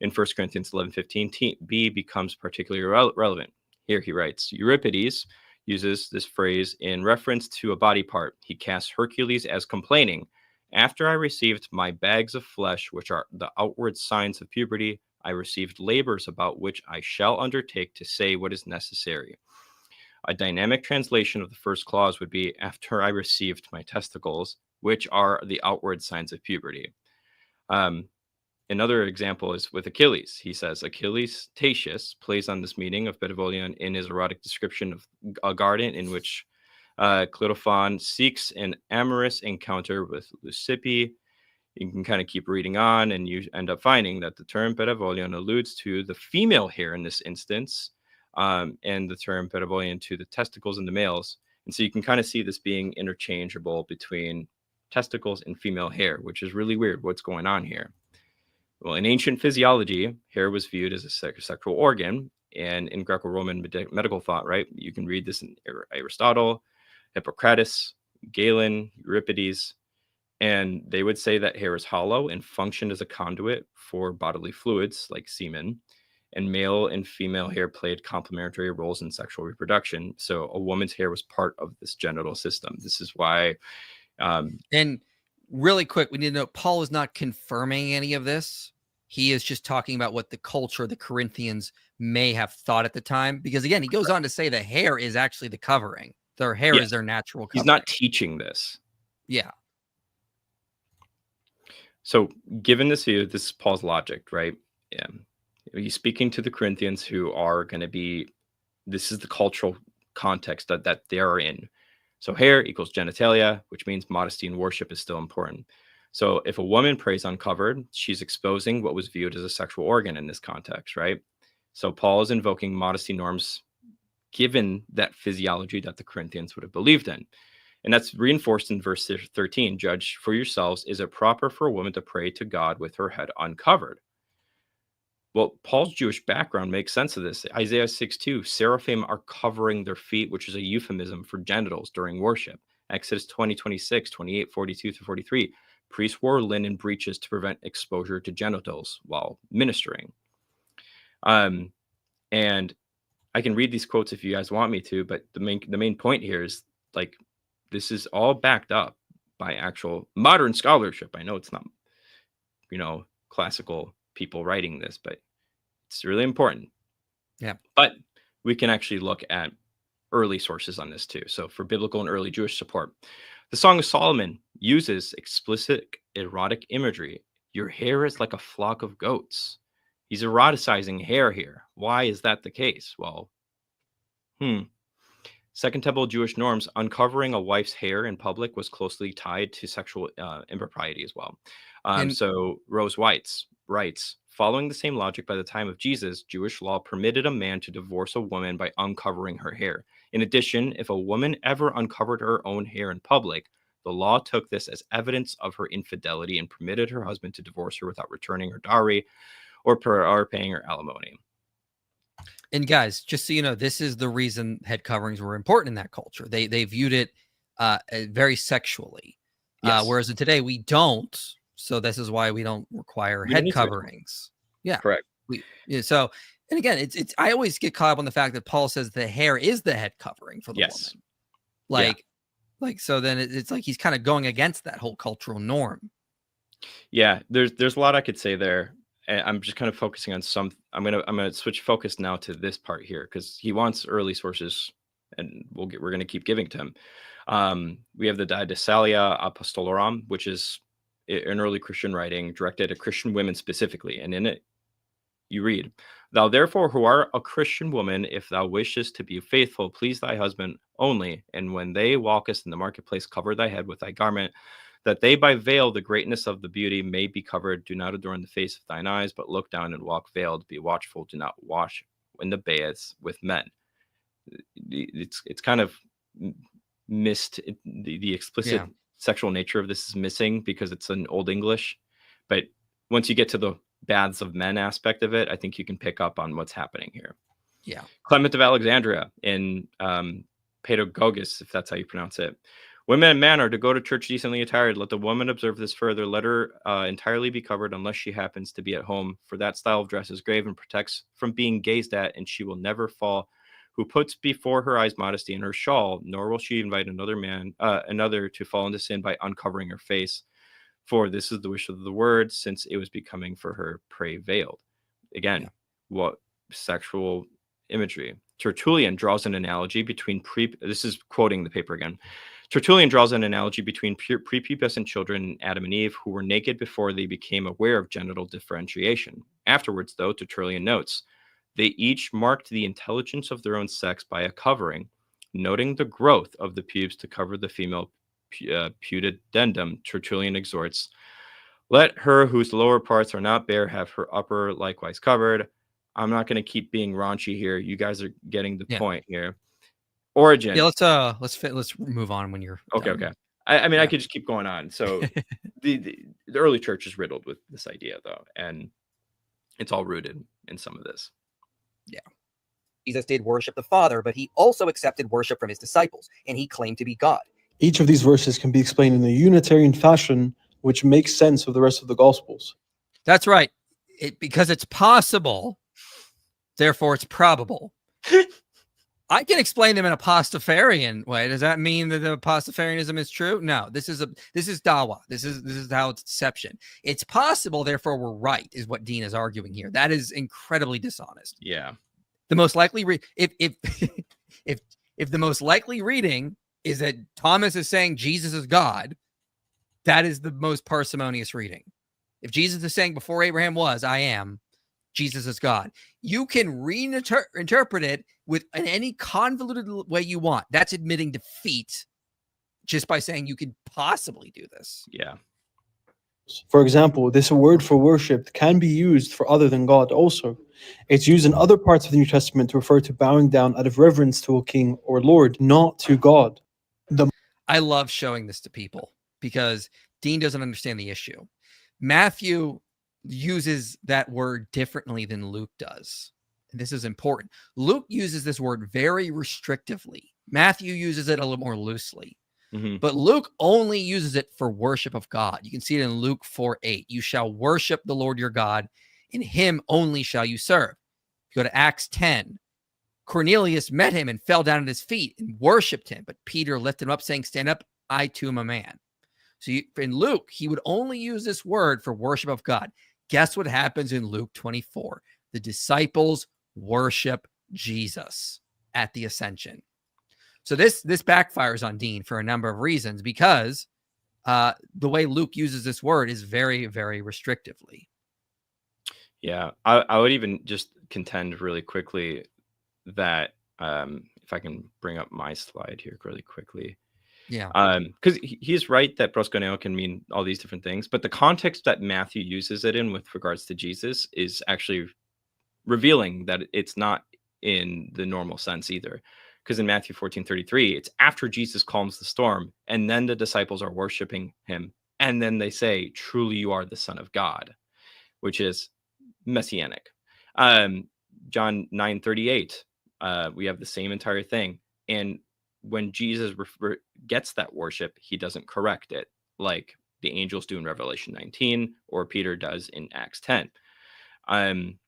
in 1 Corinthians 11:15, B becomes particularly relevant. Here he writes, Euripides uses this phrase in reference to a body part. He casts Hercules as complaining, after I received my bags of flesh, which are the outward signs of puberty, I received labors about which I shall undertake to say what is necessary. A dynamic translation of the first clause would be, after I received my testicles, which are the outward signs of puberty. Another example is with Achilles. He says, Achilles Tatius plays on this meaning of pedivolion in his erotic description of a garden in which Cleitophon seeks an amorous encounter with Leucippe. You can kind of keep reading on, and you end up finding that the term pedivolion alludes to the female hair in this instance, and the term pedivolion to the testicles in the males. And so you can kind of see this being interchangeable between testicles and female hair, which is really weird. What's going on here? Well, in ancient physiology, hair was viewed as a sexual organ, and in Greco-Roman medical thought, right? You can read this in Aristotle, Hippocrates, Galen, Euripides, and they would say that hair is hollow and functioned as a conduit for bodily fluids like semen, and male and female hair played complementary roles in sexual reproduction. So a woman's hair was part of this genital system. This is why. And really quick, we need to know Paul is not confirming any of this. He is just talking about what the culture, the Corinthians may have thought at the time. Because again, he goes on to say the hair is actually the covering. Their hair is their natural covering. He's not teaching this. Yeah. So given this view, this is Paul's logic, right? Yeah. He's speaking to the Corinthians who are going to be, this is the cultural context that they are in. So hair equals genitalia, which means modesty and worship is still important. So if a woman prays uncovered, she's exposing what was viewed as a sexual organ in this context, right? So Paul is invoking modesty norms given that physiology that the Corinthians would have believed in. And that's reinforced in verse 13. Judge for yourselves, is it proper for a woman to pray to God with her head uncovered? Well, Paul's Jewish background makes sense of this. Isaiah 6:2, seraphim are covering their feet, which is a euphemism for genitals during worship. Exodus 20:26, 28, 42 through 43, priests wore linen breeches to prevent exposure to genitals while ministering. And I can read these quotes if you guys want me to, but the main point here is like, this is all backed up by actual modern scholarship. I know it's not, classical people writing this, but it's really important. Yeah. But we can actually look at early sources on this too. So for biblical and early Jewish support, the Song of Solomon uses explicit erotic imagery. Your hair is like a flock of goats. He's eroticizing hair here. Why is that the case? Well, Second Temple Jewish norms, uncovering a wife's hair in public was closely tied to sexual impropriety as well. So Rose White's writes, following the same logic, by the time of Jesus, Jewish law permitted a man to divorce a woman by uncovering her hair. In addition, if a woman ever uncovered her own hair in public, the law took this as evidence of her infidelity and permitted her husband to divorce her without returning her dowry or paying her alimony. And guys, just so you know, this is the reason head coverings were important in that culture. They viewed it very sexually, Yes. whereas in today we don't. So this is why we don't require We don't head need to. Coverings. Yeah, Correct. So, and again, it's I always get caught up on the fact that Paul says the hair is the head covering for the Yes. woman. So then it's like he's kind of going against that whole cultural norm. Yeah, there's a lot I could say there. I'm just kind of focusing on some. I'm gonna switch focus now to this part here because he wants early sources, and we're gonna keep giving to him. We have the Didasalia Apostolorum, which is an early Christian writing directed at Christian women specifically, and in it you read, "Thou therefore who art a Christian woman, if thou wishest to be faithful, please thy husband only, and when they walkest in the marketplace, cover thy head with thy garment, that they by veil the greatness of the beauty may be covered. Do not adorn the face of thine eyes, but look down and walk veiled. Be watchful. Do not wash in the baths with men." It's kind of missed. The explicit sexual nature of this is missing because it's in Old English. But once you get to the baths of men aspect of it, I think you can pick up on what's happening here. Yeah. Clement of Alexandria in Pedagogus, if that's how you pronounce it. Women and men are to go to church decently attired. Let the woman observe this further. Let her entirely be covered unless she happens to be at home. For that style of dress is grave and protects from being gazed at, and she will never fall. Who puts before her eyes modesty in her shawl, nor will she invite another to fall into sin by uncovering her face. For this is the wish of the word, since it was becoming for her pray veiled. Again, what sexual imagery? Tertullian draws an analogy between this is quoting the paper again. Tertullian draws an analogy between prepubescent children, Adam and Eve, who were naked before they became aware of genital differentiation. Afterwards, though, Tertullian notes, they each marked the intelligence of their own sex by a covering, noting the growth of the pubes to cover the female pudendum. Tertullian exhorts, let her whose lower parts are not bare have her upper likewise covered. I'm not going to keep being raunchy here. You guys are getting the point here. Origen. Yeah, let's move on when you're okay. I mean, I could just keep going on. So the early church is riddled with this idea, though, and it's all rooted in some of this. Yeah. Jesus did worship the Father, but he also accepted worship from his disciples, and he claimed to be God. Each of these verses can be explained in a Unitarian fashion, which makes sense of the rest of the Gospels. That's right. Because it's possible, therefore it's probable. I can explain them in a Pastafarian way. Does that mean that the Pastafarianism is true? No. This is Dawa. This is how it's deception. It's possible, therefore we're right, is what Deen is arguing here. That is incredibly dishonest. Yeah. The most likely if the most likely reading is that Thomas is saying Jesus is God, that is the most parsimonious reading. If Jesus is saying before Abraham was, I am, Jesus is God. You can reinterpret it in any convoluted way you want. That's admitting defeat just by saying you could possibly do this. Yeah. For example, this word for worship can be used for other than God also. It's used in other parts of the New Testament to refer to bowing down out of reverence to a king or Lord, not to God. I love showing this to people because Deen doesn't understand the issue. Matthew uses that word differently than Luke does. And this is important. Luke uses this word very restrictively. Matthew uses it a little more loosely. Mm-hmm. But Luke only uses it for worship of God. You can see it in Luke 4:8. You shall worship the Lord your God, and him only shall you serve. You go to Acts 10. Cornelius met him and fell down at his feet and worshiped him. But Peter lifted him up, saying, stand up, I too am a man. So in Luke, he would only use this word for worship of God. Guess what happens in Luke 24? The disciples worship Jesus at the ascension. So this backfires on Deen for a number of reasons, because the way Luke uses this word is very, very restrictively. Yeah, I would even just contend really quickly that if I can bring up my slide here really quickly. Yeah. Because he's right that proskuneo can mean all these different things, but the context that Matthew uses it in with regards to Jesus is actually revealing that it's not in the normal sense either. Because in Matthew 14:33, it's after Jesus calms the storm, and then the disciples are worshiping him, and then they say, "Truly, you are the Son of God," which is messianic. John 9:38, we have the same entire thing, and when Jesus gets that worship, he doesn't correct it like the angels do in Revelation 19 or Peter does in Acts 10. And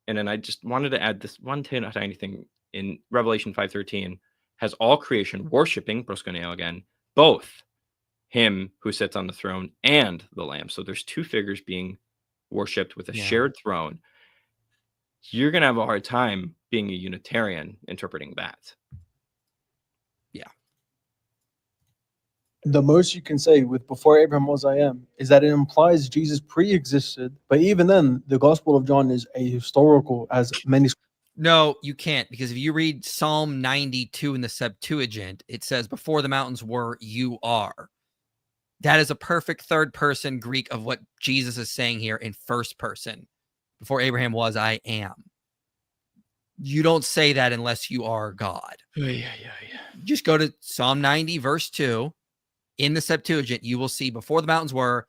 then I just wanted to add this one tiny thing. In Revelation 5:13, has all creation worshiping, proskuneo again, both him who sits on the throne and the Lamb. So there's two figures being worshipped with a shared throne. You're going to have a hard time being a Unitarian interpreting that. Yeah. The most you can say with "before Abraham was I am" is that it implies Jesus pre-existed, but even then, the Gospel of John is ahistorical, as many. No, you can't, because if you read Psalm 92 in the Septuagint, it says, "Before the mountains were, you are." That is a perfect third person Greek of what Jesus is saying here in first person. Before Abraham was, I am. You don't say that unless you are God. Just go to Psalm 90, verse 2. In the Septuagint, you will see "before the mountains were, ...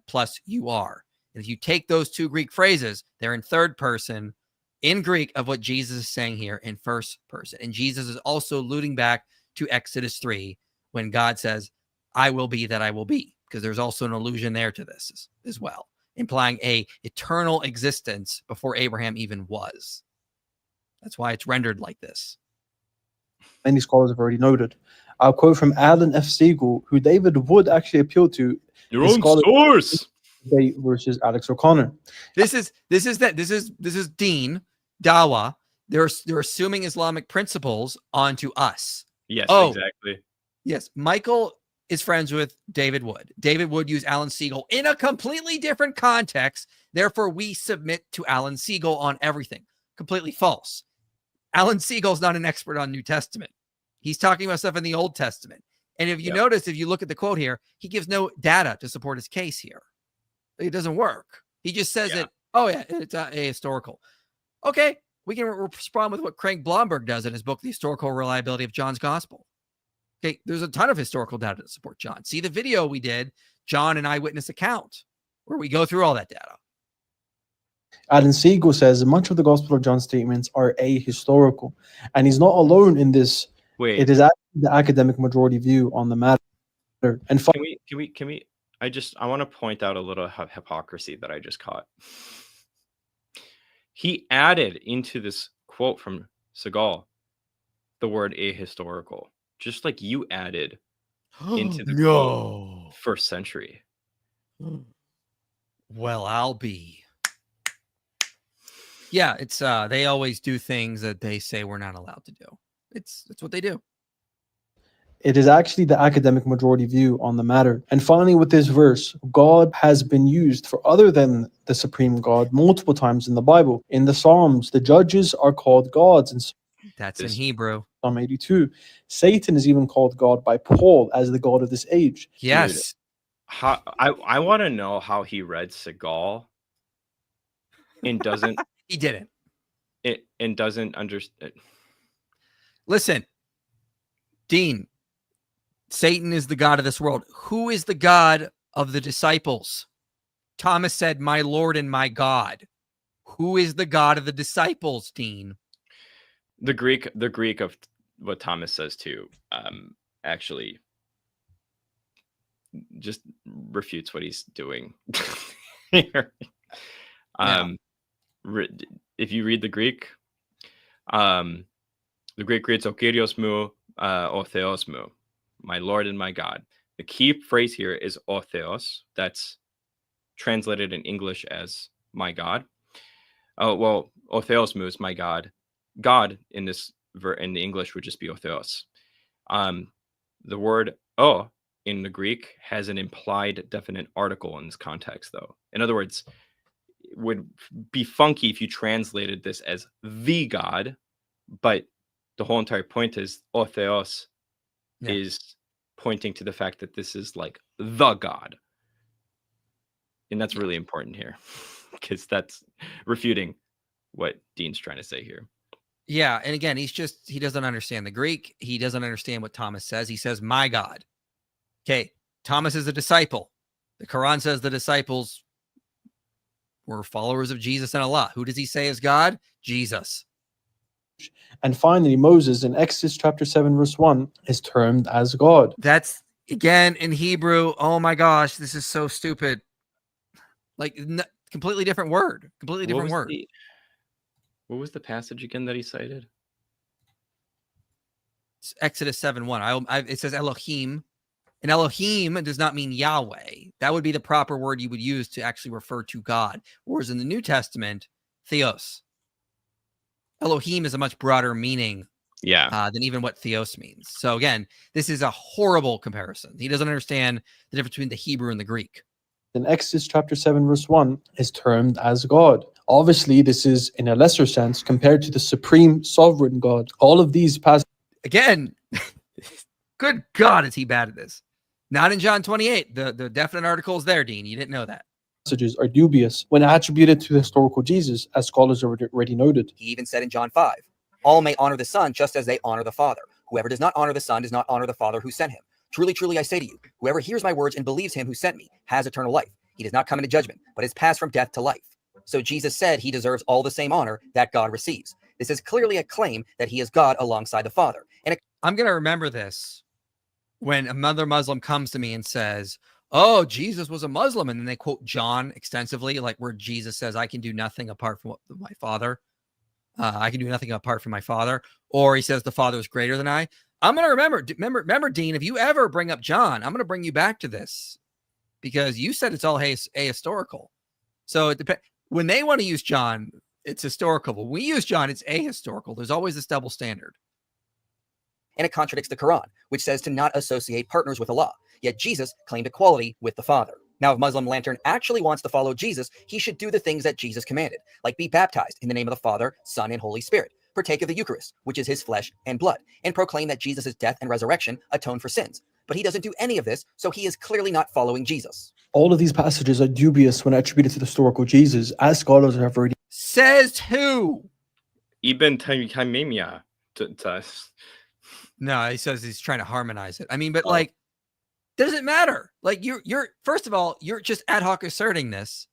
plus you are." And if you take those two Greek phrases, they're in third person in Greek of what Jesus is saying here in first person. And Jesus is also alluding back to Exodus 3 when God says, "I will be that I will be," because there's also an allusion there to this as well, implying a eternal existence before Abraham even was. That's why it's rendered like this. Many scholars have already noted. I'll quote from Alan F. Siegel, who David would actually appeal to. Your own source. Versus Alex O'Connor. This is Deen Dawa. They're assuming Islamic principles onto us. Yes, exactly. Yes, Michael is friends with David Wood. David Wood used Alan Siegel in a completely different context. Therefore, we submit to Alan Siegel on everything. Completely false. Alan Siegel's not an expert on New Testament. He's talking about stuff in the Old Testament. And if you notice, if you look at the quote here, he gives no data to support his case here. It doesn't work. He just says that, it's ahistorical. Okay, we can respond with what Craig Blomberg does in his book, The Historical Reliability of John's Gospel. Okay, there's a ton of historical data to support John. See the video we did, John, an eyewitness account, where we go through all that data. Alan Siegel says much of the Gospel of John statements are ahistorical, and he's not alone in this. Wait, it is actually the academic majority view on the matter. And can we? I want to point out a little hypocrisy that I just caught. He added into this quote from Segal the word ahistorical, just like you added into the quote first century. Well, I'll be. Yeah, it's they always do things that they say we're not allowed to do. It's what they do. It is actually the academic majority view on the matter. And finally, with this verse, God has been used for other than the supreme God multiple times in the Bible. In the Psalms, the judges are called gods. And that's in Hebrew. Psalm 82. Satan is even called God by Paul as the God of this age. Yes. Dude, I want to know how he read Segal and doesn't. He didn't. And doesn't understand. Listen, Deen, Satan is the god of this world. Who is the God of the disciples? Thomas said, "My Lord and my God." Who is the God of the disciples, Deen? The Greek of what Thomas says too, actually just refutes what he's doing here. If you read the Greek reads "O Kyrios mu, O Theos mu," my Lord and my God. The key phrase here is "O Theos." That's translated in English as "my God." Oh well, "O Theos mu" is my God. God in this in the English would just be otheos. The word o in the Greek has an implied definite article in this context, though. In other words, it would be funky if you translated this as the God, but the whole entire point is otheos is pointing to the fact that this is like the God. And that's really important here because that's refuting what Dean's trying to say here. Yeah. And again, he doesn't understand the Greek. He doesn't understand what Thomas says. He says, my God. Okay. Thomas is a disciple. The Quran says the disciples were followers of Jesus and Allah. Who does he say is God? Jesus. And finally, Moses in Exodus chapter 7, verse 1 is termed as God. That's again in Hebrew. Oh my gosh, this is so stupid. Like completely different word. Completely different word. What was the passage again that he cited? It's Exodus 7:1. It says Elohim. And Elohim does not mean Yahweh. That would be the proper word you would use to actually refer to God. Whereas in the New Testament, theos. Elohim is a much broader meaning than even what theos means. So again, this is a horrible comparison. He doesn't understand the difference between the Hebrew and the Greek. In Exodus chapter 7, verse 1 is termed as God. Obviously, this is in a lesser sense compared to the supreme sovereign God. All of these passages. Again, good God, is he bad at this? Not in John 28. The definite article is there, Dean. You didn't know that. Passages are dubious when attributed to the historical Jesus, as scholars have already noted. He even said in John 5, all may honor the Son just as they honor the Father. Whoever does not honor the Son does not honor the Father who sent him. Truly, truly, I say to you, whoever hears my words and believes him who sent me has eternal life. He does not come into judgment, but is passed from death to life. So Jesus said he deserves all the same honor that God receives. This is clearly a claim that he is God alongside the Father. And I'm going to remember this when another Muslim comes to me and says, oh, Jesus was a Muslim. And then they quote John extensively, like where Jesus says, I can do nothing apart from my Father. I can do nothing apart from my Father. Or he says the Father is greater than I. I'm going to remember, Dean, if you ever bring up John, I'm going to bring you back to this because you said it's all ahistorical. So it depends. When they want to use John, it's historical. When we use John, it's ahistorical. There's always this double standard. And it contradicts the Quran, which says to not associate partners with Allah. Yet Jesus claimed equality with the Father. Now, if Muslim Lantern actually wants to follow Jesus, he should do the things that Jesus commanded, like be baptized in the name of the Father, Son, and Holy Spirit, partake of the Eucharist, which is his flesh and blood, and proclaim that Jesus' death and resurrection atone for sins. But he doesn't do any of this, so he is clearly not following Jesus. All of these passages are dubious when attributed to the historical Jesus, as scholars have already. Says who? Ibn Taymiyyah. No, he says he's trying to harmonize it. I mean, but like, does it matter? Like you're first of all, you're just ad hoc asserting this.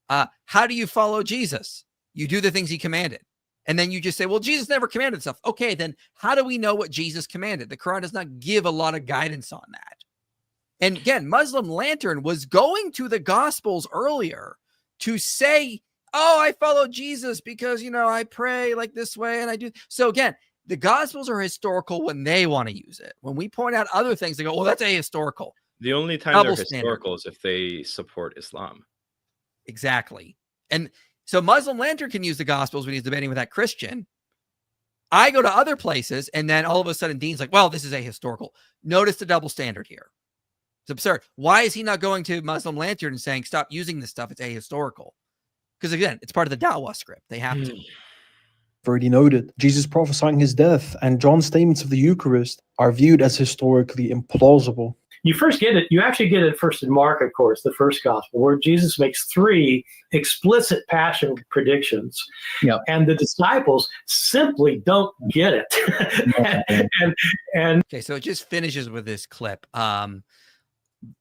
How do you follow Jesus? You do the things he commanded. And then you just say, well, Jesus never commanded stuff. Okay, then how do we know what Jesus commanded? The Quran does not give a lot of guidance on that. And again, Muslim Lantern was going to the Gospels earlier to say, oh, I follow Jesus because, I pray like this way and I do. So again, the Gospels are historical when they want to use it. When we point out other things, they go, well, that's ahistorical. The only time they're historical is if they support Islam. Exactly. And so Muslim Lantern can use the Gospels when he's debating with that Christian. I go to other places, and then all of a sudden Dean's like, well, this is ahistorical. Notice the double standard here. It's absurd. Why is he not going to Muslim Lantern and saying, stop using this stuff? It's ahistorical. Because again, it's part of the Dawah script. They have to. Already noted, Jesus prophesying his death and John's statements of the Eucharist are viewed as historically implausible. You first get it, you actually get it first in Mark, of course, the first gospel, where Jesus makes 3 explicit passion predictions. Yep. And the disciples simply don't get it. and okay, so it just finishes with this clip. The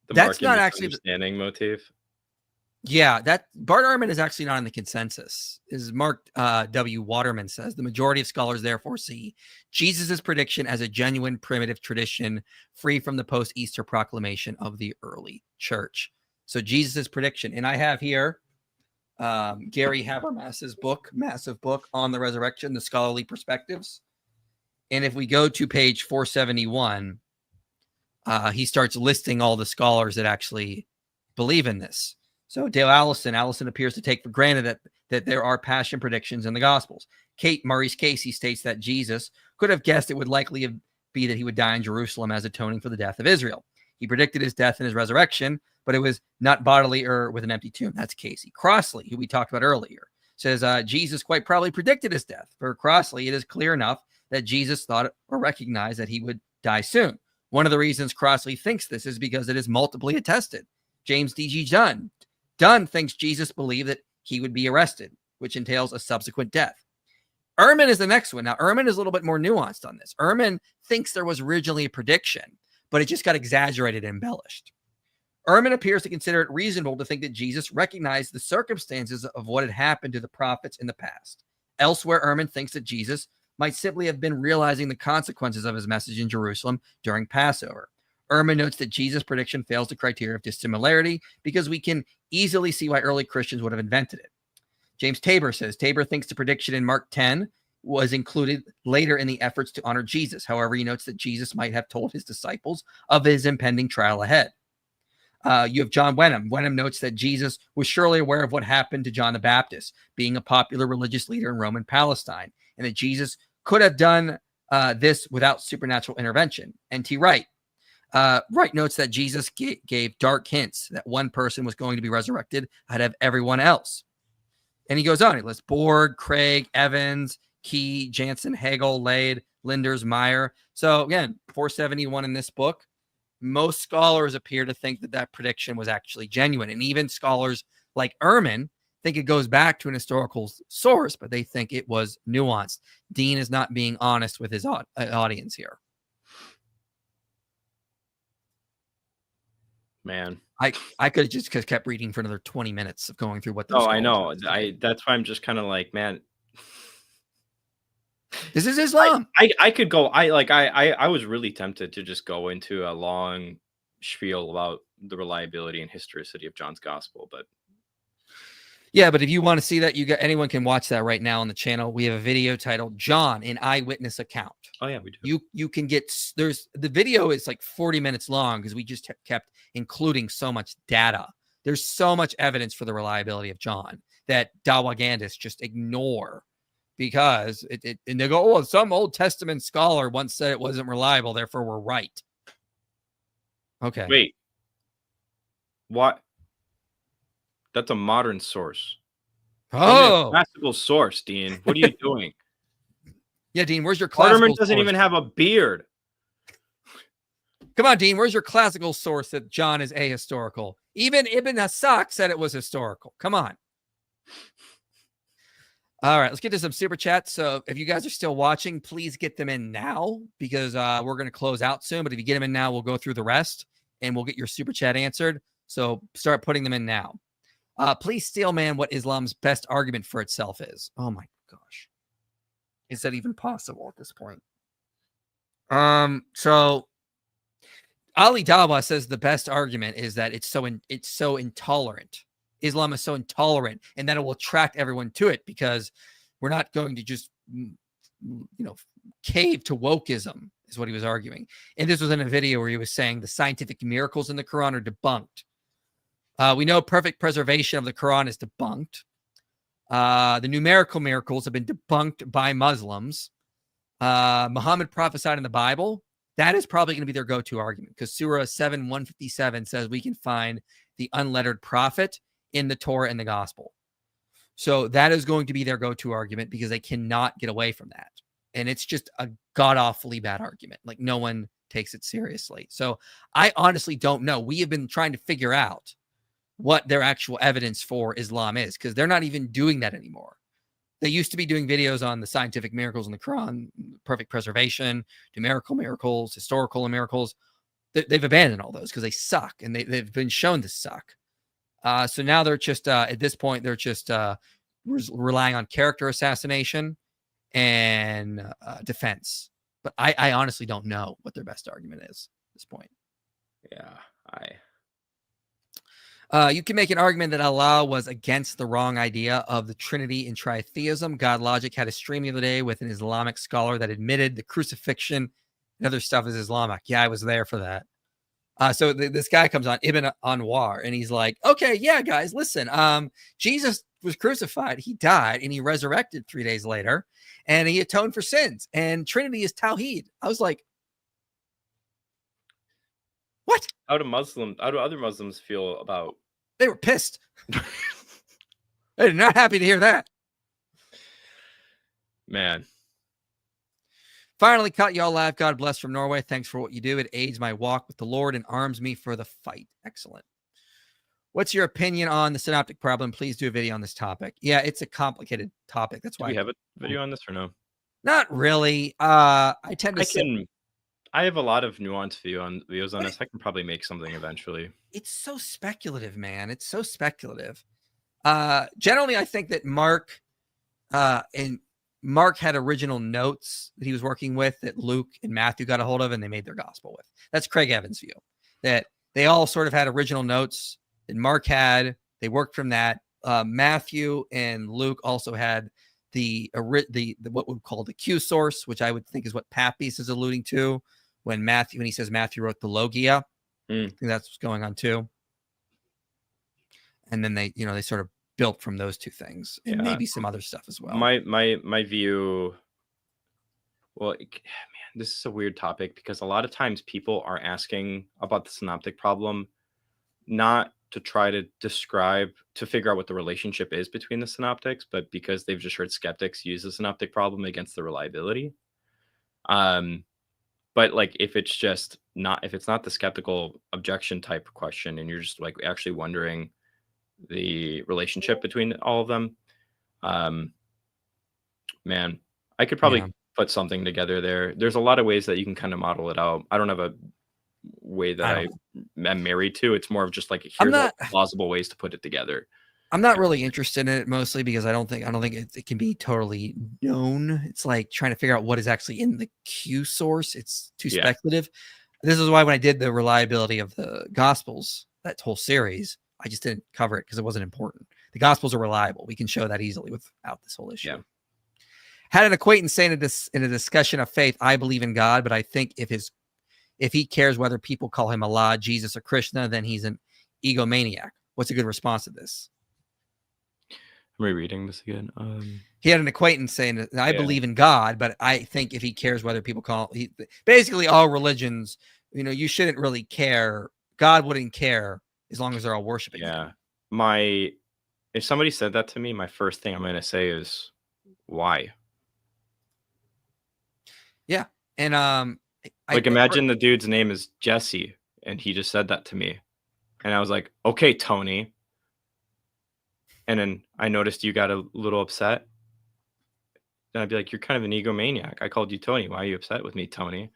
that's not actually understanding motif. Yeah, that Bart Ehrman is actually not in the consensus. As Mark W. Waterman says, the majority of scholars therefore see Jesus' prediction as a genuine primitive tradition free from the post-Easter proclamation of the early church. So Jesus' prediction, and I have here Gary Habermas's book, massive book on the resurrection, the scholarly perspectives. And if we go to page 471, he starts listing all the scholars that actually believe in this. So Dale Allison appears to take for granted that that there are passion predictions in the Gospels. Maurice Casey states that Jesus could have guessed it would likely be that he would die in Jerusalem as atoning for the death of Israel. He predicted his death and his resurrection, but it was not bodily or with an empty tomb. That's Casey. Crossley, who we talked about earlier, says Jesus quite probably predicted his death. For Crossley, it is clear enough that Jesus thought or recognized that he would die soon. One of the reasons Crossley thinks this is because it is multiply attested. James D.G. Dunn thinks Jesus believed that he would be arrested, which entails a subsequent death. Ehrman is the next one. Now, Ehrman is a little bit more nuanced on this. Ehrman thinks there was originally a prediction, but it just got exaggerated and embellished. Ehrman appears to consider it reasonable to think that Jesus recognized the circumstances of what had happened to the prophets in the past. Elsewhere, Ehrman thinks that Jesus might simply have been realizing the consequences of his message in Jerusalem during Passover. Ehrman notes that Jesus' prediction fails the criteria of dissimilarity because we can easily see why early Christians would have invented it. James Tabor says Tabor thinks the prediction in Mark 10 was included later in the efforts to honor Jesus. However, he notes that Jesus might have told his disciples of his impending trial ahead. You have John Wenham. Wenham notes that Jesus was surely aware of what happened to John the Baptist, being a popular religious leader in Roman Palestine, and that Jesus could have done this without supernatural intervention. N.T. Wright. Wright notes that Jesus gave dark hints that one person was going to be resurrected ahead of everyone else. And he goes on. He lists Borg, Craig, Evans, Key, Jansen, Hegel, Lade, Linders, Meyer. So again, 471 in this book. Most scholars appear to think that that prediction was actually genuine. And even scholars like Ehrman think it goes back to an historical source, but they think it was nuanced. Deen is not being honest with his audience here. Man, I could have just kept reading for another 20 minutes of going through what. Oh, I know. That's why I'm just kind of like, man, this is Islam. I could go. I was really tempted to just go into a long spiel about the reliability and historicity of John's gospel, but yeah, but if you want to see that, anyone can watch that right now on the channel. We have a video titled "John, an Eyewitness Account." Oh yeah, we do. You can get the video is like 40 minutes long because we just kept including so much data. There's so much evidence for the reliability of John that Dawagandists just ignore because and they go, oh, some Old Testament scholar once said it wasn't reliable, therefore we're right. Okay. Wait. What? That's a modern source. Oh, classical source, Dean. What are you doing? Yeah, Dean, where's your classical Waterman doesn't source? even have a beard. Come on, Dean, where's your classical source that John is ahistorical? Even Ibn Hasak said it was historical. Come on. All right, let's get to some super chats. So if you guys are still watching, please get them in now because we're going to close out soon. But if you get them in now, we'll go through the rest and we'll get your super chat answered. So start putting them in now. Please steel man what Islam's best argument for itself is. Oh my gosh. Is that even possible at this point? So Ali Dawa says the best argument is that it's so intolerant. Islam is so intolerant and that it will attract everyone to it because we're not going to just, cave to wokeism is what he was arguing. And this was in a video where he was saying the scientific miracles in the Quran are debunked. We know perfect preservation of the Quran is debunked. The numerical miracles have been debunked by Muslims. Muhammad prophesied in the Bible. That is probably going to be their go-to argument because Surah 7:157 says we can find the unlettered prophet in the Torah and the gospel. So that is going to be their go-to argument because they cannot get away from that. And it's just a god-awfully bad argument. Like no one takes it seriously. So I honestly don't know. We have been trying to figure out what their actual evidence for Islam is because they're not even doing that anymore. They used to be doing videos on the scientific miracles in the Quran, perfect preservation, numerical miracles, historical miracles. They've abandoned all those because they suck and they've been shown to suck. So now they're just, at this point, they're just relying on character assassination and defense. But I honestly don't know what their best argument is at this point. Yeah, you can make an argument that Allah was against the wrong idea of the Trinity and tritheism. God Logic had a stream the other day with an Islamic scholar that admitted the crucifixion and other stuff is Islamic. Yeah, I was there for that. So this guy comes on, Ibn Anwar, and he's like, okay, yeah, guys, listen. Jesus was crucified, he died, and he resurrected 3 days later, and he atoned for sins. And Trinity is Tawheed. I was like, what? How do other Muslims feel about? They were pissed. They're not happy to hear that. Man. Finally, cut y'all laugh. God bless from Norway. Thanks for what you do. It aids my walk with the Lord and arms me for the fight. Excellent. What's your opinion on the synoptic problem? Please do a video on this topic. Yeah, it's a complicated topic. That's why we have a video on this or no? Not really. I tend to. I have a lot of nuanced videos on this. I can probably make something eventually. It's so speculative, man. It's so speculative. Generally, I think that Mark had original notes that he was working with that Luke and Matthew got a hold of, and they made their gospel with. That's Craig Evans' view. That they all sort of had original notes that Mark had. They worked from that. Matthew and Luke also had the what we call the Q source, which I would think is what Papis is alluding to when he says Matthew wrote the Logia. I think that's what's going on too. And then they sort of built from those two things, and maybe some other stuff as well. My view. Well, man, this is a weird topic because a lot of times people are asking about the synoptic problem, not to try to figure out what the relationship is between the synoptics, but because they've just heard skeptics use the synoptic problem against the reliability. But like if it's not the skeptical objection type question, and you're just like actually wondering the relationship between all of them, man, I could probably put something together there. There's a lot of ways that you can kind of model it out. I don't have a way that I'm married to. It's more of just like here's plausible ways to put it together. I'm not really interested in it mostly because I don't think it can be totally known. It's like trying to figure out what is actually in the Q source. It's too speculative. This is why when I did the reliability of the Gospels, that whole series, I just didn't cover it because it wasn't important. The Gospels are reliable. We can show that easily without this whole issue. Yeah. Had an acquaintance saying in a discussion of faith, I believe in God, but I think if he cares whether people call him Allah, Jesus, or Krishna, then he's an egomaniac. What's a good response to this? I'm rereading this again. He had an acquaintance saying, I believe in God, but I think if he cares whether people basically all religions, you shouldn't really care. God wouldn't care as long as they're all worshiping him. If somebody said that to me, my first thing I'm going to say is, why? Yeah. And imagine the dude's name is Jesse and he just said that to me. And I was like, okay, Tony. And then I noticed you got a little upset. Then I'd be like, you're kind of an egomaniac. I called you Tony. Why are you upset with me, Tony?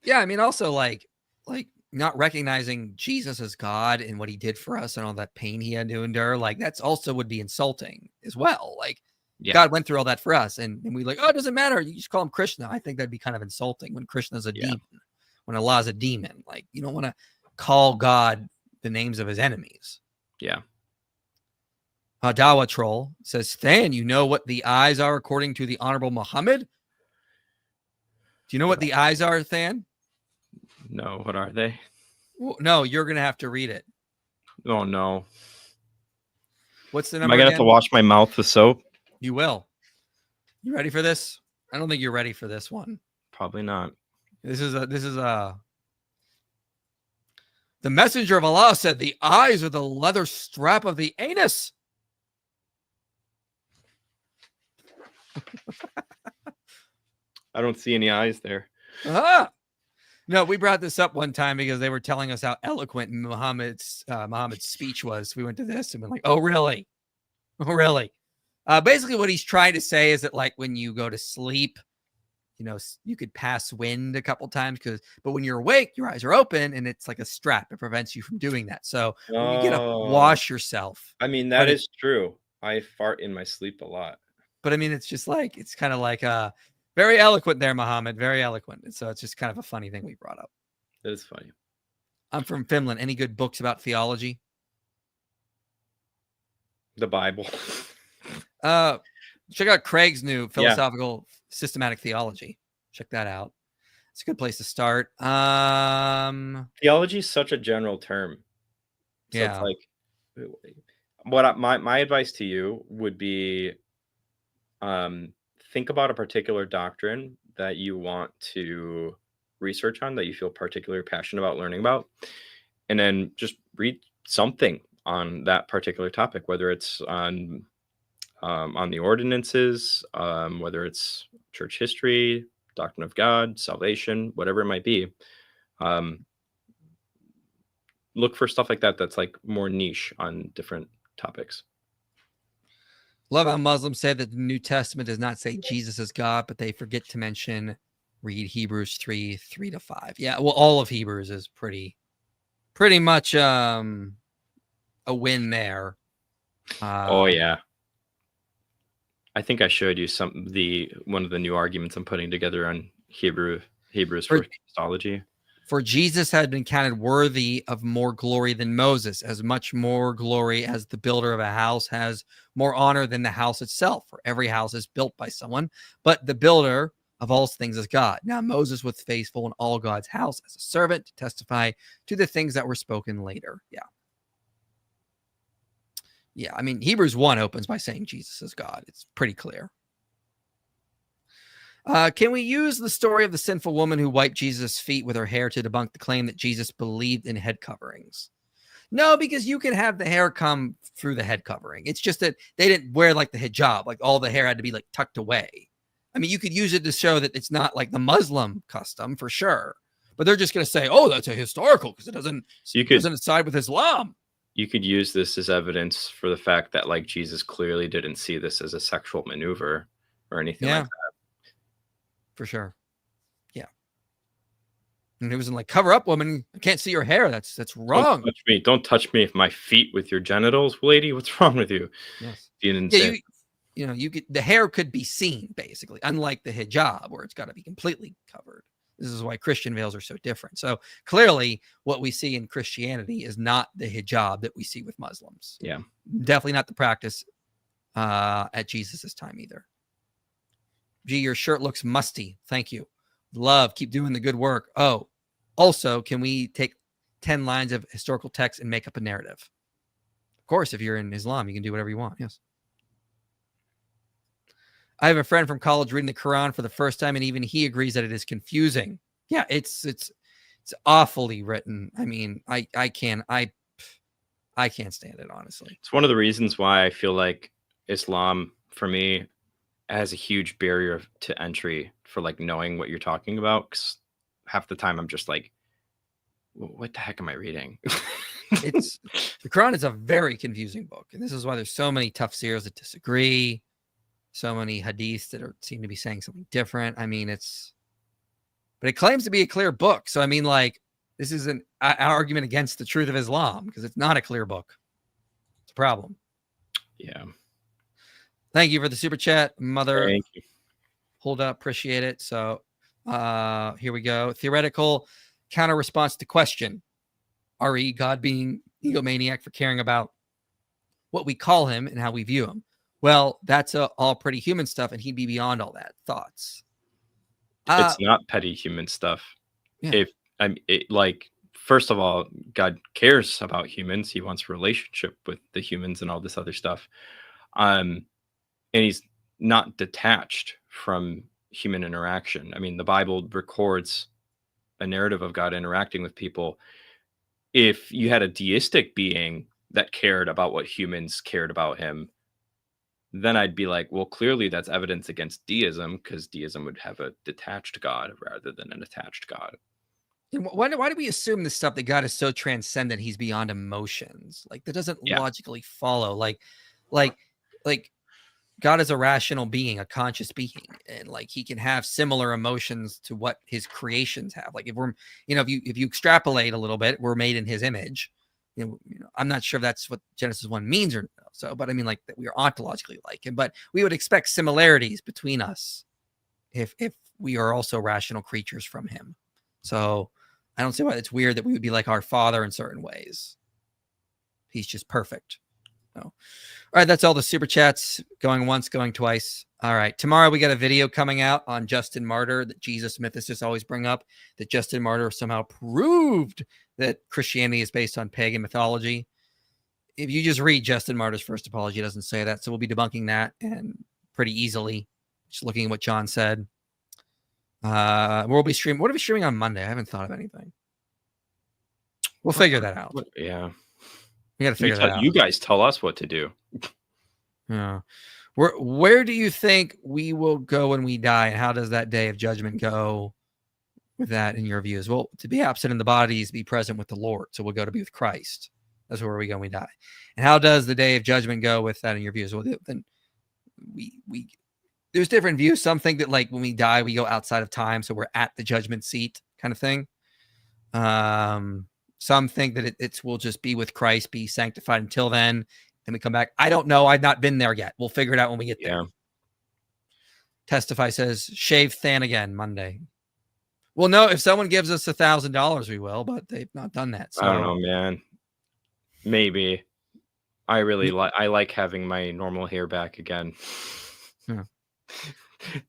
Yeah, I mean, also like not recognizing Jesus as God and what he did for us and all that pain he had to endure. Like that's also would be insulting as well. Like God went through all that for us. And we like, oh, it doesn't matter. You just call him Krishna. I think that'd be kind of insulting when Krishna's a demon, when Allah's a demon. Like you don't want to call God the names of his enemies. Yeah. Dawa Troll says, Than, you know what the eyes are according to the Honorable Muhammad? Do you know what the eyes are, Than? No, what are they? Well, no, you're going to have to read it. Oh, no. What's the number? Am I going to have to wash my mouth with soap? You will. You ready for this? I don't think you're ready for this one. Probably not. This is the messenger of Allah said the eyes are the leather strap of the anus. I don't see any eyes there. No, we brought this up one time because they were telling us how eloquent Muhammad's speech was. We went to this and been like, oh, really? Oh, really? Basically, what he's trying to say is that like when you go to sleep, you could pass wind a couple times but when you're awake, your eyes are open and it's like a strap. It prevents you from doing that. So when you get up, wash yourself. I mean, that is true. I fart in my sleep a lot. But I mean, it's just like, it's kind of like very eloquent there, Muhammad. Very eloquent. And so it's just kind of a funny thing we brought up. That is funny. I'm from Finland. Any good books about theology? The Bible. Check out Craig's new philosophical systematic theology. Check that out. it's a good place to start. Theology is such a general term. So Yeah. it's like, my advice to you would be, think about a particular doctrine that you want to research on, that you feel particularly passionate about learning about, and then just read something on that particular topic, whether it's on the ordinances, whether it's church history, doctrine of God, salvation, whatever it might be. Look for stuff like that that's like more niche on different topics. Love how Muslims say that the New Testament does not say Jesus is God, but they forget to mention read Hebrews 3:3-5. Yeah, well, all of Hebrews is pretty much a win there. Oh yeah. I think I showed you one of the new arguments I'm putting together on Hebrews for Christology. For Jesus had been counted worthy of more glory than Moses, as much more glory as the builder of a house has more honor than the house itself. For every house is built by someone, but the builder of all things is God. Now Moses was faithful in all God's house as a servant to testify to the things that were spoken later. Yeah, I mean, Hebrews 1 opens by saying Jesus is God. It's pretty clear. Can we use the story of the sinful woman who wiped Jesus' feet with her hair to debunk the claim that Jesus believed in head coverings? No, because you can have the hair come through the head covering. It's just that they didn't wear like the hijab, like all the hair had to be like tucked away. I mean, you could use it to show that it's not like the Muslim custom for sure, but they're just going to say, oh, that's a historical because it doesn't side with Islam. You could use this as evidence for the fact that like Jesus clearly didn't see this as a sexual maneuver or anything like that. For sure. Yeah. And it wasn't like, cover up, woman. I can't see your hair. That's wrong. Don't touch me. Don't touch me with my feet with your genitals, lady. What's wrong with you? Yes. You didn't say. You get the hair could be seen basically, unlike the hijab where it's got to be completely covered. This is why Christian veils are so different. So clearly what we see in Christianity is not the hijab that we see with Muslims. Yeah. Definitely not the practice at Jesus's time either. Gee, your shirt looks musty. Thank you. Love. Keep doing the good work. Oh, also, can we take 10 lines of historical text and make up a narrative? Of course, if you're in Islam, you can do whatever you want. Yes. I have a friend from college reading the Quran for the first time, and even he agrees that it is confusing. Yeah, it's awfully written. I mean, I can't stand it, honestly. It's one of the reasons why I feel like Islam, for me, has a huge barrier to entry for like knowing what you're talking about. 'Cause half the time I'm just like, what the heck am I reading? The Quran is a very confusing book, and this is why there's so many tafsirs that disagree, so many hadiths that seem to be saying something different. I mean, but it claims to be a clear book. So I mean, like, this is an argument against the truth of Islam because it's not a clear book. It's a problem. Yeah. Thank you for the super chat, mother. Thank you. Hold up, appreciate it. So here we go. Theoretical counter response to question. RE, God being egomaniac for caring about what we call him and how we view him. Well, that's all pretty human stuff, and he'd be beyond all that. Thoughts? It's not petty human stuff. Yeah. First of all, God cares about humans. He wants a relationship with the humans and all this other stuff. And he's not detached from human interaction. I mean, the Bible records a narrative of God interacting with people. If you had a deistic being that cared about what humans cared about him, then I'd be like, well, clearly that's evidence against deism, because deism would have a detached God rather than an attached God. And why do we assume this stuff that God is so transcendent he's beyond emotions? Like, that doesn't logically follow. Like God is a rational being, a conscious being, and like he can have similar emotions to what his creations have. Like if you extrapolate a little bit, we're made in his image. I'm not sure if that's what Genesis 1 means or so, but I mean, like, that we are ontologically like him, but we would expect similarities between us if we are also rational creatures from him. So I don't see why it's weird that we would be like our Father in certain ways. He's just perfect. So, all right, that's all the super chats going once, going twice. All right, tomorrow we got a video coming out on Justin Martyr that Jesus mythicists always bring up, that Justin Martyr somehow proved that Christianity is based on pagan mythology. If you just read Justin Martyr's first apology, it doesn't say that. So we'll be debunking that and pretty easily, just looking at what John said. We'll be streaming. What are we streaming on Monday? I haven't thought of anything. We'll figure that out. Yeah. We got to figure that out. You guys tell us what to do. Yeah. Where do you think we will go when we die? And how does that day of judgment go with that in your views? Well, to be absent in the body is be present with the Lord. So we'll go to be with Christ. That's where we go when we die. And how does the day of judgment go with that in your views? Well, then we there's different views. Some think that like when we die, we go outside of time. So we're at the judgment seat kind of thing. Some think that we'll just be with Christ, be sanctified until then we come back. I don't know. I've not been there yet. We'll figure it out when we get there. Testify says, shave Than again Monday. Well, no, if someone gives us $1,000, we will, but they've not done that. So. I don't know, man. Maybe. I really I like having my normal hair back again. Yeah.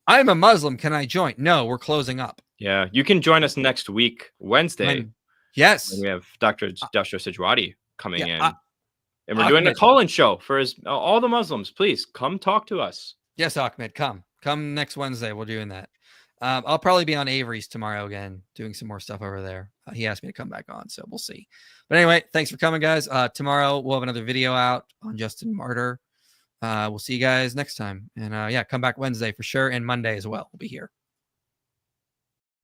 I'm a Muslim. Can I join? No, we're closing up. Yeah, you can join us next week, Wednesday. Yes. When we have Dr. Joshua Sajwadi coming in. And we're Ahmed, doing a call-in show for all the Muslims. Please come talk to us. Yes, Ahmed, come next Wednesday. We're doing that. I'll probably be on Avery's tomorrow again, doing some more stuff over there. He asked me to come back on, so we'll see. But anyway, thanks for coming, guys. Tomorrow we'll have another video out on Justin Martyr. We'll see you guys next time. And yeah, come back Wednesday for sure, and Monday as well. We'll be here.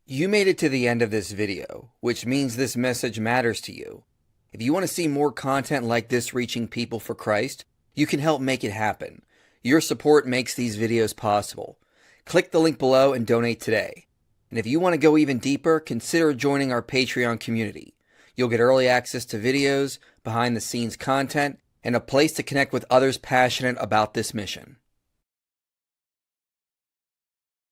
You made it to the end of this video, which means this message matters to you. If you want to see more content like this reaching people for Christ, you can help make it happen. Your support makes these videos possible. Click the link below and donate today. And if you want to go even deeper, consider joining our Patreon community. You'll get early access to videos, behind-the-scenes content, and a place to connect with others passionate about this mission.